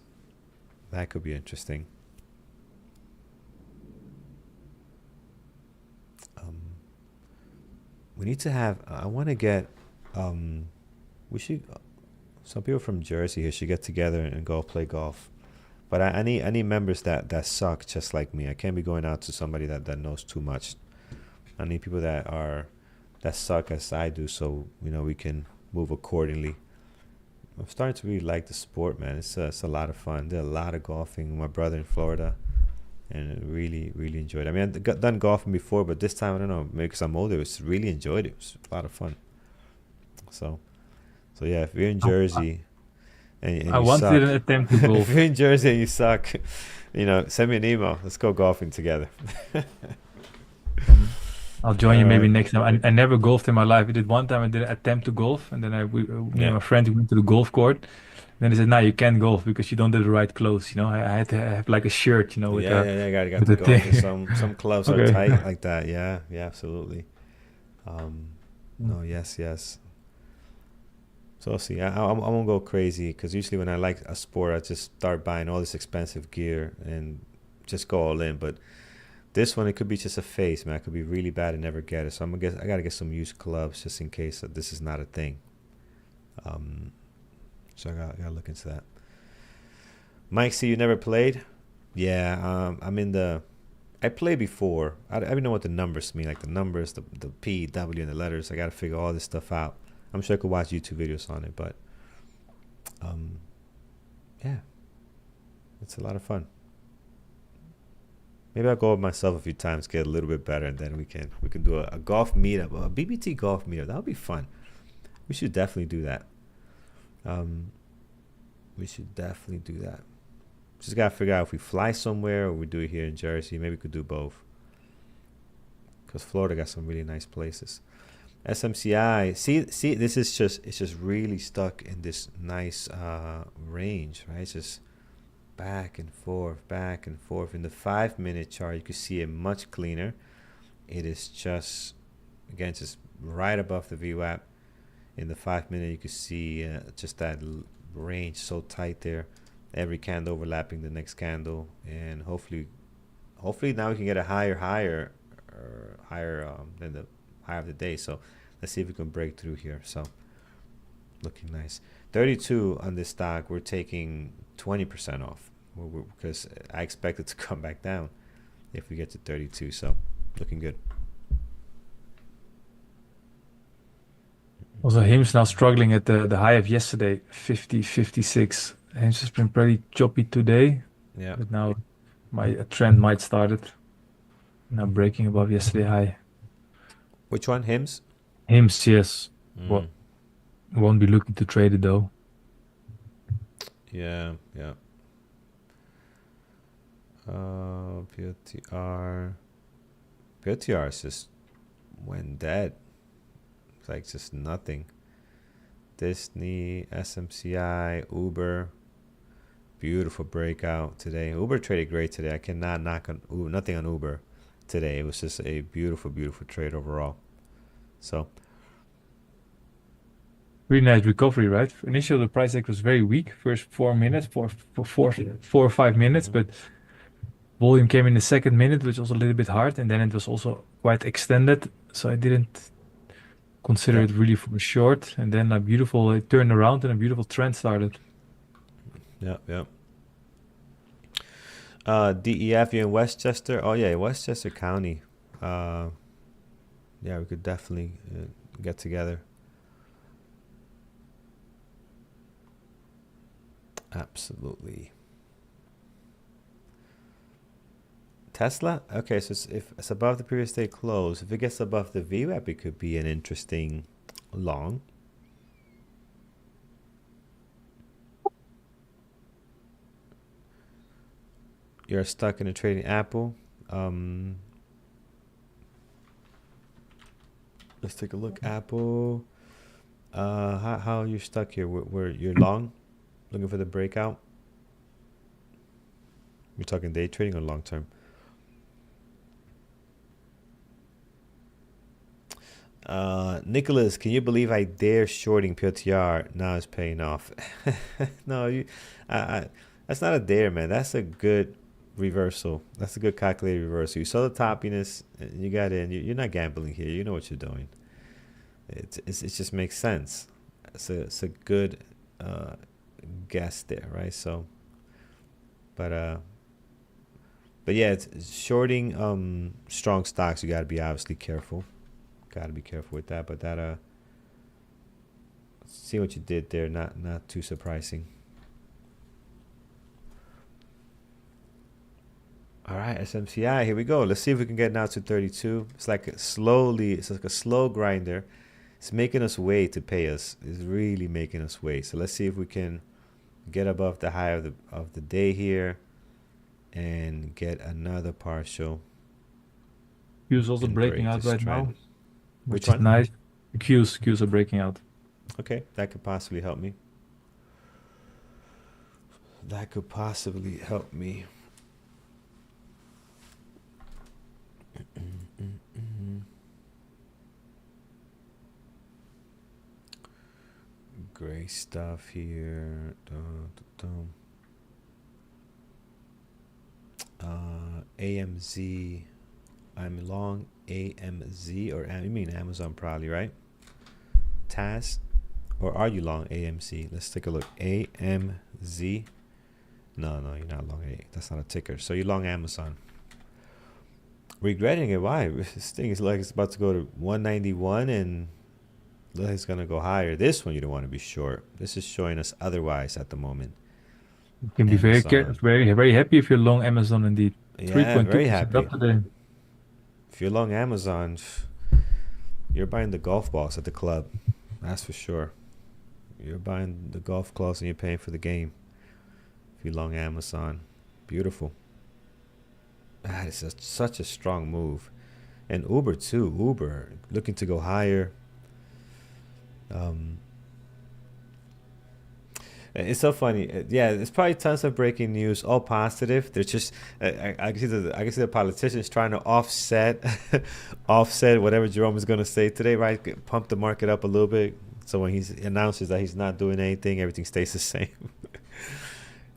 That could be interesting. Um, we need to have. I want to get. We should. Some people from Jersey here should get together and go play golf. But I need members that suck just like me. I can't be going out to somebody that knows too much. I need people that suck as I do, so we can move accordingly. I'm starting to really like the sport, man. It's a lot of fun. Did a lot of golfing with my brother in Florida, and really really enjoyed it. I mean, done golfing before, but this time I don't know, maybe because I'm older, it's really enjoyed it. It was a lot of fun. So so yeah, if you're in I, Jersey and I you once did suck, an attempt to if you're golf. in Jersey and you suck, send me an email. Let's go golfing together. Um, I'll join you maybe Uh, next time. I never golfed in my life. I did one time. I did an attempt to golf, and then me and yeah. my friend went to the golf court. Then they said, "No, you can't golf because you don't have the right clothes." I had to have like a shirt, Yeah, yeah, yeah. Got with to a go thing. because some clubs are Okay. tight like that. Yeah, yeah, absolutely. Um, no, yes, yes. So I'll see. I won't go crazy because usually when I like a sport, I just start buying all this expensive gear and just go all in. But this one, it could be just a phase, man. It could be really bad and never get it. So I gotta get some used clubs just in case that this is not a thing. Um, so I gotta look into that. Mike, see, you never played? Yeah, I'm in the. I played before. I don't know what the numbers mean, like the numbers, the P, W, and the letters. I gotta figure all this stuff out. I'm sure I could watch YouTube videos on it, but um, yeah, it's a lot of fun. Maybe I'll go with myself a few times, get a little bit better, and then we can do a golf meetup, a BBT golf meetup. That would be fun. We should definitely do that. Um, we should definitely do that. Just gotta figure out if we fly somewhere or we do it here in Jersey. Maybe we could do both. Cause Florida got some really nice places. SMCI. See, this is it's just really stuck in this nice range, right? It's just back and forth, back and forth. In the 5 minute chart, you can see it much cleaner. It is just again just right above the VWAP. In the 5 minute, you can see just that range so tight there. Every candle overlapping the next candle, and hopefully now we can get a higher, or higher than the high of the day. So let's see if we can break through here. So looking nice. 32 on this stock. We're taking 20% off because I expect it to come back down if we get to 32. So looking good. Also, Him's now struggling at the high of yesterday, 50, 56. Him's has been pretty choppy today, Yeah. but now a trend might start it. Now breaking above yesterday high. Which one? Hims? Him's, yes. Mm. Well, Won't be looking to trade it though. Yeah, yeah. POTR. POTR is just went dead. It's like just nothing. Disney, SMCI, Uber. Beautiful breakout today. Uber traded great today. I cannot knock on nothing on Uber today. It was just a beautiful, beautiful trade overall. So Really nice recovery, right? Initially, the price act was very weak. First 4 minutes, four or 5 minutes, but volume came in the second minute, which was a little bit hard, and then it was also quite extended. So I didn't consider yeah, it really for a short. And then a beautiful it turned around and a beautiful trend started. yeah, yeah. DEF, you in Westchester? Oh yeah, Westchester County. Yeah, we could definitely get together. Absolutely. Tesla? Okay, so if it's above the previous day close, if it gets above the VWAP, it could be an interesting long. You're stuck in a trading Apple. Let's take a look. Apple. How you're stuck here? Where you're long, looking for the breakout. You're talking day trading or long term. Nicholas, can you believe I dare shorting PTR? Now it's paying off. No, that's not a dare, man. That's a good reversal. That's a good calculated reversal. You saw the toppiness, and you got in. You're not gambling here. You know what you're doing. It just makes sense. It's a good guess there, right? So, but but yeah, it's shorting strong stocks. You got to be obviously careful. Got to be careful with that. But that see what you did there. Not too surprising. All right, SMCI. Here we go. Let's see if we can get now to 32. It's like it's like a slow grinder. It's making us wait to pay us. It's really making us wait. So let's see if we can get above the high of the day here and get another partial Q is also and breaking break out this right now, trend. which Which is one? nice. Qs are breaking out. Okay, that could possibly help me. That could possibly help me. Gray stuff here. AMZ. I'm long AMZ, or you mean Amazon probably, right? TAS, or are you long AMC? Let's take a look. AMZ. No, you're not long A. That's not a ticker. So you're long Amazon. Regretting it. Why? This thing is like it's about to go to 191 and it's gonna go higher. This one you don't want to be short. This is showing us otherwise at the moment. You can be Amazon. very very happy if you're long Amazon indeed. Yeah, very 3.2% happy. up today. If you're long Amazon, you're buying the golf balls at the club. That's for sure. You're buying the golf clubs and you're paying for the game. If you long Amazon, beautiful. That is such a strong move. And Uber too. Uber looking to go higher. It's so funny. Yeah, there's probably tons of breaking news, all positive. There's just I can see the politicians trying to offset offset whatever Jerome is going to say today, right? Pump the market up a little bit. So when he announces that he's not doing anything, everything stays the same.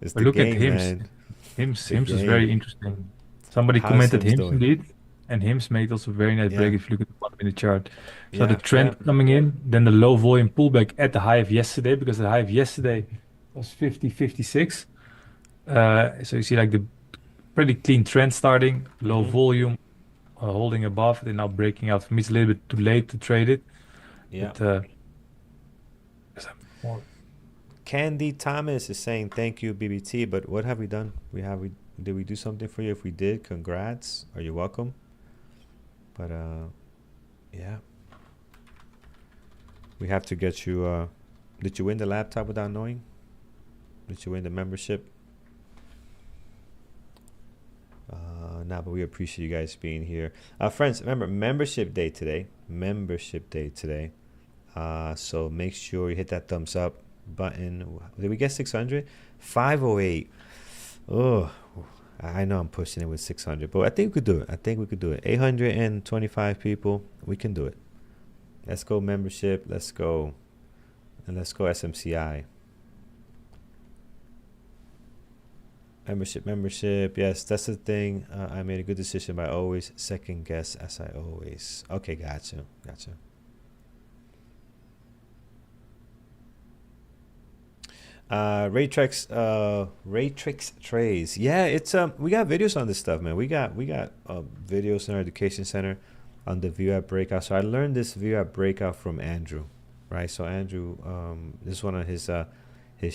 It's But the look at game, HIMS. man. The HIMS is very game. interesting. Somebody How's commented Hims HIMS doing? indeed, and HIMS made also a very nice break Yeah, if you look at the 1 minute chart. So the yeah, yeah. trend coming in, then the low volume pullback at the high of yesterday, because the high of yesterday was 50.56. So you see like the pretty clean trend starting, low Mm-hmm. volume, holding above, then now breaking out. For me, it's a little bit too late to trade it, Yeah. but 'cause I'm more Candy Thomas is saying thank you, BBT. But what have we done? We did we do something for you? If we did, congrats. Are you welcome? But yeah, we have to get you Did you win the laptop without knowing? Did you win the membership? Nah, but we appreciate you guys being here. Friends, remember, membership day today. Membership day today. So make sure you hit that thumbs up button. Did we get 600? 508. Oh, I know I'm pushing it with 600, but I think we could do it. I think we could do it. 825 people. We can do it. Let's go membership. Let's go. And let's go SMCI. Membership. Yes, that's the thing. I made a good decision by always second guess as I always. Okay, gotcha. Raytrix trays. Yeah, it's we got videos on this stuff, man. We got videos in our education center on the VWAP breakout. So I learned this VWAP breakout from Andrew, right? So Andrew, this is one of his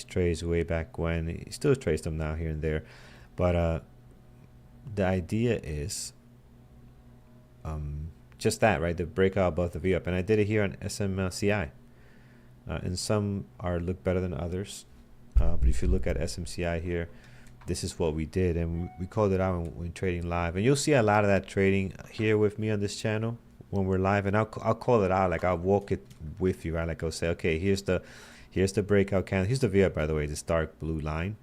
trades way back when. He still trades them now here and there, but the idea is just that, right? The breakout above the VWAP, and I did it here on SMCI. And some are look better than others, but if you look at SMCI here, this is what we did, and we called it out when trading live. And you'll see a lot of that trading here with me on this channel when we're live, and I'll call it out, like I'll walk it with you, right? Like I'll say, okay, here's the breakout candle. Here's the VWAP, by the way, this dark blue line.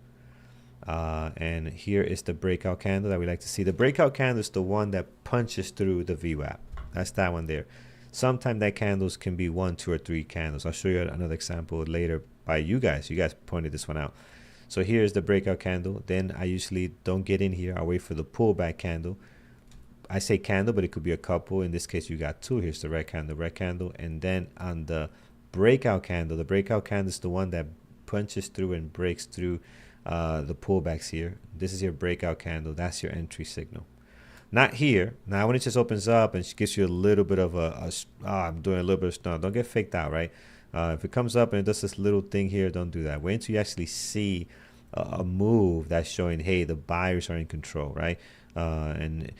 And here is the breakout candle that we like to see. The breakout candle is the one that punches through the VWAP. That's that one there. Sometimes that candles can be 1, 2, or 3 candles. I'll show you another example later by you guys. You guys pointed this one out. So here's the breakout candle. Then I usually don't get in here. I wait for the pullback candle. I say candle, but it could be a couple. In this case, you got 2. Here's the red candle. And then on the breakout candle, the breakout candle is the one that punches through and breaks through the pullbacks here. This is your breakout candle. That's your entry signal. Not here. Now when it just opens up and gives you a little bit of I'm doing a little bit of stuff. Don't get faked out, right? If it comes up and it does this little thing here, don't do that. Wait until you actually see a move that's showing, hey, the buyers are in control, right? And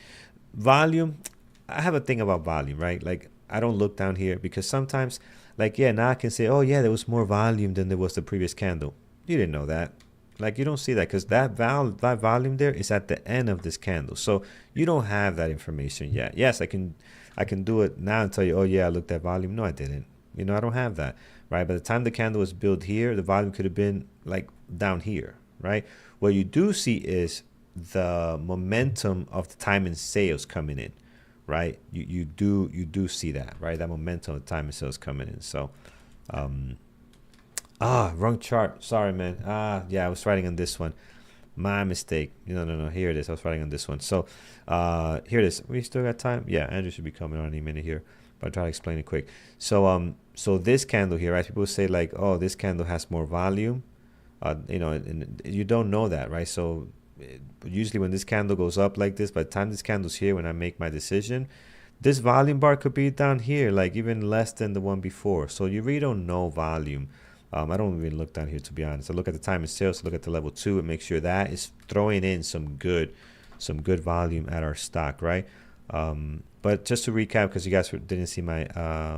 volume, I have a thing about volume, right? Like I don't look down here because sometimes, like, yeah, now I can say, oh yeah, there was more volume than there was the previous candle. You didn't know that. Like you don't see that because that volume there is at the end of this candle, so you don't have that information yet. Yes, I can do it now and tell you, oh yeah, I looked at volume. No, I didn't. You know, I don't have that, right? By the time the candle was built here, the volume could have been like down here, right? What you do see is the momentum of the time and sales coming in, right? You do see that, right? That momentum of the time and sales coming in. So, wrong chart. Sorry, man. Yeah, I was writing on this one. My mistake. No. Here it is. I was writing on this one. So, here it is. We still got time. Yeah, Andrew should be coming on any minute here, but I'll try to explain it quick. So, so this candle here, right? People say like, oh, this candle has more volume. And you don't know that, right? So, usually when this candle goes up like this, by the time this candle's here, when I make my decision, this volume bar could be down here, like even less than the one before. So you really don't know volume. I don't even look down here, to be honest. I look at the time and sales, look at the level 2 and make sure that is throwing in some good volume at our stock, right? But just to recap, because you guys didn't see my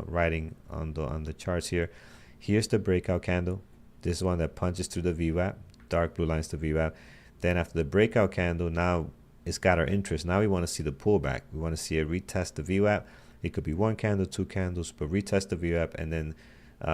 writing on the charts here. Here's the breakout candle. This is one that punches through the VWAP. Dark blue lines the VWAP. Then after the breakout candle, now it's got our interest. Now we want to see the pullback. We want to see it retest the VWAP. It could be 1 candle, 2 candles, but retest the VWAP, and then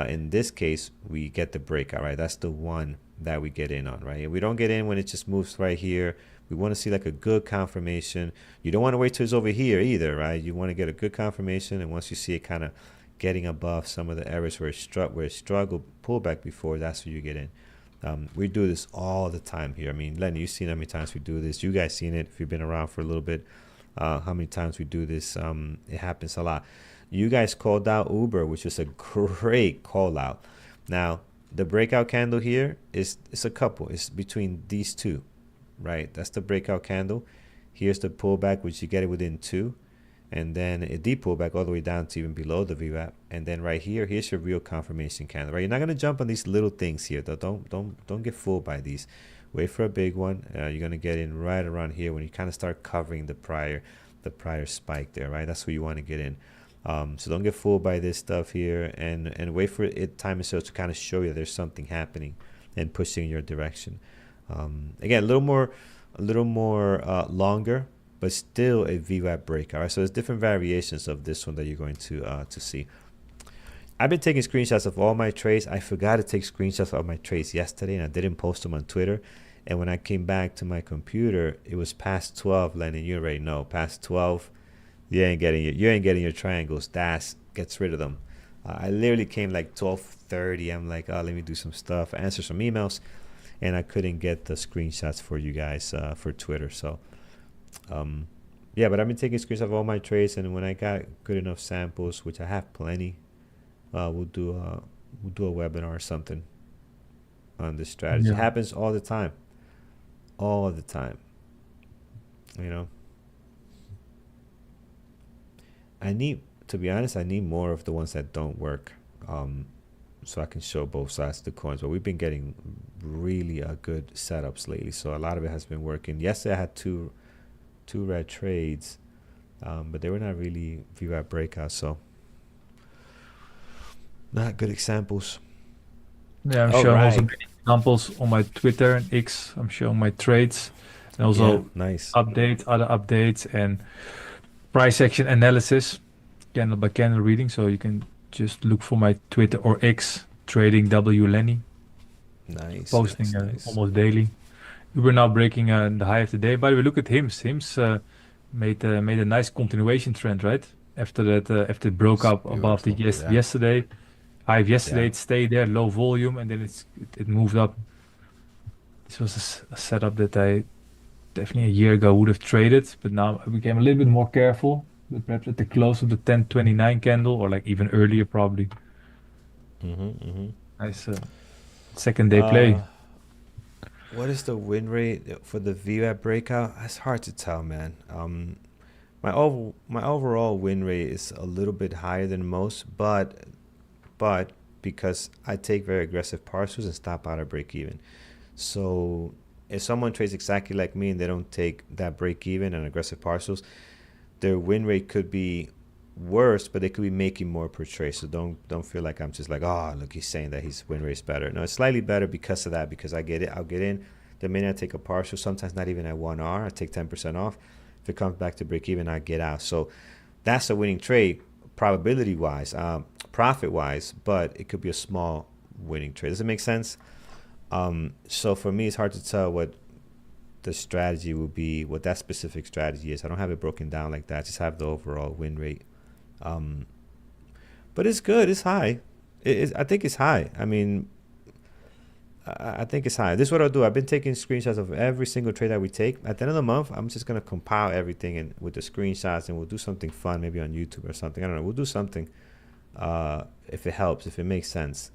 in this case, we get the breakout, right? That's the one that we get in on, right? And we don't get in when it just moves right here. We want to see like a good confirmation. You don't want to wait till it's over here either, right? You want to get a good confirmation, and once you see it kind of getting above some of the areas where it struggled pullback before, that's where you get in. We do this all the time here. I mean, Lenny, you've seen how many times we do this. You guys seen it if you've been around for a little bit. How many times we do this? It happens a lot. You guys called out Uber, which is a great call out. Now, the breakout candle here is a couple. It's between these two, right? That's the breakout candle. Here's the pullback, which you get it within 2. And then a deep pullback all the way down to even below the VWAP. And then right here, here's your real confirmation candle, right? You're not going to jump on these little things here, though. Don't get fooled by these. Wait for a big one. You're going to get in right around here when you kind of start covering the prior spike there, right? That's where you want to get in. So don't get fooled by this stuff here, and wait for it time itself to kind of show you there's something happening and pushing in your direction. Again, a little more longer, but still a VWAP breakout. Right? So there's different variations of this one that you're going to see. I've been taking screenshots of all my trades. I forgot to take screenshots of my trades yesterday, and I didn't post them on Twitter. And when I came back to my computer, it was past 12. Lennon, you already know, past 12. You ain't getting your triangles. Das gets rid of them. I literally came like 12:30. I'm like, oh, let me do some stuff, answer some emails, and I couldn't get the screenshots for you guys for Twitter. So, yeah, but I've been taking screenshots of all my trades, and when I got good enough samples, which I have plenty, we'll do a webinar or something on this strategy. It Yeah. happens all the time. You know, I need to be honest. I need more of the ones that don't work, so I can show both sides of the coins. But we've been getting really good setups lately, so a lot of it has been working. Yesterday I had two red trades, but they were not really VWAP breakouts, so not good examples. Yeah, I'm All showing also right. many examples on my Twitter and X. I'm showing my trades and Yeah, also nice. other updates and price action analysis, candle by candle reading. So you can just look for my Twitter or X, Trading W Lenny, Nice, posting nice, nice. almost daily. We were now breaking the high of the day. By the way, look at HIMS. HIMS made a nice continuation trend, right? After it broke It's up above the beautiful. Yeah, yesterday. High of yesterday, yeah. it stayed there, low volume, and then it moved up. This was a setup that I definitely a year ago would have traded, but now I became a little bit more careful. But perhaps at the close of the 1029 candle, or like even earlier, probably. Mm-hmm. Nice second day play. Uh, what is the win rate for the VWAP breakout? It's hard to tell, man. My overall win rate is a little bit higher than most, but because I take very aggressive parcels and stop out at break even. So if someone trades exactly like me and they don't take that break even and aggressive parcels, their win rate could be worse, but they could be making more per trade. So don't feel like I'm just like, oh, look, he's saying that his win rate is better. No, it's slightly better because of that. Because I'll get in the minute I take a partial. Sometimes not even at 1R. I take 10% off. If it comes back to break even, I get out. So that's a winning trade, probability wise, profit wise. But it could be a small winning trade. Does it make sense? So for me, it's hard to tell what the strategy will be, what that specific strategy is. I don't have it broken down like that. I just have the overall win rate. Um, but it's good. It's high. I think it's high. I mean, I think it's high. This is what I'll do. I've been taking screenshots of every single trade that we take. At the end of the month, I'm just gonna compile everything and with the screenshots, and we'll do something fun, maybe on YouTube or something. I don't know. We'll do something if it helps, if it makes sense,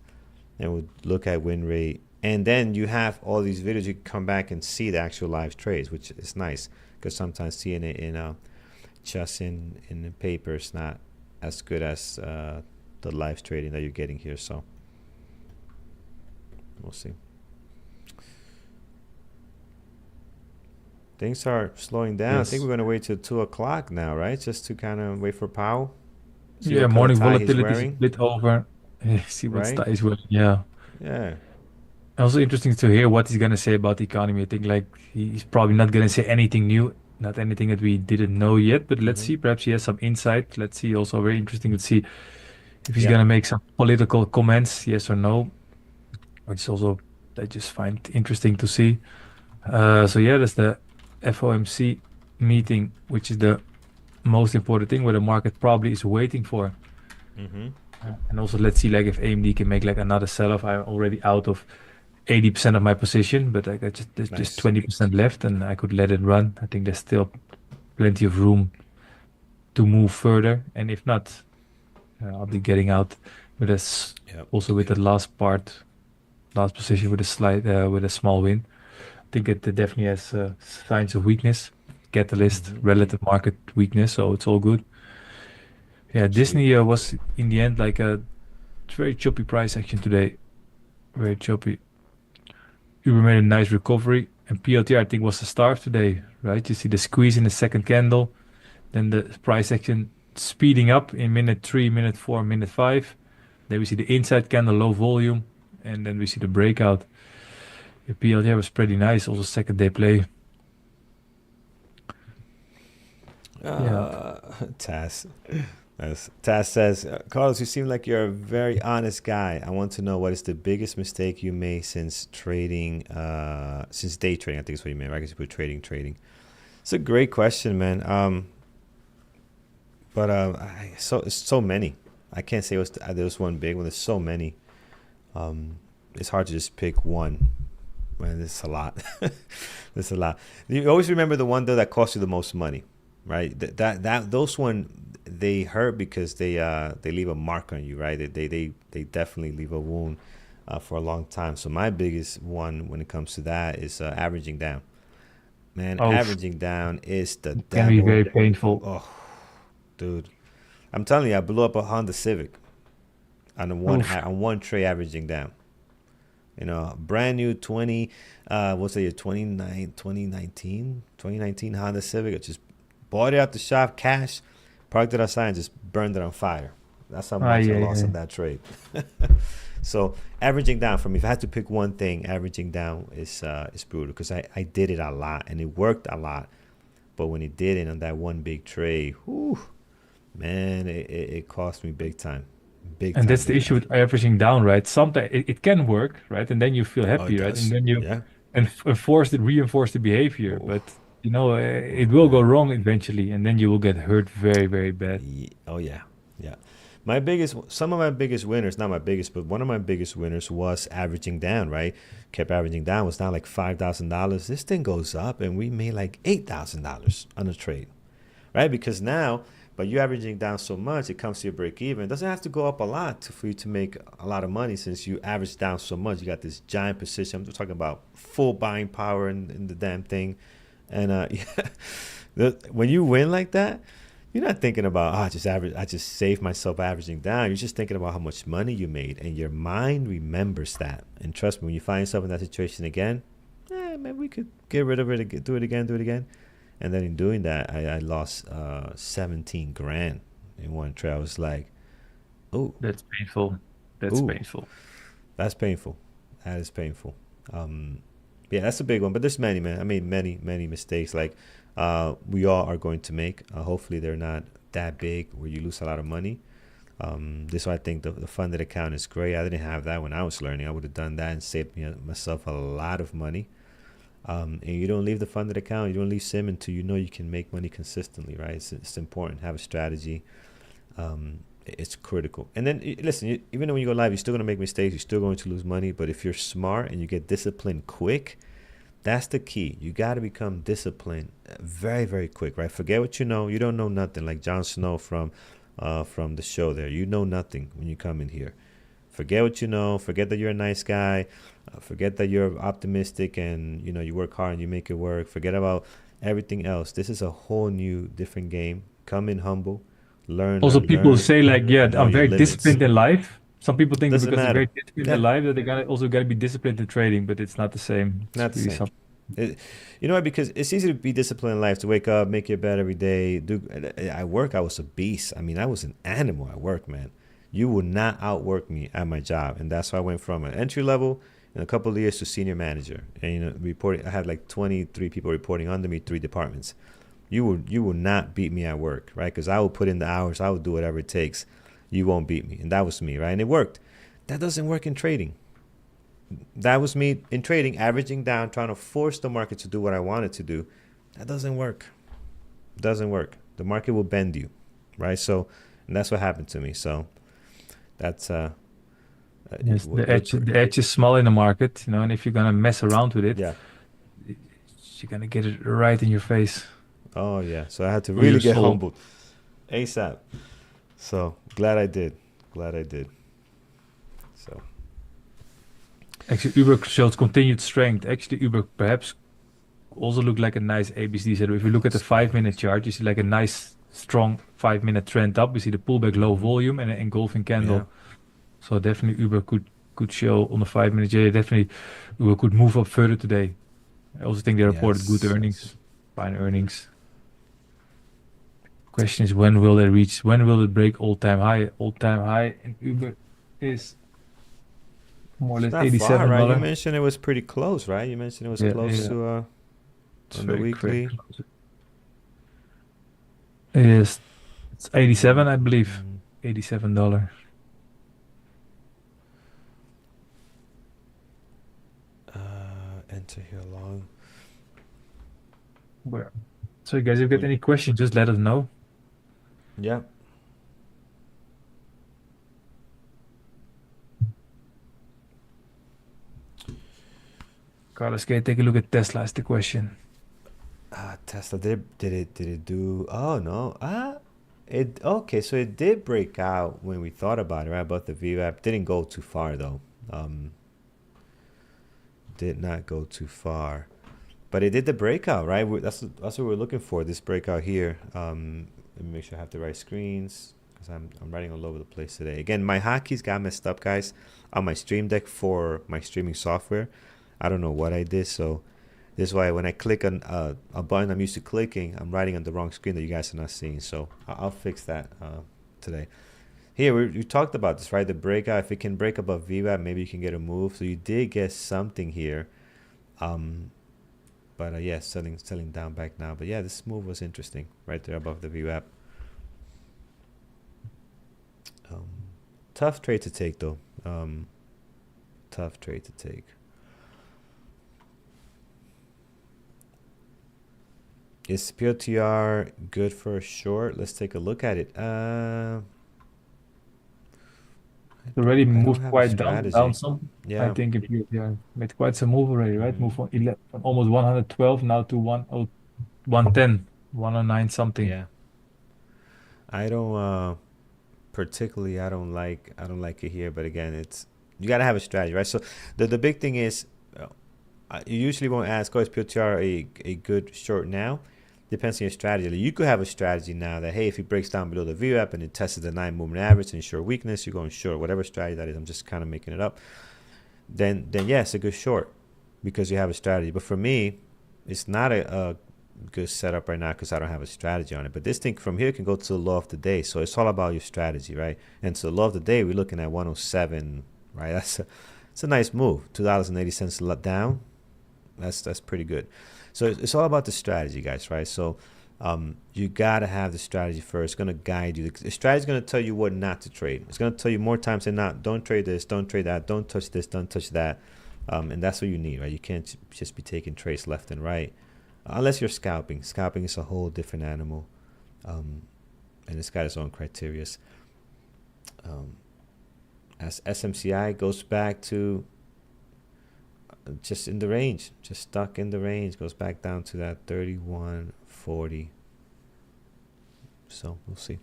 and we'll look at win rate. And then you have all these videos. You can come back and see the actual live trades, which is nice because sometimes seeing it in just in the paper is not as good as the live trading that you're getting here. So we'll see. Things are slowing down. I think Yes. we're going to wait till 2 o'clock now, right? Just to kind of wait for Powell. See Yeah, what color morning tie he's volatility wearing, split over. See what right? stays with. Yeah. Yeah. Also interesting to hear what he's gonna say about the economy. I think like he's probably not gonna say anything new, not anything that we didn't know yet. But let's Mm-hmm. see. Perhaps he has some insight. Let's see. Also very interesting to see if he's Yeah. gonna make some political comments, yes or no. Which also I just find interesting to see. So yeah, that's the FOMC meeting, which is the most important thing where the market probably is waiting for. Mm-hmm. And also let's see like if AMD can make like another sell-off. I'm already out of 80% of my position, but like I just there's just Nice. 20% left and I could let it run. I think there's still plenty of room to move further. And if not, I'll be getting out with us Yep. also with the last position with a slight with a small win. I think it definitely has signs of weakness, catalyst, Mm-hmm. relative market weakness, so it's all good. Yeah, Sweet. Disney was in the end like a very choppy price action today, very choppy. Uber made a nice recovery, and PLTR I think was the star of today, right? You see the squeeze in the second candle, then the price action speeding up in minute 3, minute 4, minute 5. Then we see the inside candle, low volume, and then we see the breakout. The PLJ was pretty nice, also second day play. Yeah. Taz. Taz says, Carlos, you seem like you're a very honest guy. I want to know what is the biggest mistake you made since trading, since day trading, I think is what you meant, right? Because you put trading. It's a great question, man. But it's so many. I can't say there was one big one. There's so many. It's hard to just pick one. Man, it's a lot. It's a lot. You always remember the one though that cost you the most money, right? Those one they hurt because they leave a mark on you, right? They definitely leave a wound for a long time. So my biggest one when it comes to that is averaging down. Man, averaging down is the devil. Can be very painful. Oh, dude, I'm telling you, I blew up a Honda Civic on one trade averaging down. You know, brand new 2019 Honda Civic. I just bought it out the shop, cash, parked it outside, and just burned it on fire. That's how much I lost in that trade. So averaging down for me, if I had to pick one thing, averaging down is brutal because I did it a lot and it worked a lot. But when it didn't on that one big trade, whew, man, it cost me big time. And that's the issue with averaging down, right? Sometimes it can work, right? And then you feel happy, right? And then you reinforce the behavior. But you know, it will go wrong eventually, and then you will get hurt very, very bad. Oh yeah. Some of my biggest winners, not my biggest, but one of my biggest winners was averaging down, right? Kept averaging down, was now like $5,000. This thing goes up and we made like $8,000 on a trade, right? Because now, but you averaging down so much, it comes to your break even. It doesn't have to go up a lot for you to make a lot of money since you average down so much. You got this giant position. I'm just talking about full buying power in the damn thing. And when you win like that, you're not thinking about, I just saved myself averaging down. You're just thinking about how much money you made. And your mind remembers that. And trust me, when you find yourself in that situation again, maybe we could get rid of it, do it again. And then in doing that, I lost 17 grand in one trade. I was like, oh. That's painful. Painful. That's painful. That is painful. Yeah, that's a big one. But there's many, man. I made many mistakes. Like, we all are going to make. Hopefully they're not that big where you lose a lot of money. This why I think the funded account is great. I didn't have that when I was learning. I would have done that and saved myself a lot of money. And you don't leave the funded account. You don't leave sim until you know you can make money consistently, right? It's important. Have a strategy. It's critical. And then listen, even when you go live, you're still going to make mistakes. You're still going to lose money. But if you're smart and you get disciplined quick, that's the key. You got to become disciplined very, very quick, right? Forget what you know. You don't know nothing. Like Jon Snow from the show there. You know nothing when you come in here. Forget what you know. Forget that you're a nice guy. Forget that you're optimistic and, you know, you work hard and you make it work. Forget about everything else. This is a whole new, different game. Come in humble. Learn. Also, people say like, I'm very disciplined in life. Some people think Doesn't because they're matter. very disciplined in life that they gotta be disciplined in trading, but it's not the same. Not the same. You know what? Because it's easy to be disciplined in life, to wake up, make your bed every day. At work, I was a beast. I mean, I was an animal at work, man. You would not outwork me at my job, and that's why I went from an entry level in a couple of years to senior manager. And you know, reporting, I had like 23 people reporting under me, 3 departments. You will not beat me at work, right? Because I will put in the hours. I will do whatever it takes. You won't beat me, and that was me, right? And it worked. That doesn't work in trading. That was me in trading, averaging down, trying to force the market to do what I wanted to do. That doesn't work. It doesn't work. The market will bend you, right? So, and that's what happened to me. So, that's yes, the edge is small in the market, you know, and if you're gonna mess around with it, you're gonna get it right in your face. Oh yeah. So I had to really get humbled ASAP. So glad I did. So actually, Uber shows continued strength. Actually, Uber perhaps also look like a nice ABCD setup. If you look at the 5-minute chart, you see like a nice strong 5-minute trend up. We see the pullback, low volume, and an engulfing candle. Yeah. So definitely Uber could show on the 5-minute. Yeah, definitely Uber could move up further today. I also think they reported good earnings, fine earnings. Question is when will it reach? When will it break all-time high? All-time high in Uber is more or It's less not far, right? You $87. mentioned it was pretty close, right? You mentioned it was Yeah, close yeah, to it's on the very weekly. close. It is. It's 87, I believe. Mm, $87. enter here long. Where? So, guys, if you get Would any questions, just let us know. yeah. Carlos, can you take a look at Tesla? Is the question. Tesla did it do? Oh no. It okay. So it did break out when we thought about it, right? About the VWAP didn't go too far though. Did not go too far. But it did the breakout, right? That's what we're looking for. This breakout here. Let me make sure I have the right screens because I'm writing all over the place today. Again, my hotkeys got messed up, guys, on my Stream Deck for my streaming software. I don't know what I did, so this is why when I click on a button I'm used to clicking, I'm writing on the wrong screen that you guys are not seeing. So I'll fix that today. Here we talked about this, right? The breakout. If it can break above VWAP, maybe you can get a move. So you did get something here. Um, but yeah, selling down back now. But yeah, this move was interesting right there above the VWAP. Um, tough trade to take though. Tough trade to take. Is POTR good for a short? Let's take a look at it. It already I don't moved have a quite down strategy. some. I Yeah, think if you made quite some move already, right? Move from 11, from almost 112 now to 110, 109 something. yeah. I don't particularly I don't like it here, but again, it's you gotta have a strategy, right? So the big thing is you usually won't ask, oh, is POTR a good short now? Depends on your strategy. Like, you could have a strategy now that, hey, if it breaks down below the VWAP and it tests the 9 movement average and short weakness, you're going short, whatever strategy that is. I'm just kind of making it up. Then yeah, it's a good short because you have a strategy. But for me, it's not a good setup right now because I don't have a strategy on it. But this thing from here can go to the low of the day. So it's all about your strategy, right? And so the low of the day, we're looking at 107, right? It's a nice move. $2.80 down. That's pretty good. So it's all about the strategy, guys, right? So you gotta have the strategy first. It's gonna guide you. The strategy is gonna tell you what not to trade. It's gonna tell you more times than not. Don't trade this. Don't trade that. Don't touch this. Don't touch that. And that's what you need, right? You can't just be taking trades left and right, unless you're scalping. Scalping is a whole different animal, and it's got its own criteria. As SMCI goes back to just in the range, just stuck in the range, goes back down to that 31.40. So we'll see.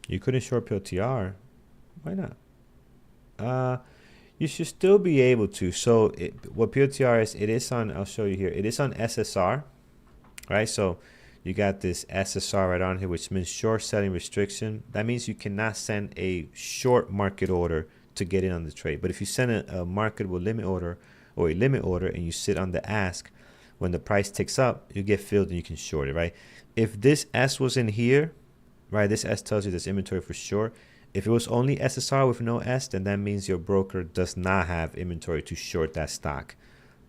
You couldn't short POTR. Why not? You should still be able to. So what POTR is, it is on, I'll show you here. It is on SSR, right? So you got this SSR right on here, which means short selling restriction. That means you cannot send a short market order to get in on the trade. But if you send a marketable limit order or a limit order and you sit on the ask, when the price ticks up, you get filled and you can short it, right? If this S was in here, right, this S tells you this inventory for short. If it was only SSR with no S, then that means your broker does not have inventory to short that stock.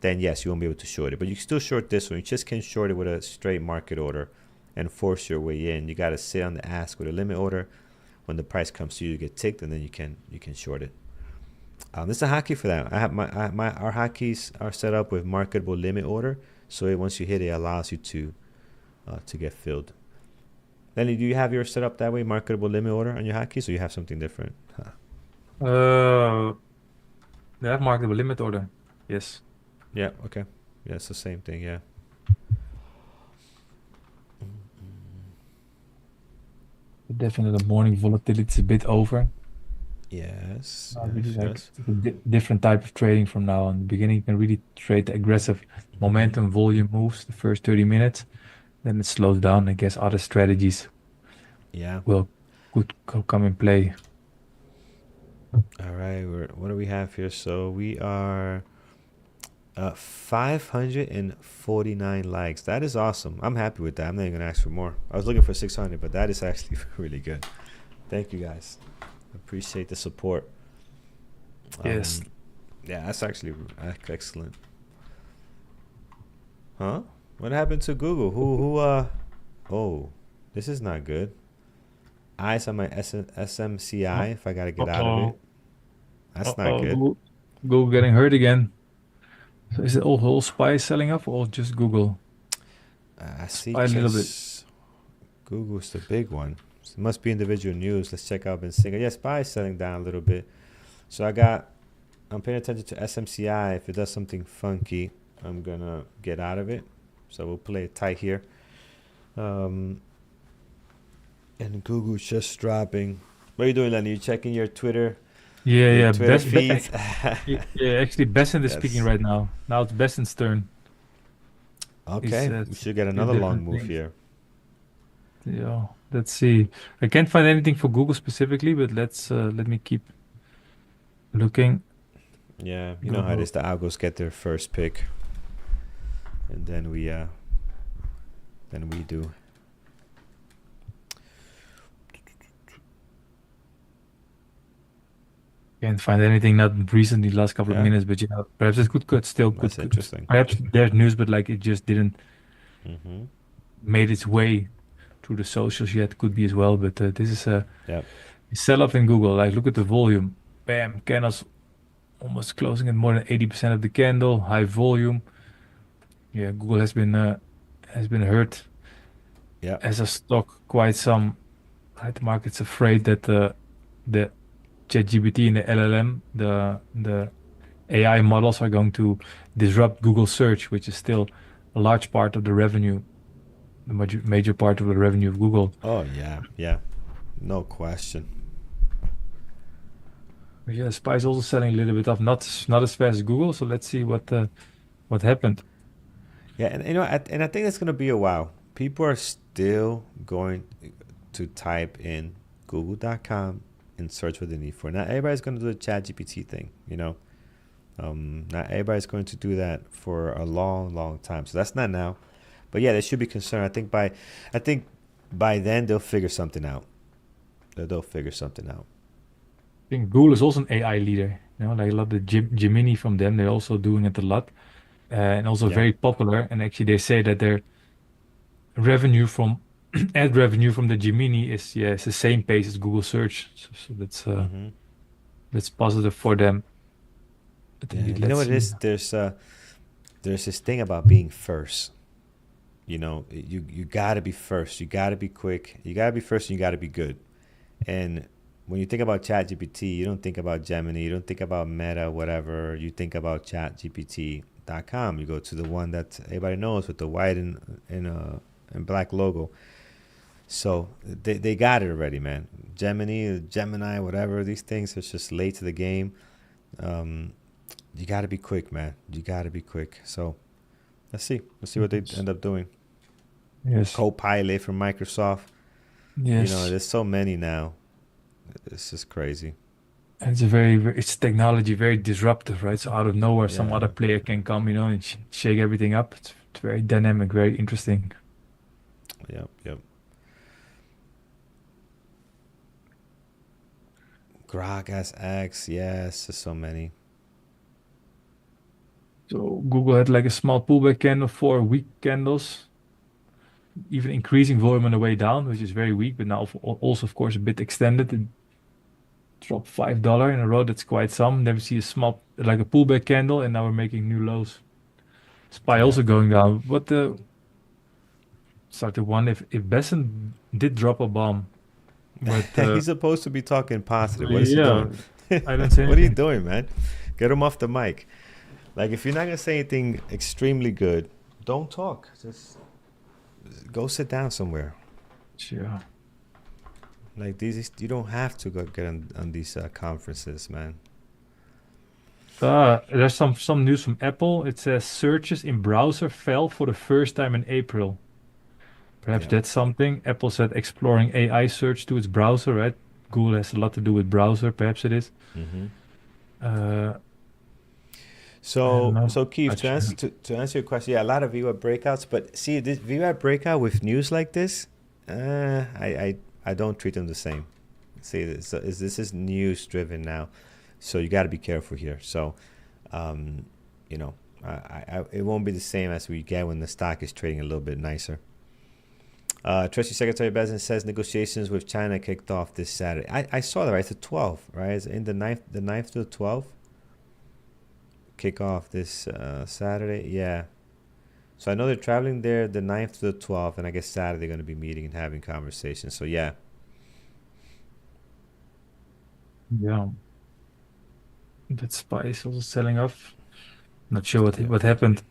Then yes, you won't be able to short it. But you can still short this one. You just can't short it with a straight market order and force your way in. You got to sit on the ask with a limit order. When the price comes to you, you get ticked, and then you can short it. This is a hotkey for that. I have our hotkeys are set up with marketable limit order, so once you hit it, it allows you to get filled. Lenny, do you have yours set up that way, marketable limit order on your hotkeys, or you have something different? Uh, they have marketable limit order. Yes. Yeah. Okay. Yeah, it's the same thing. Yeah. Definitely the morning volatility is a bit over. Yes. I really like Yes. a different type of trading from now on. In the beginning, you can really trade the aggressive momentum volume moves the first 30 minutes. Then it slows down. I guess other strategies Yeah. could come in play. All right. What do we have here? So we are 549 likes. That is awesome. I'm happy with that. I'm not even gonna ask for more. I was looking for 600, but that is actually really good. Thank you guys. Appreciate the support. Yes. Um, yeah, that's actually excellent. Huh? What happened to Google? Oh, this is not good. Eyes on my Uh, SMCI if I gotta get out of it. Uh-oh. That's not Uh-oh. good. Google getting hurt again. So is it all whole SPY selling up or just Google? I see SPY a little bit. just Google's the big one. So it must be individual news. Let's check out Benzinga. Yeah, SPY is selling down a little bit. So I'm paying attention to SMCI. If it does something funky, I'm gonna get out of it. So we'll play it tight here. Um, and Google's just dropping. What are you doing, Lenny? You checking Yeah, your yeah. Twitter feeds? Yeah, actually, Besant is speaking Yes. right now. Now it's Besant's turn. He Okay, we says should get a few another long different move things. here. Yeah, let's see. I can't find anything for Google specifically, but let me keep looking. Yeah, you know how it Google. is. The Algos get their first pick, and then we do. Can't find anything not recently, last couple of Yeah, minutes, but perhaps it could still that's could. interesting. Perhaps there's news, but like it just didn't Mm-hmm. made its way through the socials yet. Could be as well, but this is a Yep. sell off in Google. Like look at the volume. Bam, candles almost closing at more than 80% of the candle. High volume. Yeah, Google has been hurt Yep. as a stock quite some. Right, the market's afraid that the ChatGPT and the LLM, the AI models are going to disrupt Google search, which is still a large part of the revenue, the major part of the revenue of Google. Oh yeah, yeah. No question. But yeah, Spy is also selling a little bit off, not as fast as Google. So let's see what happened. Yeah, and and I think it's gonna be a while. People are still going to type in google.com and search what they need for. Not everybody's gonna do the chat GPT thing, you know. Not everybody's going to do that for a long, long time. So that's not now. But yeah, they should be concerned. I think by then they'll figure something out. They'll figure something out. I think Google is also an AI leader. You know, like a lot of the Gemini from them, they're also doing it a lot, and also Yeah. very popular. And actually, they say that their revenue from ad revenue from the Gemini is it's the same pace as Google search. So Mm-hmm. that's positive for them. But Yeah. indeed, You know let's what it see. is? There's this thing about being first. You know, you gotta be first. You gotta be quick. You gotta be first, and you gotta be good. And when you think about ChatGPT, you don't think about Gemini. You don't think about Meta, whatever. You think about ChatGPT.com. You go to the one that everybody knows with the white and black logo. So they got it already, man. Gemini, whatever. These things are just late to the game. Um, you got to be quick, man. You got to be quick. So let's see. Let's see what they Yes, end up doing. yes, Copilot from Microsoft. You know, yes. there's so many now. It's just crazy. And it's it's technology very disruptive, right? So out of nowhere, some Yeah. other player can come, and shake everything up. It's very dynamic, very interesting. Yep. Yep. Grok SX. Yes. There's so many. So Google had like a small pullback candle, 4 weak candles, even increasing volume on the way down, which is very weak, but now also, of course, a bit extended. It dropped $5 in a row. That's quite some. Then we see a small, like a pullback candle, and now we're making new lows. SPY Yeah. also going down. What the start to wonder if Besson did drop a bomb, but He's supposed to be talking positive. What is he doing? yeah, I don't say What are you anything. doing, man? Get him off the mic. Like, if you're not gonna say anything extremely good, don't talk. Just go sit down somewhere. Yeah. Like you don't have to go get on these conferences, man. There's some news from Apple. It says searches in browser fell for the first time in April. Perhaps Yeah. that's something. Apple said exploring AI search to its browser, right? Google has a lot to do with browser. Perhaps it is. Mm-hmm. Uh, I don't know. So Keith, Not sure. to answer your question, yeah, a lot of VWAP breakouts, but see this VWAP breakout with news like this, I don't treat them the same. See, this is news driven now, so you got to be careful here. So, um, you know, it won't be the same as we get when the stock is trading a little bit nicer. Treasury Secretary Bezin says negotiations with China kicked off this Saturday. I saw that, right? It's the 12th, right? It's in the ninth to the 12th. Kick off this Saturday. Yeah. So I know they're traveling there the ninth to the 12th, and I guess Saturday they're going to be meeting and having conversations. So yeah. Yeah, that SPY is also selling off. Not sure Yeah. what happened.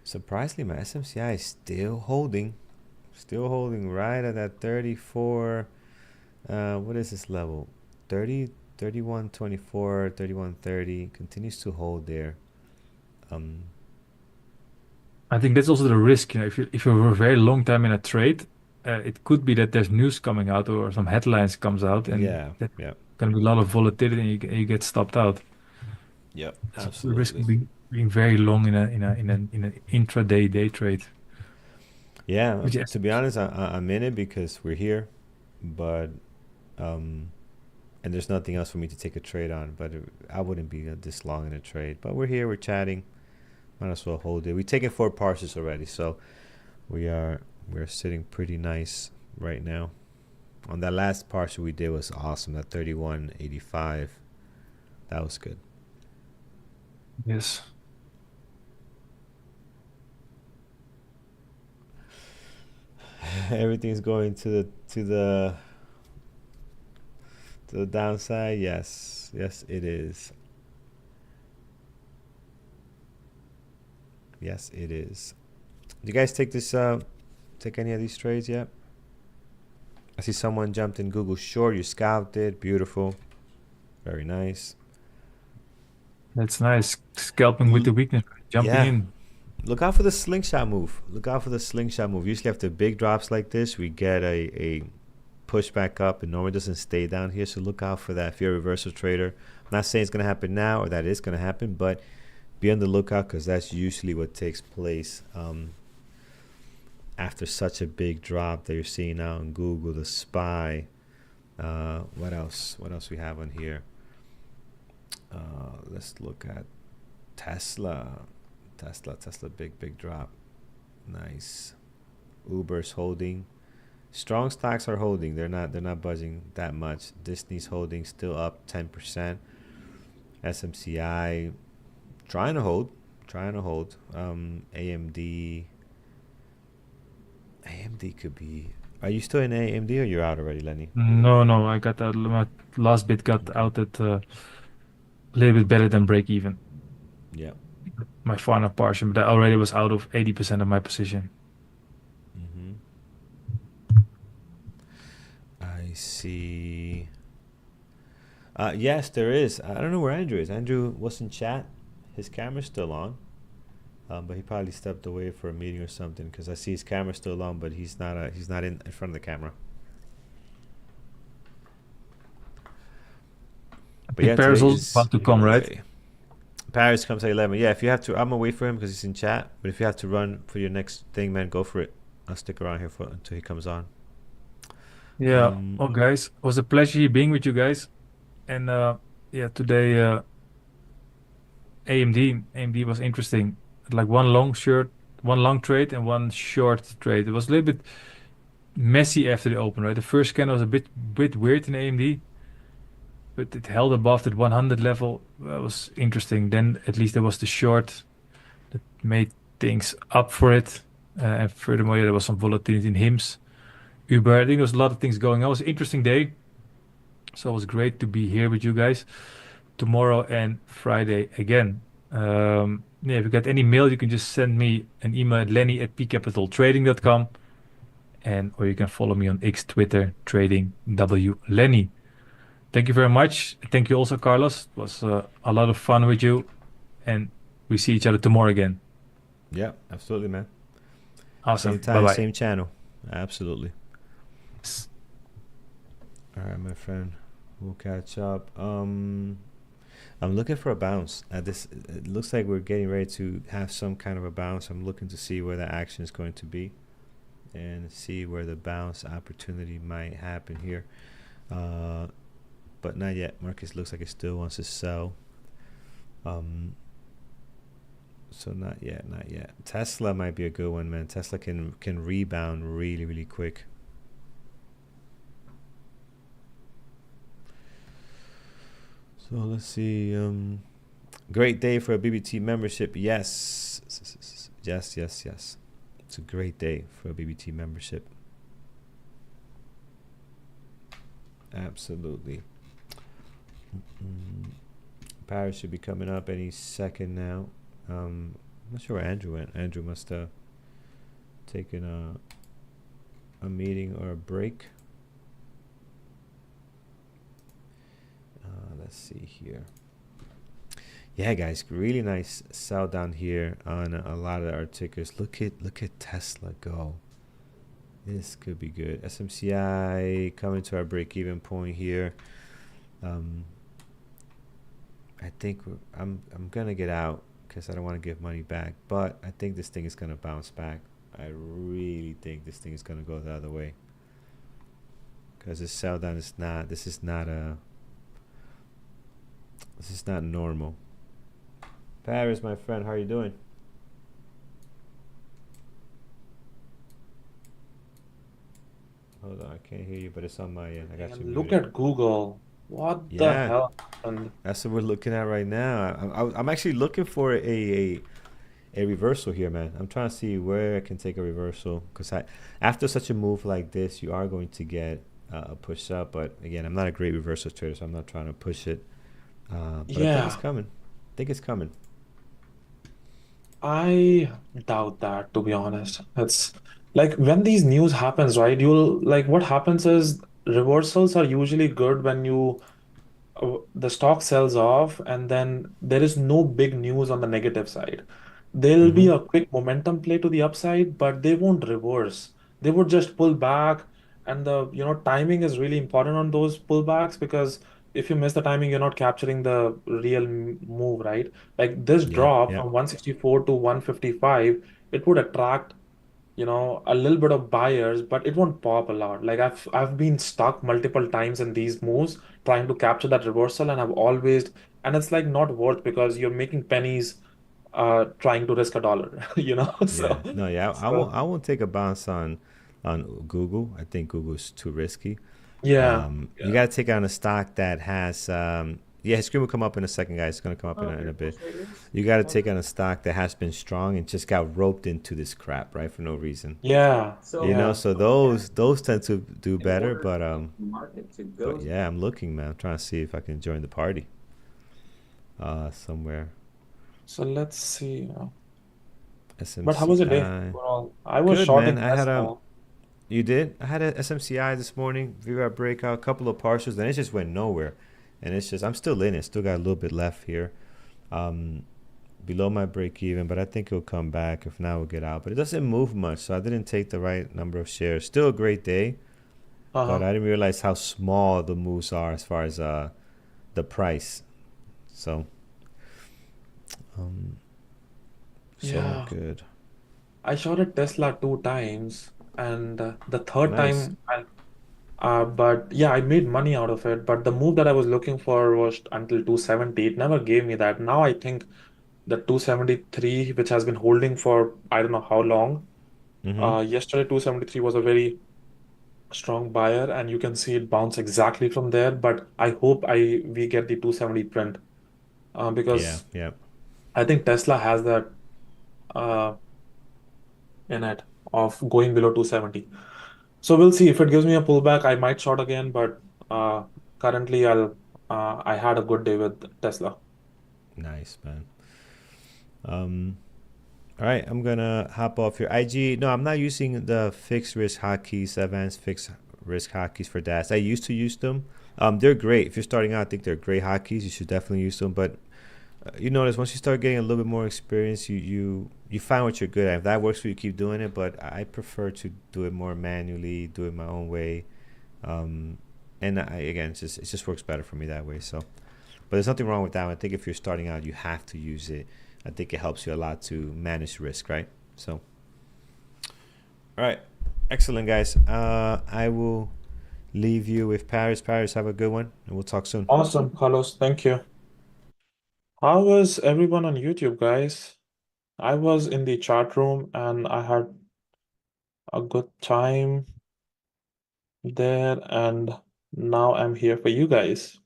Surprisingly, my SMCI is still holding. Still holding right at that 34. What is this level? 30, 31.24, 31.30. Continues to hold there. I think that's also the risk. If you're a very long time in a trade, it could be that there's news coming out or some headlines comes out, and Yeah. that Yeah. can be a lot of volatility, and you get stopped out. Yep. That's also the risk Absolutely. of being very long in an intraday day trade. Yeah. Which yes, To be honest, I'm in it because we're here, but and there's nothing else for me to take a trade on. But I wouldn't be this long in a trade. But we're here. We're chatting. Might as well hold it. We've taken 4 parses already, so we're sitting pretty nice right now. On that last partial we did was awesome. That 31.85, that was good. yes. Everything's going to the downside. Yes, yes, it is. Yes, it is. Do you guys take any of these trades yet? I see someone jumped in Google short. You scalped it. Beautiful. Very nice. That's nice. Scalping with L- the weakness, jumping yeah. in. Look out for the slingshot move. Look out for the slingshot move. Usually after big drops like this, we get a push back up. It normally doesn't stay down here. So look out for that if you're a reversal trader. I'm not saying it's going to happen now or that is going to happen, but be on the lookout because that's usually what takes place after such a big drop that you're seeing now on Google, the SPY. What else? What else we have on here? Let's look at Tesla. Tesla, big drop. Nice. Uber's holding. Strong stocks are holding. They're not budging that much. Disney's holding, still up 10%. SMCI trying to hold. AMD. AMD could be. Are you still in AMD or you're out already, Lenny? No, I got that. My last bit got out at a little bit better than break even. Yeah. My final portion, but I already was out of 80% of my position. Mm-hmm. I see. Yes, there is. I don't know where Andrew is. Andrew was in chat. His camera's still on, but he probably stepped away for a meeting or something because I see his camera still on, but he's not. He's not in front of the camera. I But think yeah, Paris today also is about to come, right? Wednesday. Paris comes at 11. Yeah, if you have to, I'm gonna wait for him because he's in chat. But if you have to run for your next thing, man, go for it. I'll stick around here until he comes on. Yeah. Um, Well, guys, it was a pleasure being with you guys. And yeah, today AMD was interesting. Like one long trade and one short trade. It was a little bit messy after the open, right? The first scan was a bit weird in AMD, but it held above that 100 level. That was interesting. Then at least there was the short that made things up for it. And furthermore, yeah, there was some volatility in HIMS. Uber, I think there was a lot of things going on. It was an interesting day. So it was great to be here with you guys tomorrow and Friday again. Yeah, if you got any mail, you can just send me an email at lenny@pcapitaltrading.com, and or you can follow me on X, Twitter, trading W Lenny. Thank you very much. Thank you also, Carlos. It was a lot of fun with you, and we see each other tomorrow again. yeah, absolutely, man. Same Awesome. Bye time, bye. same channel. Absolutely. All right, my friend. We'll catch up. I'm looking for a bounce. This it looks like we're getting ready to have some kind of a bounce. I'm looking to see where the action is going to be and see where the bounce opportunity might happen here. Uh, but not yet. Marcus looks like it still wants to sell. Um, so not yet, not yet. Tesla might be a good one, man. Tesla can rebound really, really quick. So let's see. Great day for a BBT membership. Yes. Yes, yes, yes. It's a great day for a BBT membership. Absolutely. Paris should be coming up any second now. I'm not sure where Andrew went. Andrew must have taken a meeting or a break. Let's see here. Yeah, guys, really nice sell down here on a lot of our tickers. Look at Tesla go. This could be good. SMCI coming to our break-even point here. I think I'm gonna get out because I don't want to give money back, but I think this thing is gonna bounce back. I really think this thing is gonna go the other way because this sell down is not. This is not normal. Paris, my friend, how are you doing? Hold on, I can't hear you, but it's on my end. I got you And look muted. at Google. What the Yeah, hell happened? that's what we're looking at right now. I'm actually looking for a reversal here, man. I'm trying to see where I can take a reversal because after such a move like this, you are going to get a push up. But again, I'm not a great reversal trader, so I'm not trying to push it. But I think it's Yeah, coming. I think it's coming. I doubt that, to be honest. It's like when these news happens, right? You'll like what happens is reversals are usually good when the stock sells off and then there is no big news on the negative side. There'll be Mm-hmm. a quick momentum play to the upside, but they won't reverse. They would just pull back, and the timing is really important on those pullbacks because if you miss the timing, you're not capturing the real move, right? Like this Yeah. drop Yeah. from 164 to 155, it would attract a little bit of buyers, but it won't pop a lot. Like I've been stuck multiple times in these moves trying to capture that reversal, and and it's like not worth because you're making pennies trying to risk a dollar, you know? Yeah. So No. Yeah. I won't. so I won't take a bounce on Google. I think Google is too risky. yeah. You Yeah. got to take it on a stock that has. Yeah, his screen will come up in a second, guys. It's gonna come up in a bit. You got to take on a stock that has been strong and just got roped into this crap, right, for no reason. Yeah. So Yeah. those tend to do better, but yeah, I'm looking, man. I'm trying to see if I can join the party somewhere. So let's see. But how was your day SMCI. overall? I was Good, man. shorting I had a Tesla. You did? I had a SMCI this morning, Viva breakout, a couple of partials, then it just went nowhere. And it's just I'm still in it, still got a little bit left here. Um Below my break even, but I think it'll come back. If not, we'll get out. But it doesn't move much, so I didn't take the right number of shares. Still a great day, but Uh-huh. I didn't realize how small the moves are as far as the price. So um so all Yeah. good. I shorted Tesla 2 times, and the third Nice. time but yeah, I made money out of it. But the move that I was looking for was until 270. It never gave me that. Now I think the 273, which has been holding for I don't know how long. Mm-hmm. Yesterday 273 was a very strong buyer, and you can see it bounce exactly from there. But I hope I we get the 270 print Yeah, because yeah. I think Tesla has that uh, in it of going below 270. So we'll see if it gives me a pullback. I might short again, but currently I had a good day with Tesla. Nice, man. Um All right, I'm gonna hop off here. IG, no, I'm not using the fixed risk hotkeys, advanced fixed risk hotkeys for DAS. I used to use them. They're great. If you're starting out, I think they're great hotkeys. You should definitely use them. But you notice once you start getting a little bit more experience, you find what you're good at. If that works for you, keep doing it. But I prefer to do it more manually, do it my own way. And again, it just works better for me that way. So But there's nothing wrong with that. I think if you're starting out, you have to use it. I think it helps you a lot to manage risk, right? So, all right, excellent, guys. I will leave you with Paris. Paris, have a good one, and we'll talk soon. Awesome, Carlos. Thank you. How was everyone on YouTube, guys? I was in the chat room and I had a good time there, and now I'm here for you guys.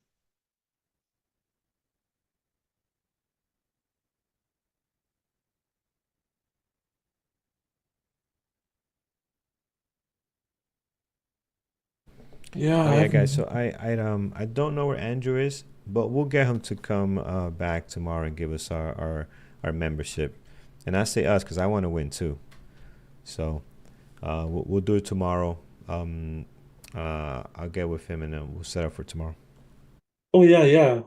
Yeah, Oh yeah, I've guys. So I don't know where Andrew is, but we'll get him to come back tomorrow and give us our membership. And I say us because I want to win too. So we'll do it tomorrow. I'll get with him and then we'll set up for tomorrow. Oh yeah,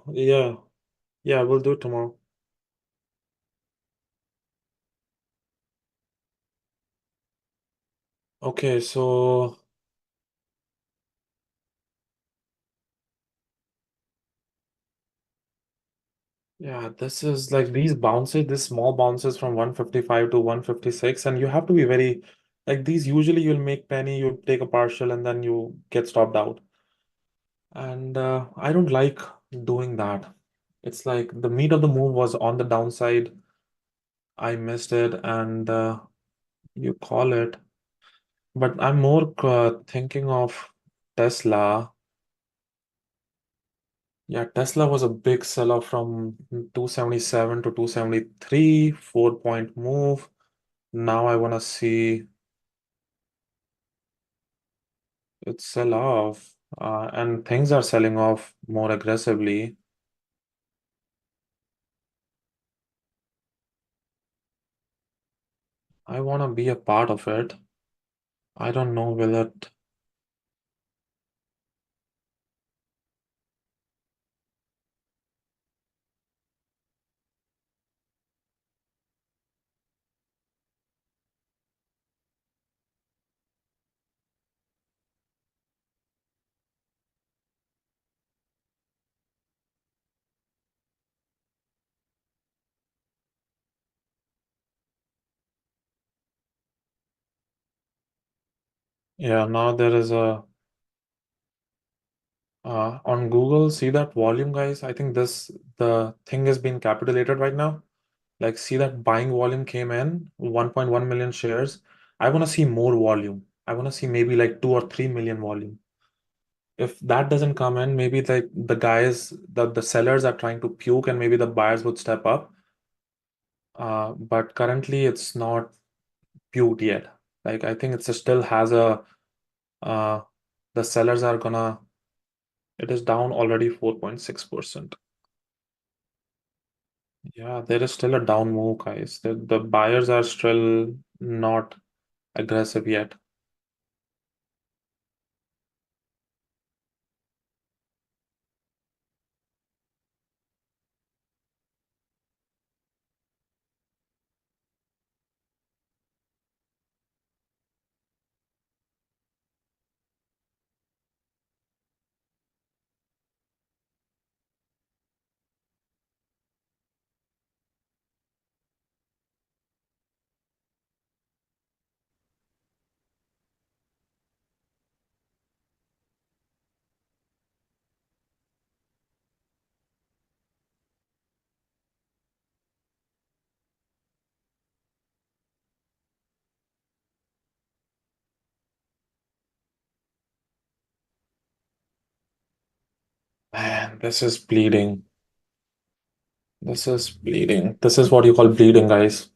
we'll do it tomorrow. Okay, so yeah, this is like these bounces, these small bounces from 155 to 156, and you have to be very like these. Usually, you'll make penny, you take a partial, and then you get stopped out. And I don't like doing that. It's like the meat of the move was on the downside. I missed it, and you call it. But I'm more thinking of Tesla. Yeah, Tesla was a big seller from 277 to 273, 4 point move. Now I want to see it sell off, and things are selling off more aggressively. I want to be a part of it. I don't know will it. Yeah, now there is a on Google, see that volume, guys? I think the thing has been capitulated right now. Like, see that buying volume came in 1.1 million shares. I want to see more volume. I want to see maybe like 2 or 3 million volume. If that doesn't come in, maybe like the guys, the sellers are trying to puke, and maybe the buyers would step up. But currently, it's not puked yet. Like, I think it still has a uh, the sellers are gonna. It is down already 4.6%. Yeah, there is still a down move, guys. The buyers are still not aggressive yet. Man, this is bleeding. This is bleeding. This is what you call bleeding, guys.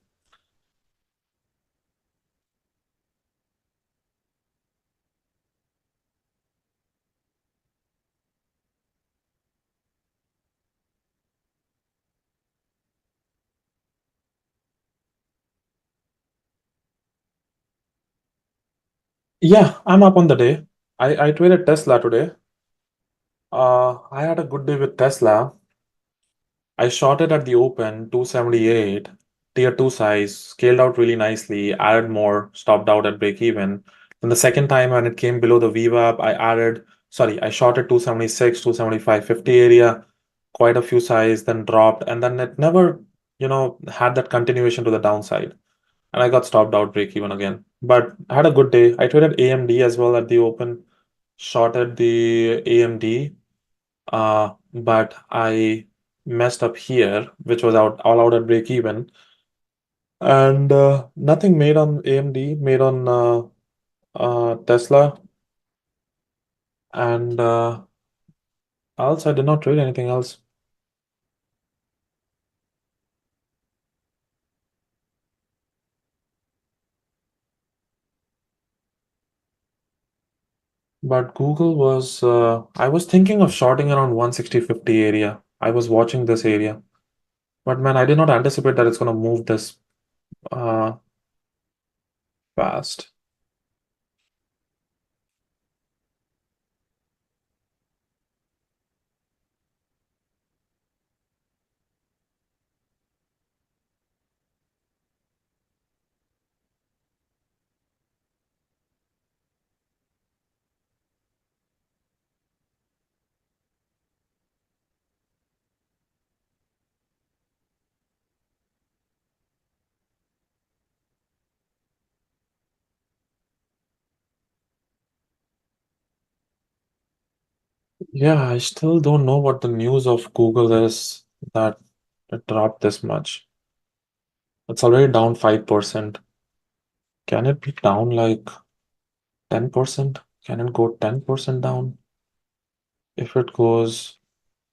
Yeah, I'm up on the day. I traded Tesla today. I had a good day with Tesla. I shorted at the open 278, tier 2 size, scaled out really nicely, added more, stopped out at break even. Then the second time when it came below the VWAP, I shorted 276, 275, 50 area, quite a few size, then dropped, and then it never, had that continuation to the downside. And I got stopped out break even again. But I had a good day. I traded AMD as well at the open, shorted the AMD, but I messed up here, which was out all out at break even. And nothing made on AMD, made on Tesla, and else I did not trade anything else. But Google was, I was thinking of shorting around 160.50 area. I was watching this area. But man, I did not anticipate that it's going to move this uh, fast. Yeah, I still don't know what the news of Google is that it dropped this much. It's already down 5%. Can it be down like 10%? Can it go 10% down? If it goes,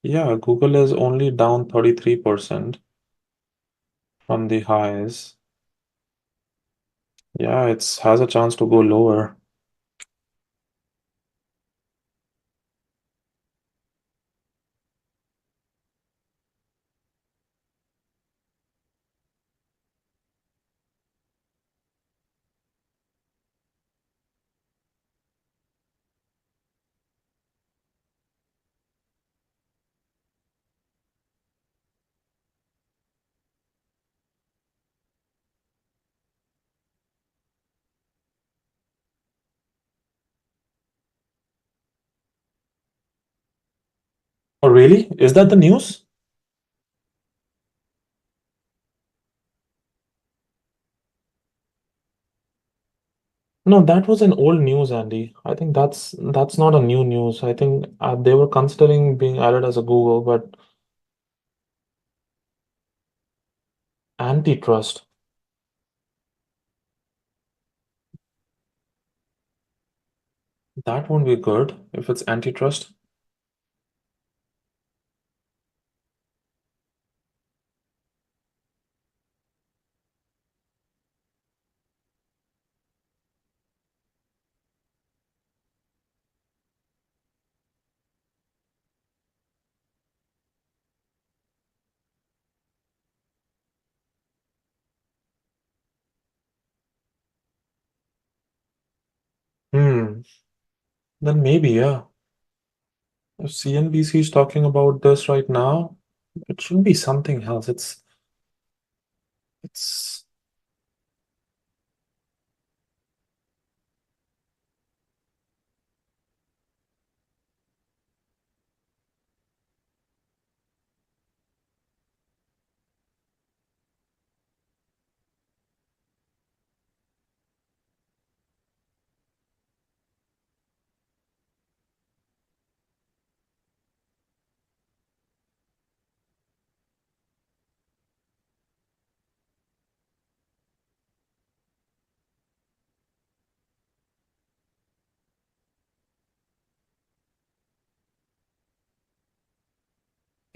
yeah, Google is only down 33% from the highs. Yeah, it's has a chance to go lower. Oh, really? Is that the news? No, that was an old news, Andy. I think that's not a new news. I think they were considering being added as a Google, but antitrust. That won't be good if it's antitrust. Hmm. Then maybe, yeah. If CNBC is talking about this right now, it should be something else. It's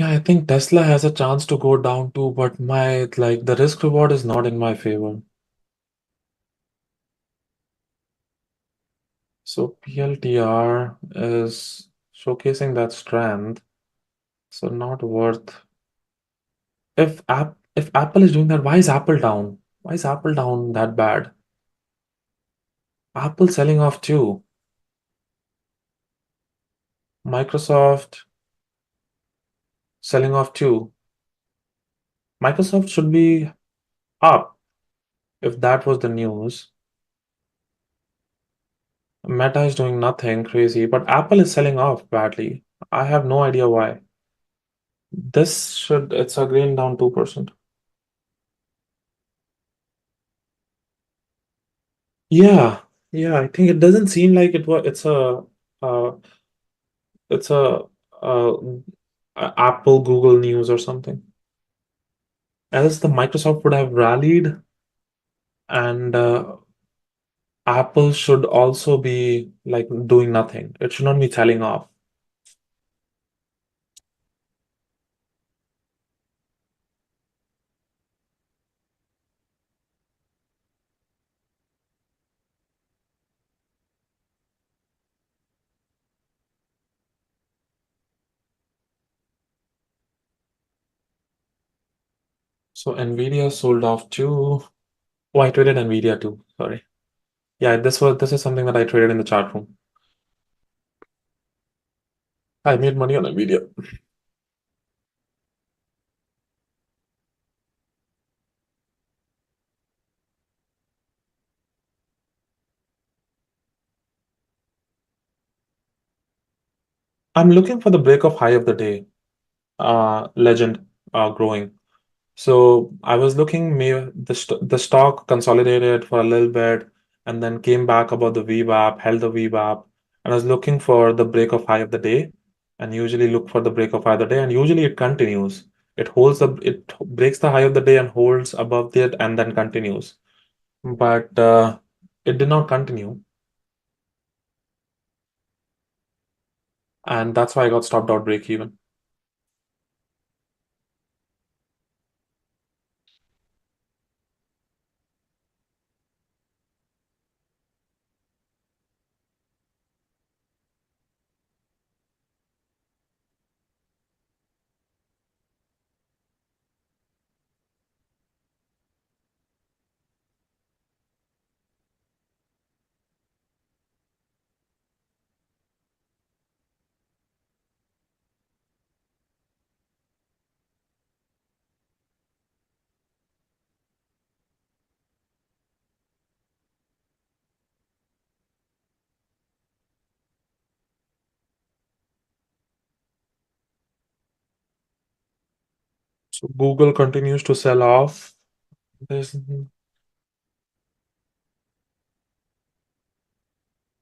Yeah, I think Tesla has a chance to go down too, but my like the risk reward is not in my favor. So PLTR is showcasing that strength, so not worth. If Apple is doing that, why is Apple down? Why is Apple down that bad? Apple selling off too. Microsoft selling off too. Microsoft should be up if that was the news. Meta is doing nothing crazy, but Apple is selling off badly. I have no idea why. It's again down 2%. Yeah, yeah, I think it doesn't seem like uh it's uh Apple Google News or something. Else the Microsoft would have rallied, and Apple should also be like doing nothing. It should not be selling off. So Nvidia sold off too. Oh, I traded Nvidia too. Sorry. Yeah, this is something that I traded in the chat room. I made money on Nvidia. I'm looking for the break of high of the day. Legend growing. So I was looking, maybe the stock consolidated for a little bit and then came back above the VWAP, held the VWAP, and I was looking for the break of high of the day, and usually look for the break of high of the day, and usually it continues. It breaks the high of the day and holds above it and then continues. But it did not continue, and that's why I got stopped out break even. So Google continues to sell off. There's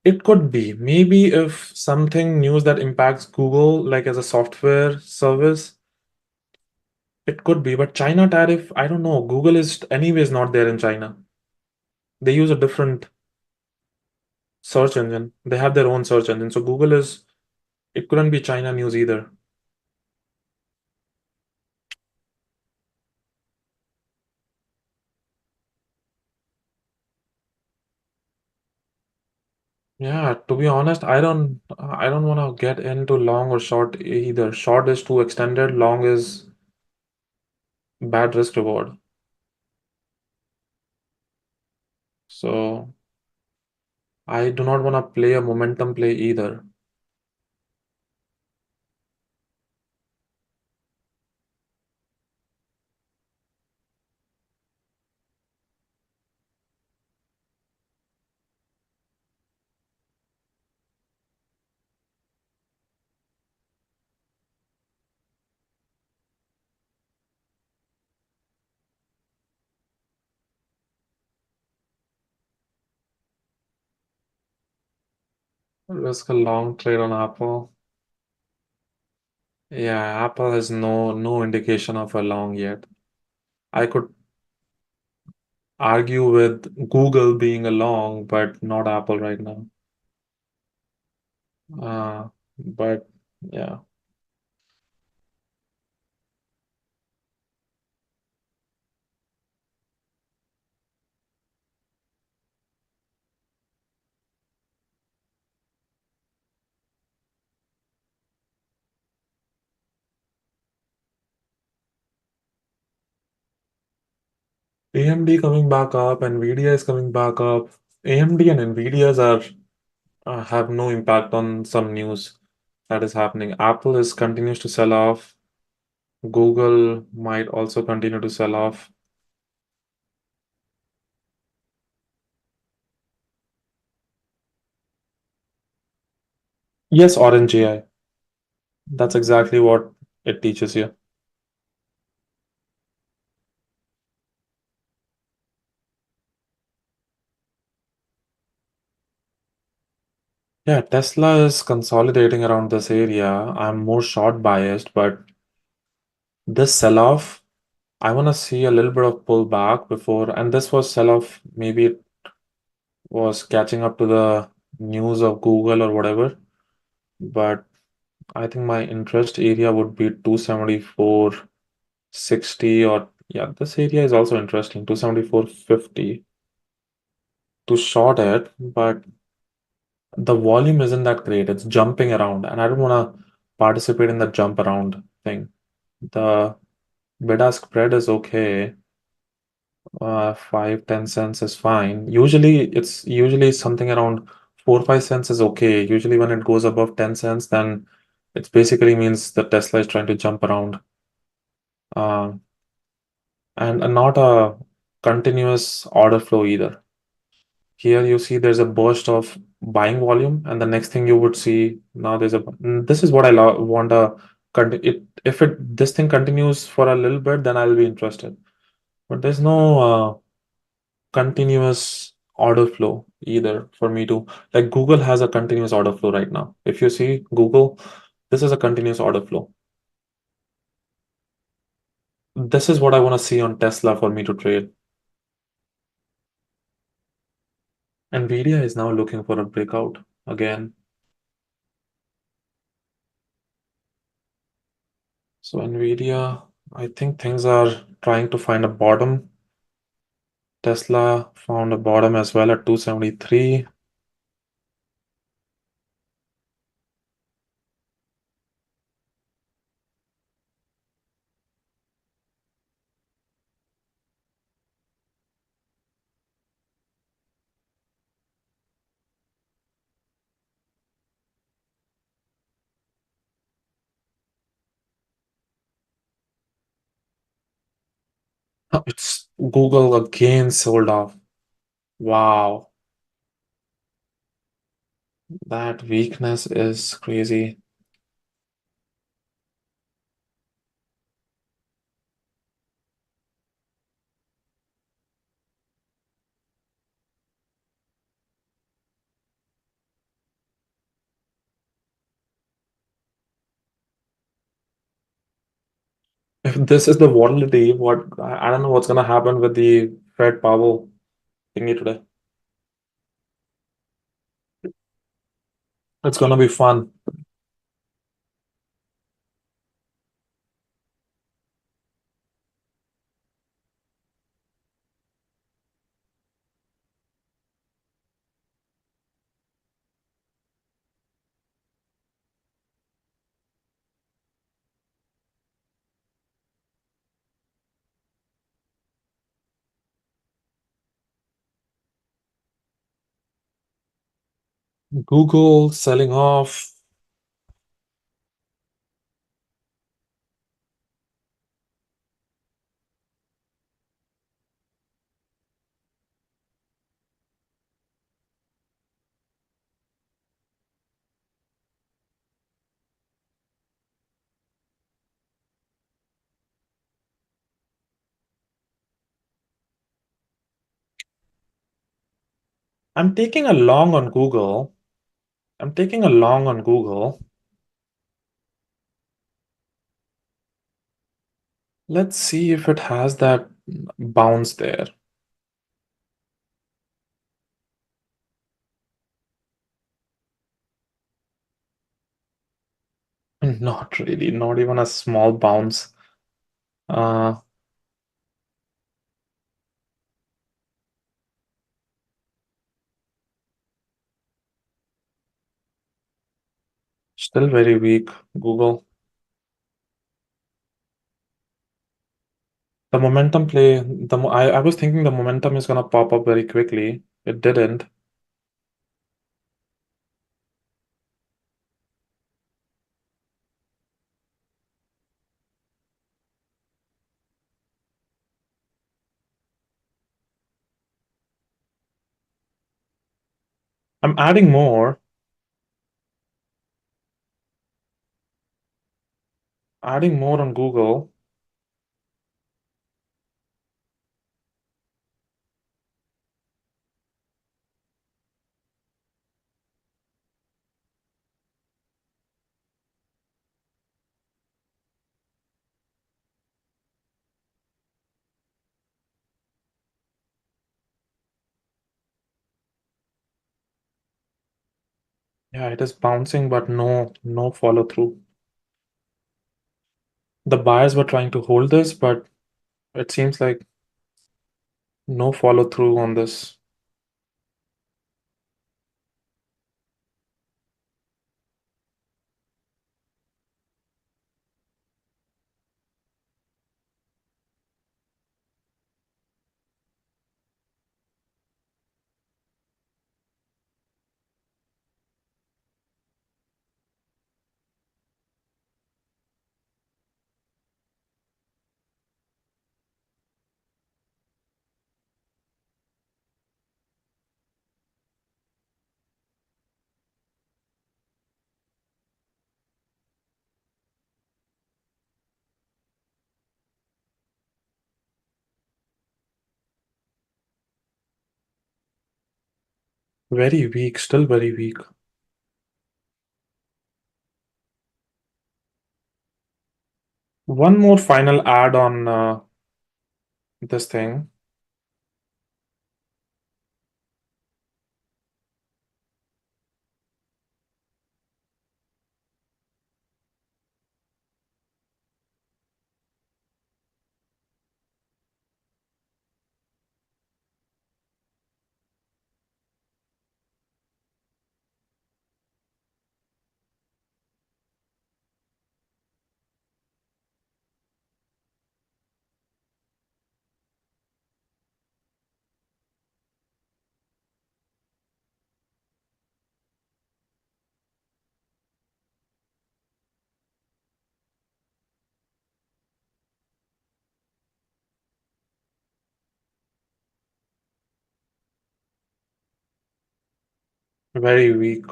It could be. Maybe if something news that impacts Google, like as a software service, it could be. But China tariff, I don't know. Google is anyways not there in China. They use a different search engine. They have their own search engine. So it couldn't be China news either. Yeah, to be honest, I don't want to get into long or short either. Short is too extended, long is bad risk reward. So I do not want to play a momentum play either. Risk a long trade on Apple. Yeah, Apple has no indication of a long yet. I could argue with Google being a long, but not Apple right now. But yeah. AMD coming back up, Nvidia is coming back up. AMD and Nvidia's are have no impact on some news that is happening. Apple is continues to sell off. Google might also continue to sell off. Yes, Orange AI. That's exactly what it teaches you. Yeah, Tesla is consolidating around this area. I'm more short biased, but this sell-off, I want to see a little bit of pullback before, and this was sell-off, maybe it was catching up to the news of Google or whatever. But I think my interest area would be 274.60, or yeah, this area is also interesting, 274.50 to short it, but the volume isn't that great. It's jumping around, and I don't want to participate in the jump around thing. The bid-ask spread is okay. 5-10 cents is fine. It's usually something around 4-5 cents is okay. Usually when it goes above 10 cents, then it basically means the Tesla is trying to jump around. Uh, and not a continuous order flow either. Here you see there's a burst of buying volume, and the next thing you would see now this is what I want to if this thing continues for a little bit, then I'll be interested. But there's no continuous order flow either for me to like Google has a continuous order flow right now. If you see Google, this is a continuous order flow. This is what I want to see on Tesla for me to trade. Nvidia is now looking for a breakout again. So Nvidia, I think things are trying to find a bottom. Tesla found a bottom as well at 273. It's Google again sold off. Wow, that weakness is crazy. If this is the volatility, I don't know what's gonna happen with the Fed Powell thingy today. It's gonna be fun. Google selling off. I'm taking a long on Google. I'm taking a long on Google. Let's see if it has that bounce there. Not really, not even a small bounce. Uh, Still very weak, Google. The momentum play, I was thinking the momentum is gonna pop up very quickly. It didn't. I'm adding more on Google. Yeah, it is bouncing, but no follow through. The buyers were trying to hold this, but it seems like no follow through on this. Very weak, still very weak. One more final add on this thing. Very weak.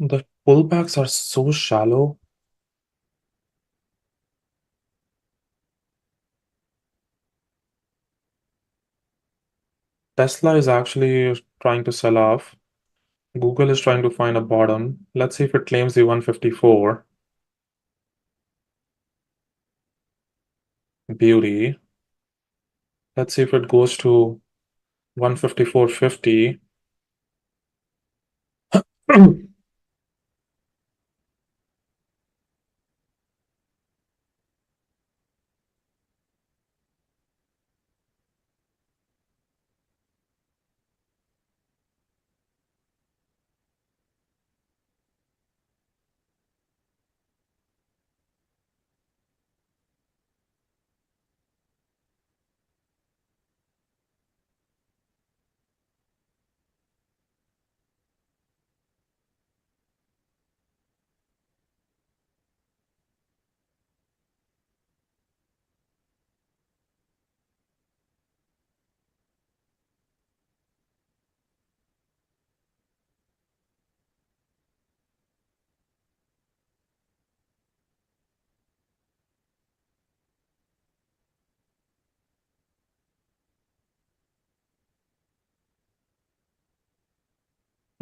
The pullbacks are so shallow. Tesla is actually trying to sell off. Google is trying to find a bottom. Let's see if it claims the 154. Beauty. Let's see if it goes to 154.50.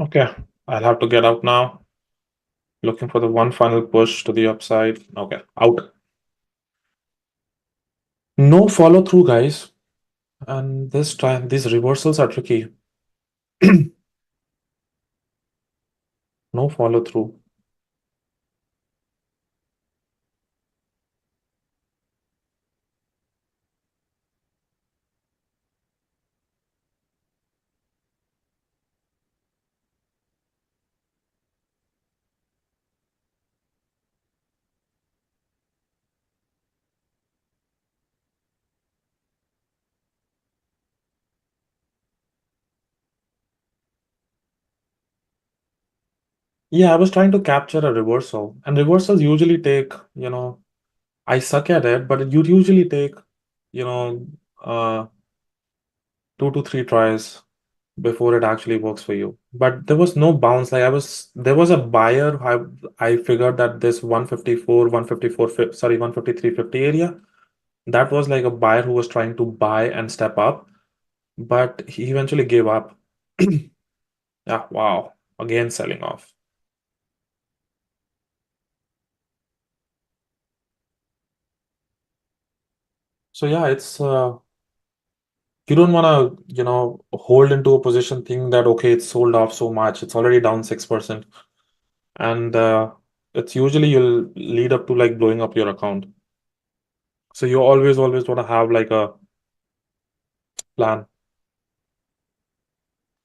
Okay, I'll have to get out now. Looking for the one final push to the upside. Okay, out. No follow through, guys. And this time, these reversals are tricky. No follow through. Yeah, I was trying to capture a reversal, and reversals usually take, I suck at it, but it would usually take, you know, 2 to 3 tries before it actually works for you. But there was no bounce. There was a buyer. I figured that this 154, 154, sorry, 153.50 area, that was like a buyer who was trying to buy and step up, but he eventually gave up. Yeah, wow. Again, selling off. So yeah, it's you don't want to, hold into a position thinking that okay, it's sold off so much. It's already down 6%. And it's usually you'll lead up to like blowing up your account. So you always want to have like a plan.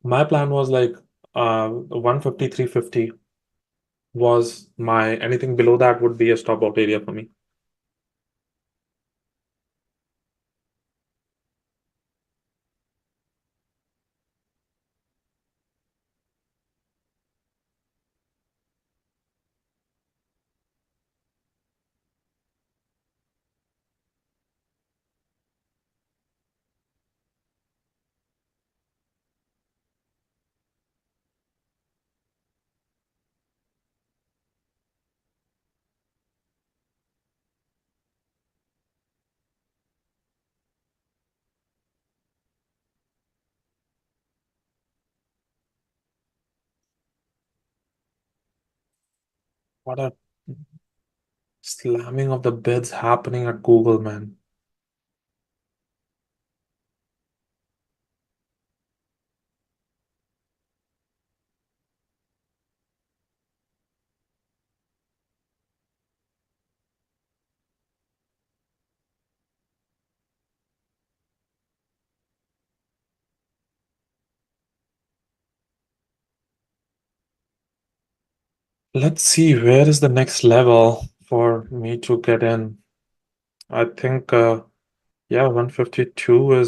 My plan was like 153.50 was my anything below that would be a stop out area for me. What a slamming of the bids happening at Google, man. Let's see, where is the next level for me to get in? I think, yeah, 152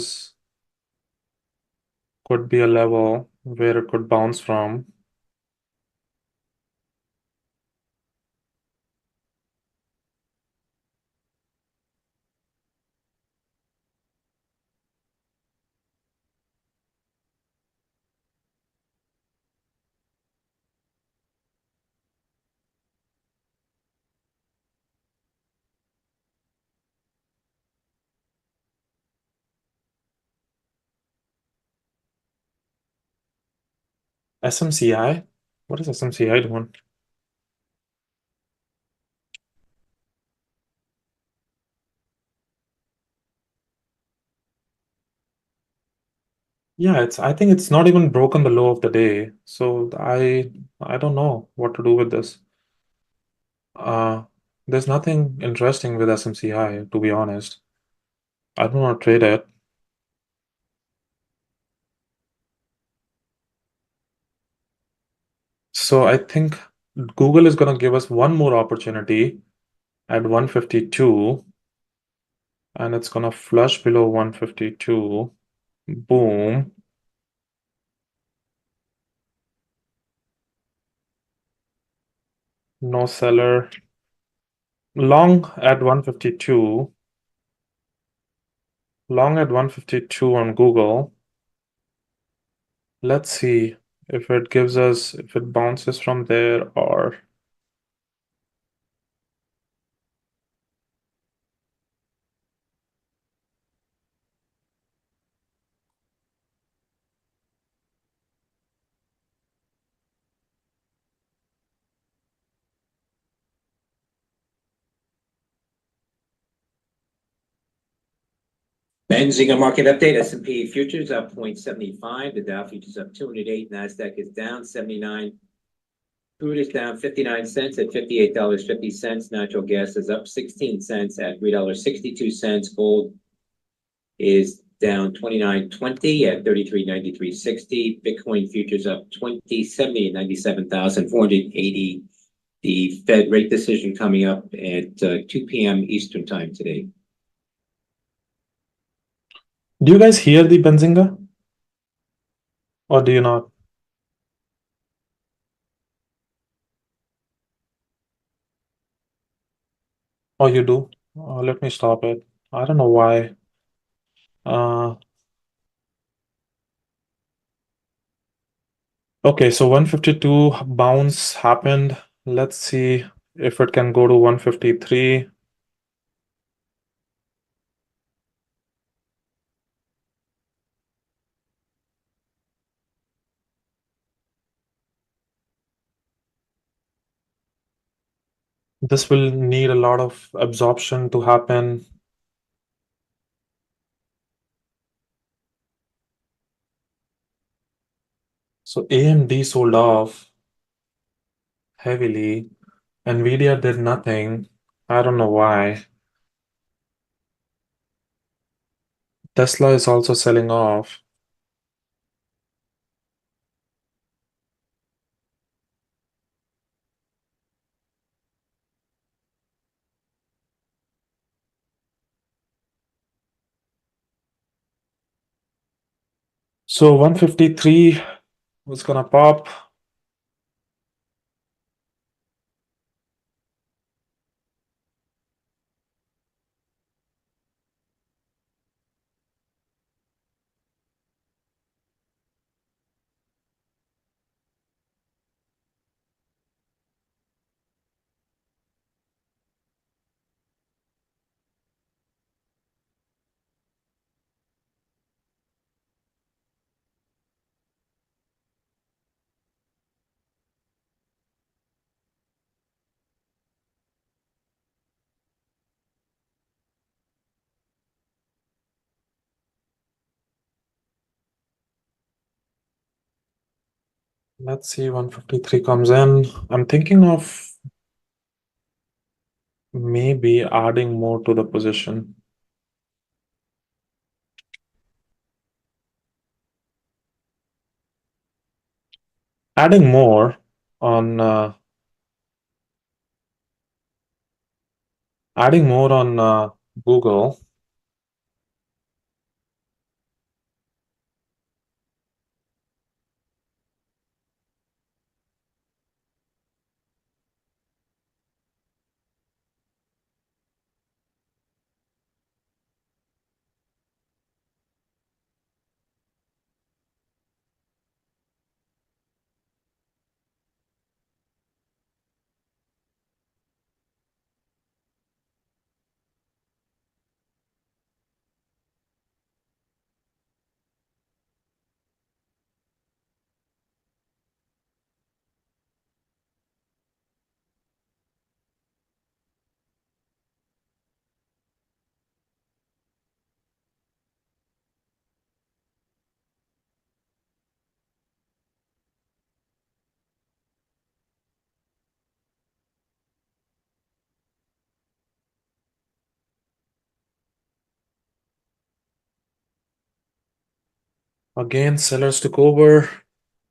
could be a level where it could bounce from. SMCI? What is SMCI doing? Yeah, I think it's not even broken the low of the day. So I don't know what to do with this. Uh, there's nothing interesting with SMCI, to be honest. I don't want to trade it. So I think Google is going to give us one more opportunity at 152, and it's going to flush below 152. Boom. No seller. Long at 152. Long at 152 on Google. Let's see if it gives us, if it bounces from there or Benzinga market update, S&P futures up 0.75, the Dow futures up 208, NASDAQ is down 79. Crude is down 59 cents at $58.50. Natural gas is up 16 cents at $3.62. Gold is down 29.20 at 33.9360. Bitcoin futures up 20.70 at 97,480. The Fed rate decision coming up at 2 p.m. Eastern time today. do you guys hear the Benzinga? Or do you not? Oh, you do? Let me stop it. I don't know why. Uh, okay, so 152 bounce happened. Let's see if it can go to 153. This will need a lot of absorption to happen. So AMD sold off heavily. Nvidia did nothing. I don't know why. Tesla is also selling off. So 153 was gonna pop. Let's see, 153 comes in. I'm thinking of maybe adding more to the position. Adding more on Google. Again, sellers took over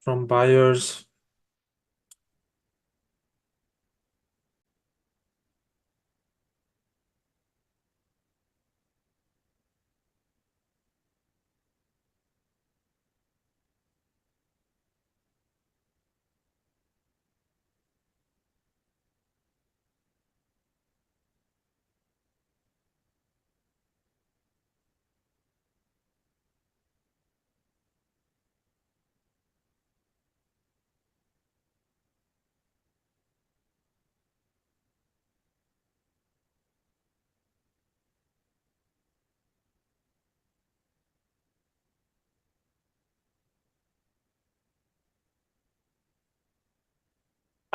from buyers.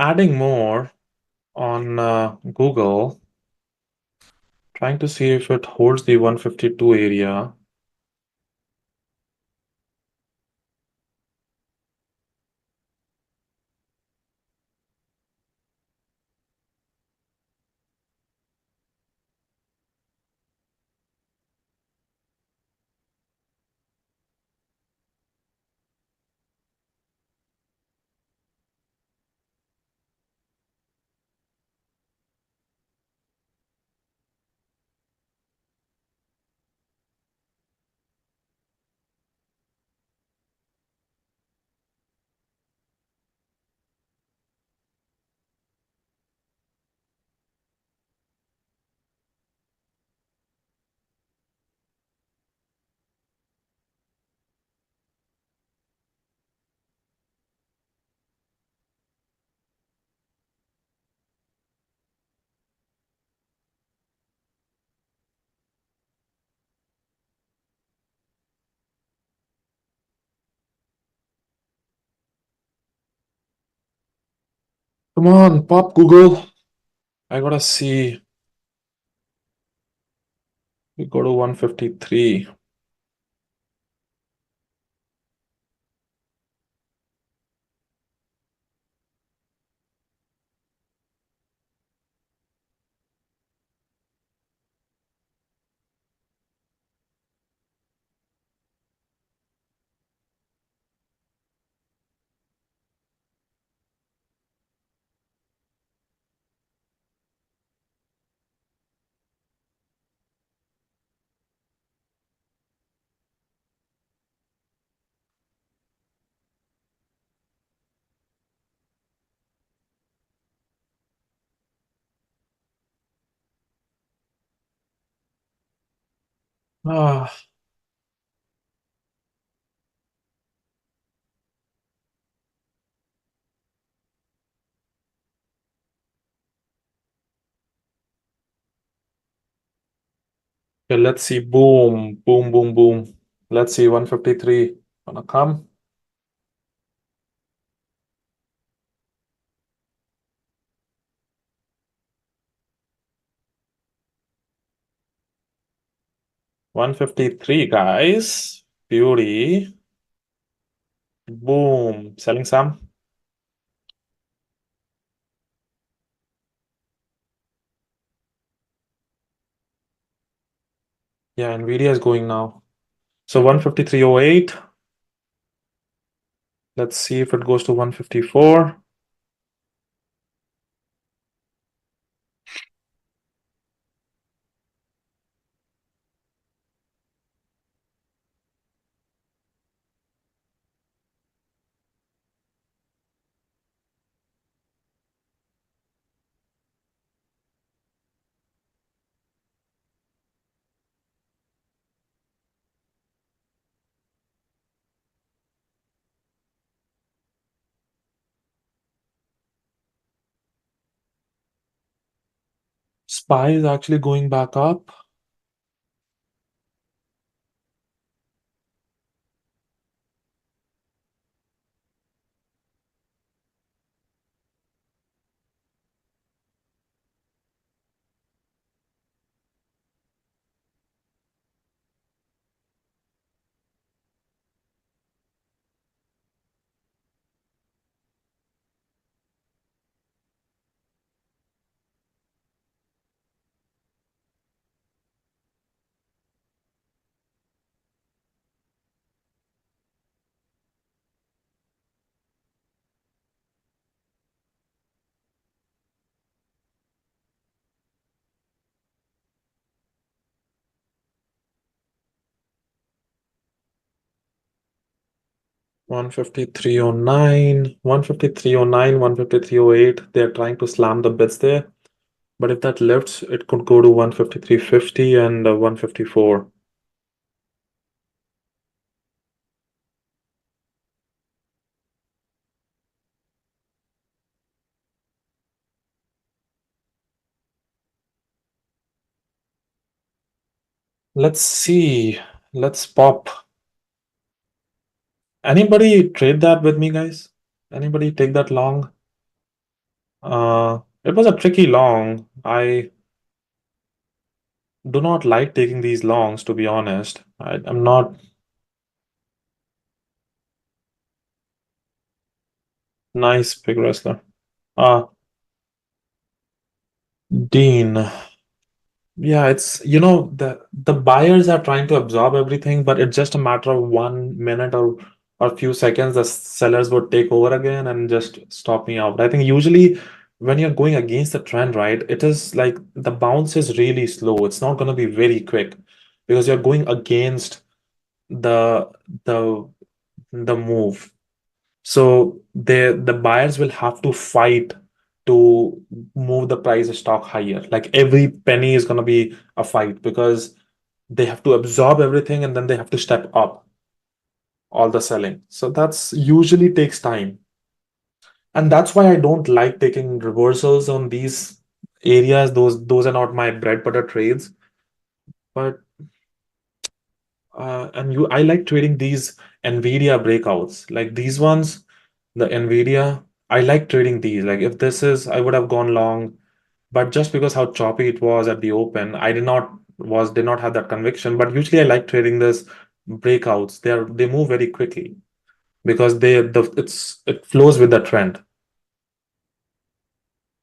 Adding more on Google, trying to see if it holds the 152 area. Come on, pop Google. I gotta see. We go to 153. Ah, okay, let's see. Boom, boom, boom, boom. Let's see, 153. Gonna come. $153, guys. Beauty. Boom. Selling some. Yeah, Nvidia is going now. So 153.08. Let's see if it goes to 154. SPY is actually going back up. One 153.09, 153.09, 153.08. They're trying to slam the bids there. But if that lifts, it could go to 153.50 and 154. Let's see. Let's pop. Anybody trade that with me, guys? Anybody take that long? It was a tricky long. I do not like taking these longs, to be honest. I'm not nice big wrestler. Uh, Dean. Yeah, it's the buyers are trying to absorb everything, but it's just a matter of 1 minute or few seconds. The sellers would take over again and just stop me out. I think usually when you're going against the trend, right, it is like the bounce is really slow. It's not going to be very quick because you're going against the the the move. So the buyers will have to fight to move the price of stock higher. Like every penny is going to be a fight because they have to absorb everything and then they have to step up all the selling. So that's usually takes time. And that's why I don't like taking reversals on these areas. Those are not my bread butter trades. But I like trading these Nvidia breakouts. Like these ones, the Nvidia, I like trading these. Like if this is, I would have gone long, but just because how choppy it was at the open, I did not have that conviction. But usually I like trading this breakouts. They move very quickly because it flows with the trend.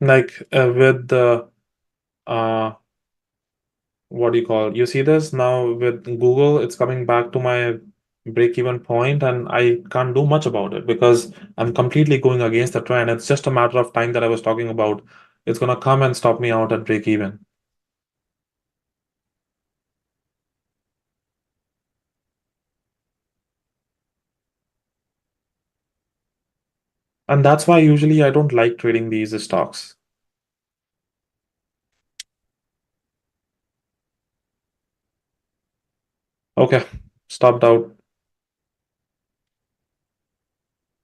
Like with the uh what do you call? You see this now with Google, it's coming back to my break-even point, and I can't do much about it because I'm completely going against the trend. It's just a matter of time that I was talking about. It's gonna come and stop me out at break-even. And that's why usually I don't like trading these stocks. Okay, stopped out,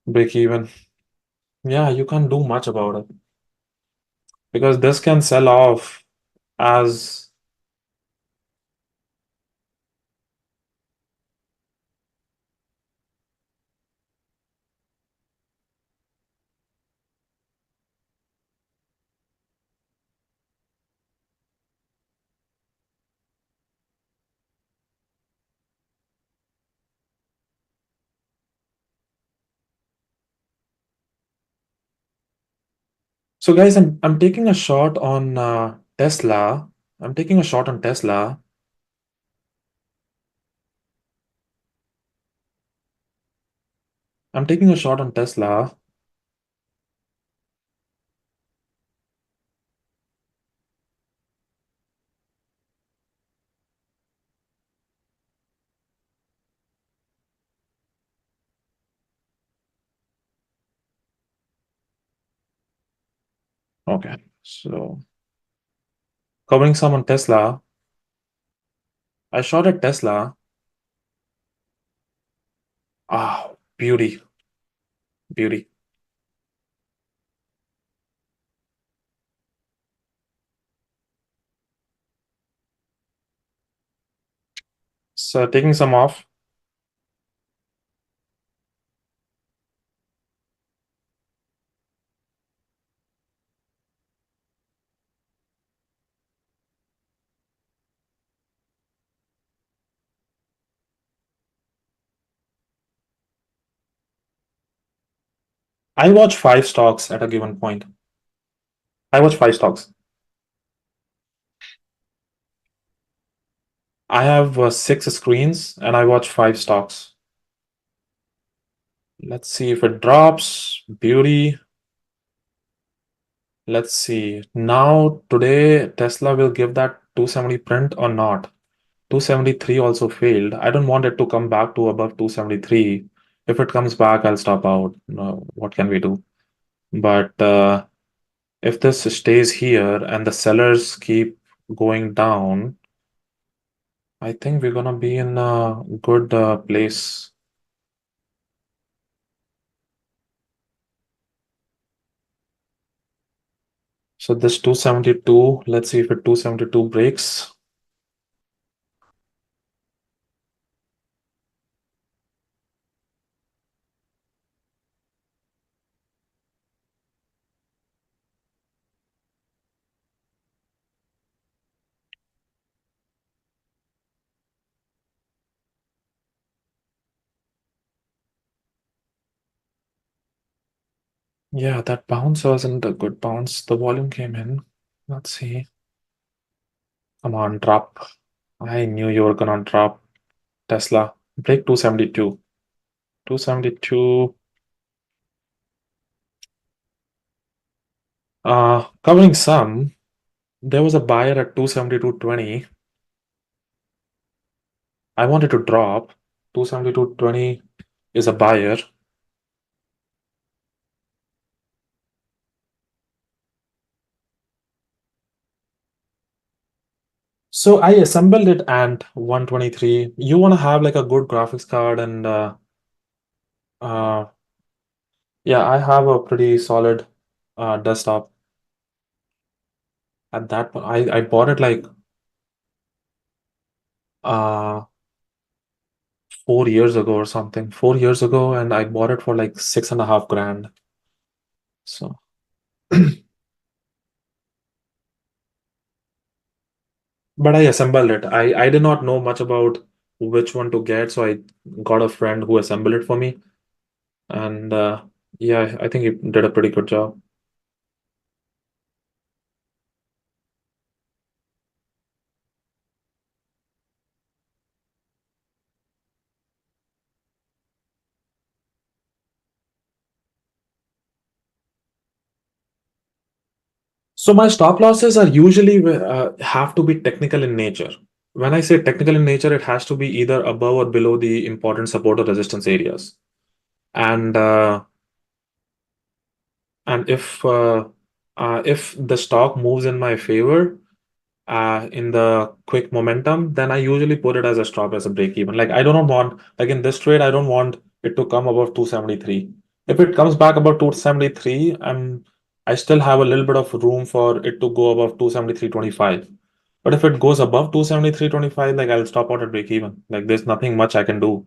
break even. Yeah, you can't do much about it because this can sell off as so guys, I'm taking a shot on Tesla. I'm taking a shot on Tesla. I'm taking a shot on Tesla. Okay, so covering some on Tesla. I shot at Tesla. Ah, beauty, beauty. So taking some off. I watch five stocks at a given point. I watch five stocks. I have six screens and I watch five stocks. Let's see if it drops. Beauty. Let's see. Now, today, Tesla will give that 270 print or not. 273 also failed. I don't want it to come back to above 273. If it comes back, I'll stop out. No, what can we do? But if this stays here and the sellers keep going down, I think we're gonna be in a good place. So this 272, let's see if it 272 breaks. Yeah, that bounce wasn't a good bounce. The volume came in. Let's see. Come on, drop. I knew you were gonna drop. Tesla. Break 272. 272. Covering some. There was a buyer at 272.20. I wanted to drop. 272.20 is a buyer. So I assembled it at 123. You want to have like a good graphics card and uh yeah, I have a pretty solid desktop. At that point, I bought it like uh 4 years ago or something. 4 years ago, and I bought it for like 6.5 grand. So but I assembled it. I did not know much about which one to get, so I got a friend who assembled it for me. And yeah, I think he did a pretty good job. So my stop losses are usually have to be technical in nature. When I say technical in nature, it has to be either above or below the important support or resistance areas. And and if the stock moves in my favor in the quick momentum, then I usually put it as a stop as a break even. Like I don't want, like in this trade, I don't want it to come above 273. If it comes back above 273, I still have a little bit of room for it to go above 273.25. But if it goes above 273.25, like I'll stop out at break even. Like there's nothing much I can do.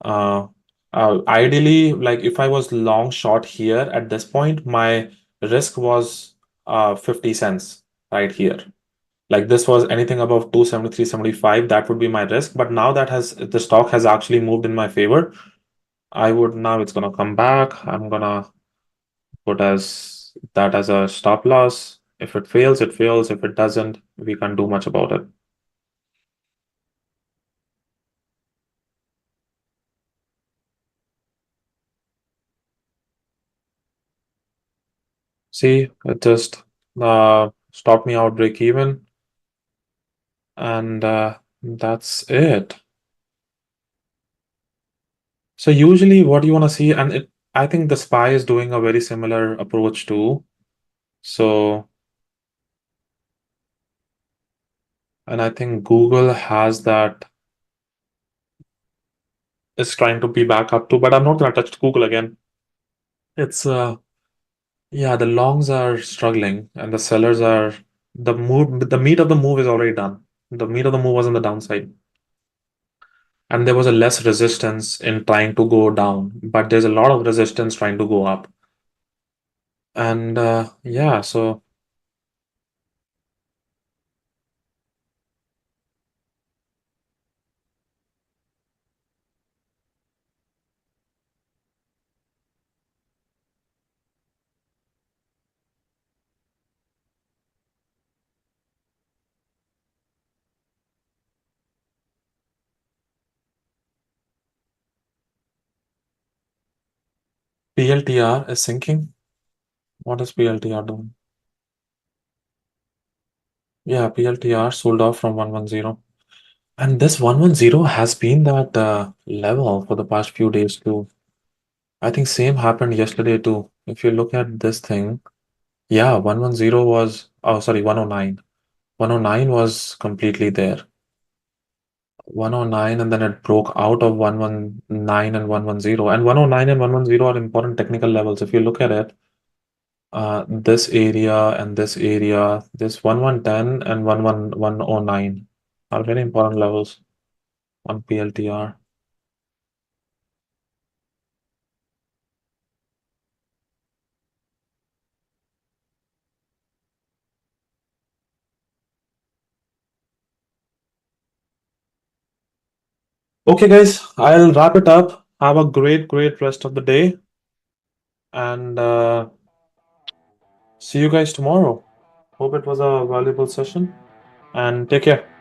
Uh, Ideally, like if I was long short here at this point, my risk was 50 cents right here. Like this was anything above 273.75, that would be my risk. But now that has the stock has actually moved in my favor, I would now it's gonna come back. I'm gonna put as that as a stop loss. If it fails, it fails. If it doesn't, we can't do much about it. See, it just stopped me out break even, and that's it. So usually what you want to see, and I think the SPY is doing a very similar approach too. So, and I think Google has that, is trying to be back up to, but I'm not gonna touch Google again. It's yeah, the longs are struggling and the sellers are, the meat of the move is already done. The meat of the move was on the downside. And there was a less resistance in trying to go down, but there's a lot of resistance trying to go up. And yeah, so PLTR is sinking. What is PLTR doing? Yeah, PLTR sold off from 110. And this 110 has been that level for the past few days too. I think same happened yesterday too. If you look at this thing, yeah, 110 was, oh, sorry, 109. 109 was completely there. 109, and then it broke out of 119 and 110. And 109 and 110 are important technical levels. If you look at it, this area and this 1110 and 109 are very important levels on PLTR. Okay, guys, I'll wrap it up. Have a great, great rest of the day, and see you guys tomorrow. Hope it was a valuable session, and take care.